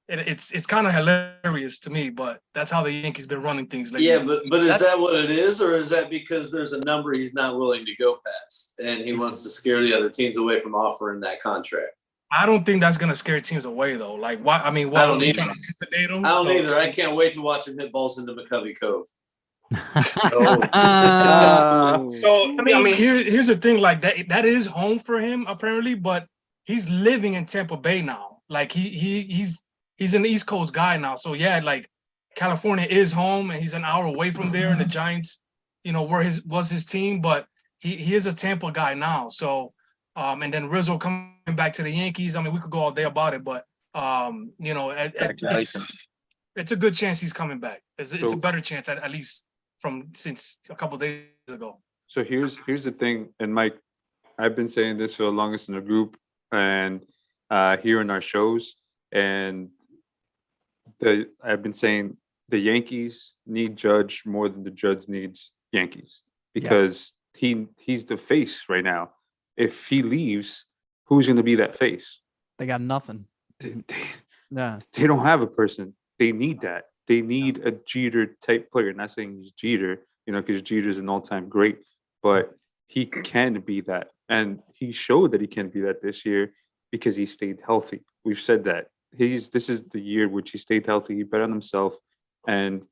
it's kind of hilarious to me, but that's how the Yankees been running things lately. Yeah, but is that what it is, or is that because there's a number he's not willing to go past and he wants to scare the other teams away from offering that contract? I don't think that's going to scare teams away, though. Like, why? I mean, why I don't either. trying to intimidate them? I don't either. I can't wait to watch him hit balls into McCovey Cove. So I mean, here's the thing. Like that is home for him apparently, but he's living in Tampa Bay now. Like he's an East Coast guy now. So yeah, like California is home, and he's an hour away from there. And the Giants, was his team, but he is a Tampa guy now. So and then Rizzo coming back to the Yankees. I mean, we could go all day about it, but it's a good chance he's coming back. It's a better chance at least since a couple of days ago. So here's the thing, and Mike, I've been saying this for the longest in the group and here in our shows, and I've been saying the Yankees need Judge more than the Judge needs Yankees, because he's the face right now. If he leaves, who's going to be that face? They got nothing. They don't have a person. They need that. They need a Jeter type player. Not saying he's Jeter, because Jeter's an all-time great, but he can be that. And he showed that he can be that this year because he stayed healthy. We've said that. This is the year which he stayed healthy. He bet on himself, and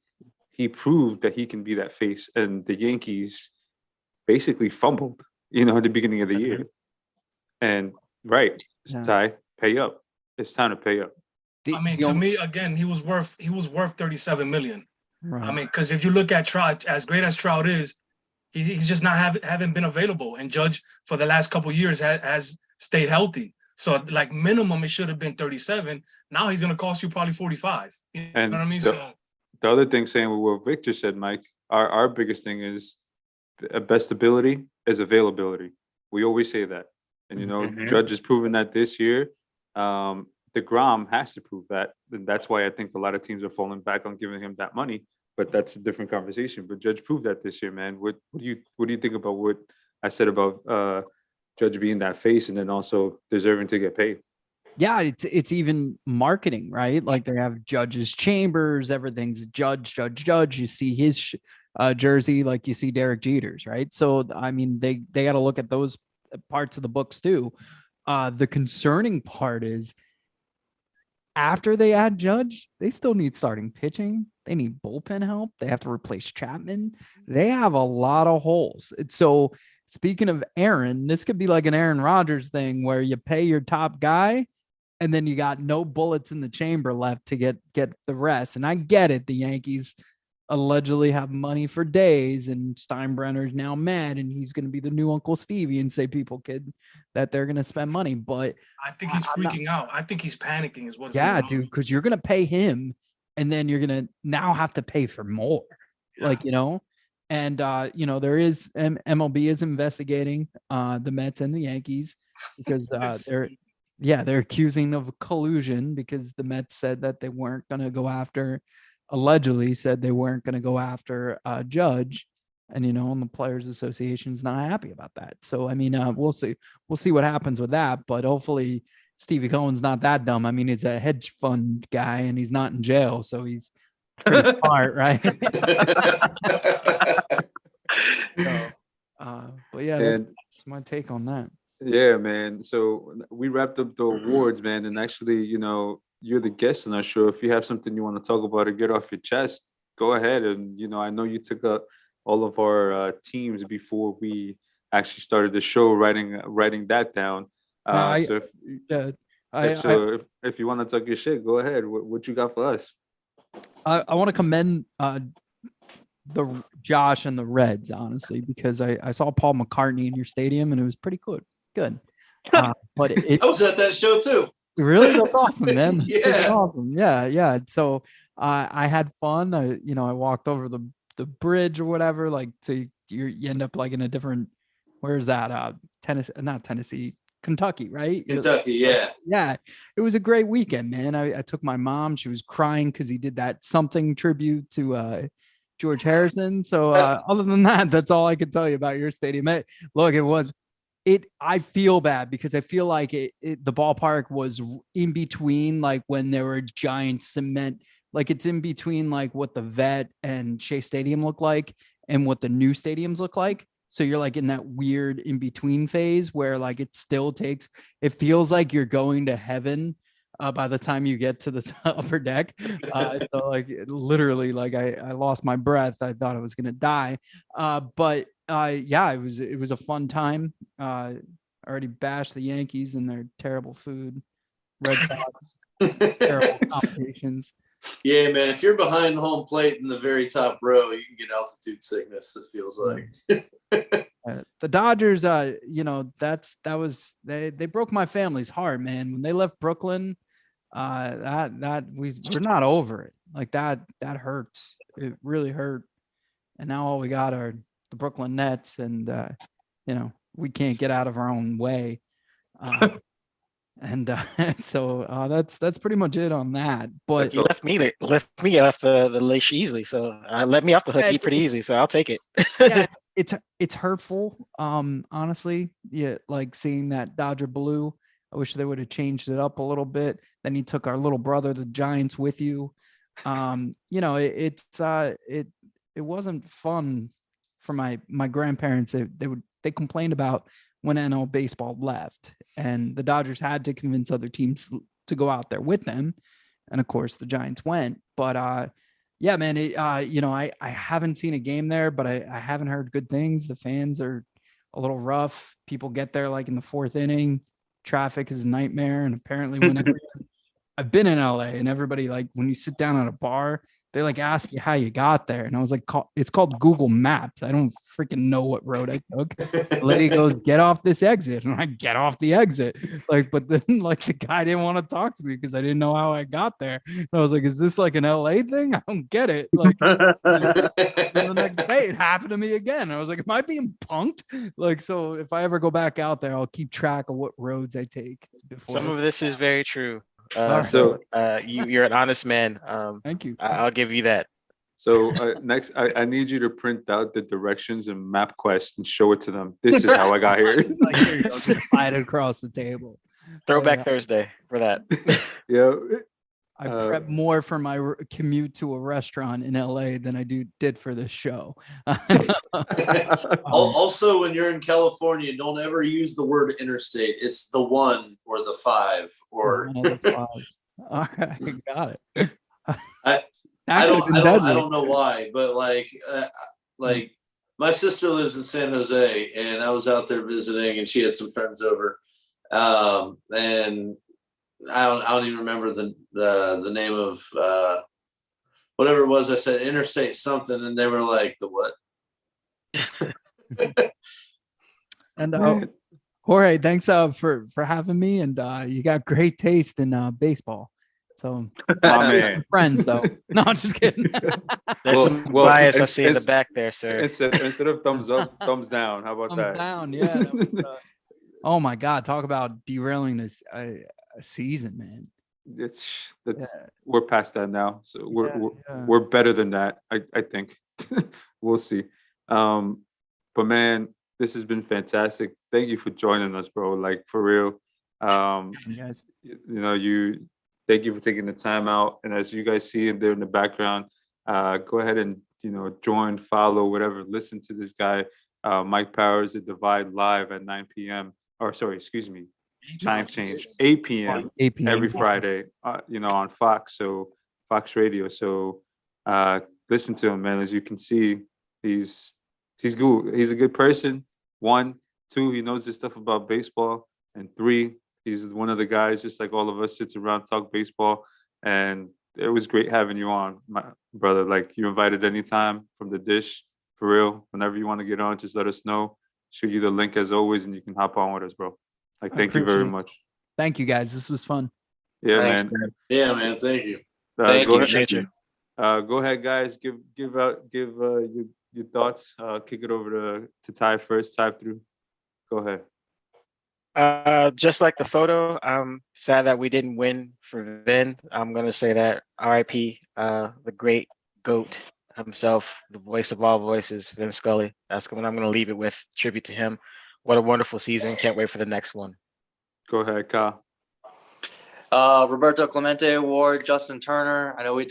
he proved that he can be that face. And the Yankees basically fumbled, at the beginning of the year. And Ty, pay up. It's time to pay up. I mean, to me, again, he was worth $37 million. Right. I mean, because if you look at Trout, as great as Trout is, he's just not haven't been available. And Judge for the last couple of years has stayed healthy. So like minimum, it should have been 37. Now he's going to cost you probably 45. You know what I mean? The other thing, saying what Victor said, Mike, our biggest thing is best ability is availability. We always say that. And, Judge has proven that this year. DeGrom has to prove that. And that's why I think a lot of teams are falling back on giving him that money. But that's a different conversation. But Judge proved that this year, man. What do you think about what I said about Judge being that face and then also deserving to get paid? Yeah, it's even marketing, right? Like they have Judge's chambers, everything's Judge. You see his jersey, like you see Derek Jeter's, right? So I mean, they got to look at those parts of the books too. The concerning part is, after they add Judge, they still need starting pitching. They need bullpen help. They have to replace Chapman. They have a lot of holes. So speaking of Aaron, this could be like an Aaron Rodgers thing where you pay your top guy and then you got no bullets in the chamber left to get the rest. And I get it. The Yankees allegedly have money for days, and Steinbrenner's now mad, and he's going to be the new Uncle Stevie and say people that they're going to spend money. But I think he's freaking out. I think he's panicking is what's going on. Dude, because you're going to pay him, and then you're going to now have to pay for more. Yeah. And there is MLB is investigating the Mets and the Yankees because they're accusing of collusion because the Mets said that they weren't going to go after, allegedly said they weren't going to go after Judge, and and the Players Association's not happy about that. So I mean, we'll see what happens with that, but hopefully Stevie Cohen's not that dumb. I mean, he's a hedge fund guy and he's not in jail, so he's pretty smart, right? So, but yeah, that's my take on that. Yeah, man. So we wrapped up the awards, man, and actually, you're the guest on our show. If you have something you want to talk about or get off your chest, go ahead. And I know you took up all of our teams before we actually started the show, writing that down. So if you want to talk your shit, go ahead. What you got for us? I want to commend the Josh and the Reds, honestly, because I saw Paul McCartney in your stadium and it was pretty good. But I was at that show too. Really? That's awesome, man. Yeah. Awesome. Yeah. So I had fun. I walked over the bridge or whatever, like, so you end up like in a different, where's that? Tennessee, Kentucky, right? Kentucky, yeah. Yeah. It was a great weekend, man. I took my mom. She was crying because he did that something tribute to George Harrison. So other than that, that's all I can tell you about your stadium. I feel bad because I feel like the ballpark was in between, like when there were giant cement, like it's in between like what the Vet and Shea Stadium look like and what the new stadiums look like. So you're like in that weird in between phase where like it feels like you're going to heaven by the time you get to the upper deck. So like literally, like I lost my breath. I thought I was going to die. But it was a fun time. I already bashed the Yankees and their terrible food, Red Sox, terrible accommodations. Yeah, man. If you're behind home plate in the very top row, you can get altitude sickness. It feels like. The Dodgers, they broke my family's heart, man. When they left Brooklyn, we're not over it. Like that hurts. It really hurt. And now all we got are the Brooklyn Nets, and we can't get out of our own way. So that's pretty much it on that. But you left me off the leash easily, so let me off the hook pretty easy. So I'll take it. Yeah, it's hurtful. Honestly, yeah, like seeing that Dodger blue. I wish they would have changed it up a little bit. Then you took our little brother, the Giants, with you. It wasn't fun for my grandparents. They complained about when NL baseball left, and the Dodgers had to convince other teams to go out there with them. And of course the Giants went, but yeah, man, I haven't seen a game there, but I haven't heard good things. The fans are a little rough. People get there like in the fourth inning. Traffic is a nightmare. And apparently whenever I've been in LA and everybody, like when you sit down at a bar, they like ask you how you got there. And I was like, it's called Google Maps. I don't freaking know what road I took. The lady goes, get off this exit. And I get off the exit. Like, but then like the guy didn't want to talk to me because I didn't know how I got there. And I was like, is this like an LA thing? I don't get it. Like the next day it happened to me again. I was like, am I being punked? Like, so if I ever go back out there, I'll keep track of what roads I take. Some of this is very true. So you're an honest man. Thank you. I'll give you that. So next, I need you to print out the directions in MapQuest and show it to them. This is how I got here. Like, here you go, just slide it across the table. Throwback Thursday for that. Yeah. I prep more for my commute to a restaurant in LA than I did for this show. Also, when you're in California, don't ever use the word interstate. It's the 1 or the 5 or. All right, got it. I don't know why, but like my sister lives in San Jose, and I was out there visiting, and she had some friends over, and I don't even remember the name of whatever it was. I said interstate something, and they were like, the what? And Jorge, thanks for having me, and you got great taste in baseball. So My man. friends though. No, I'm just kidding. There's some bias I see in the back there, sir. Instead of thumbs up, thumbs down. How about Thumbs that? down. Yeah. That was, oh my God. Talk about derailing this a season, man. That's we're past that now. So Yeah. we're better than that. I think. We'll see. But man, this has been fantastic. Thank you for joining us, bro. Like for real. You guys. Thank you for taking the time out. And as you guys see in there in the background, go ahead and join, follow, whatever. Listen to this guy, Mike Powers, at Divide live at 9 p.m. Or sorry, excuse me, time change, 8 p.m. 8 p.m. every Friday. On Fox, so Fox Radio. So listen to him, man. As you can see, he's good. He's a good person. 1, 2, he knows his stuff about baseball, and 3, he's one of the guys, just like all of us, sits around, talk baseball. And it was great having you on, my brother. Like, you invited anytime from the dish, for real. Whenever you want to get on, just let us know. Shoot you the link as always, and you can hop on with us, bro. Like, thank you very much. Thank you guys. This was fun. Yeah, Thanks, man. Yeah, man. Thank you. Thank Go you. ahead. Go ahead, guys. Give your thoughts. Kick it over to Ty first. Ty through. Go ahead. Just like the photo, I'm sad that we didn't win for Vin. I'm gonna say that RIP, the great GOAT himself, the voice of all voices, Vin Scully. That's what I'm gonna leave it with. Tribute to him. What a wonderful season. Can't wait for the next one. Go ahead, Kyle. Roberto Clemente Award, Justin Turner. I know we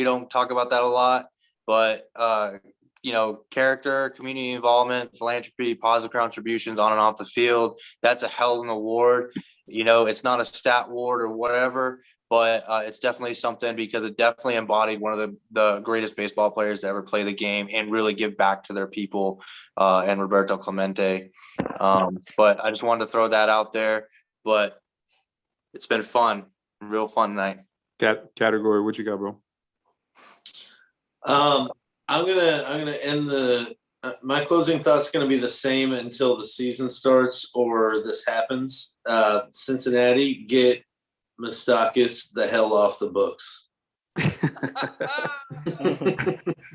don't talk about that a lot, but character, community involvement, philanthropy, positive contributions on and off the field. That's a hell of an award. It's not a stat award or whatever, but it's definitely something because it definitely embodied one of the greatest baseball players to ever play the game and really give back to their people, and Roberto Clemente. But I just wanted to throw that out there. But it's been fun, real fun night. Category, what you got, bro? I'm gonna end my closing thought's gonna be the same until the season starts or this happens. Cincinnati, get Moustakis the hell off the books.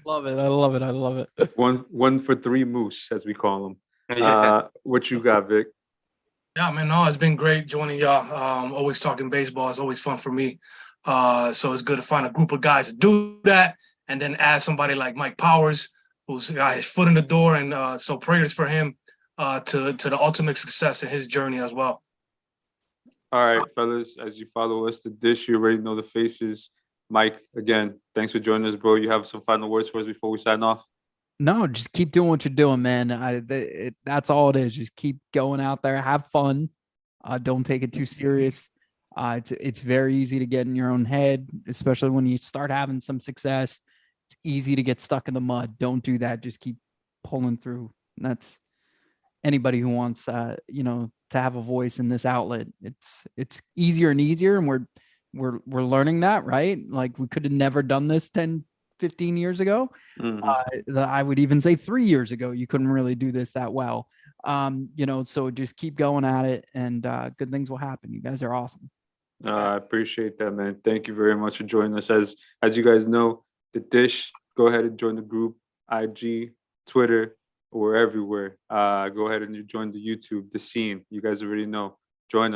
Love it. I love it. I love it. One for 3 moose, as we call them. Yeah. What you got, Vic? Yeah, man, no, it's been great joining y'all. Always talking baseball. It's always fun for me. So it's good to find a group of guys to do that, and then add somebody like Mike Powers, who's got his foot in the door, and so prayers for him to the ultimate success in his journey as well. All right, fellas, as you follow us, the dish, you already know the faces. Mike, again, thanks for joining us, bro. You have some final words for us before we sign off? No, just keep doing what you're doing, man. That's all it is. Just keep going out there, have fun. Don't take it too serious. It's very easy to get in your own head, especially when you start having some success. It's easy to get stuck in the mud. Don't do that. Just keep pulling through. And that's anybody who wants, to have a voice in this outlet. It's easier and easier, and we're learning that, right? Like, we could have never done this 10, 15 years ago. I would even say 3 years ago, you couldn't really do this that well. So just keep going at it, and good things will happen. You guys are awesome. I appreciate that, man. Thank you very much for joining us. As you guys know, the dish, go ahead and join the group, IG, Twitter, we're everywhere. Go ahead and you join the YouTube, the scene. You guys already know. Join us.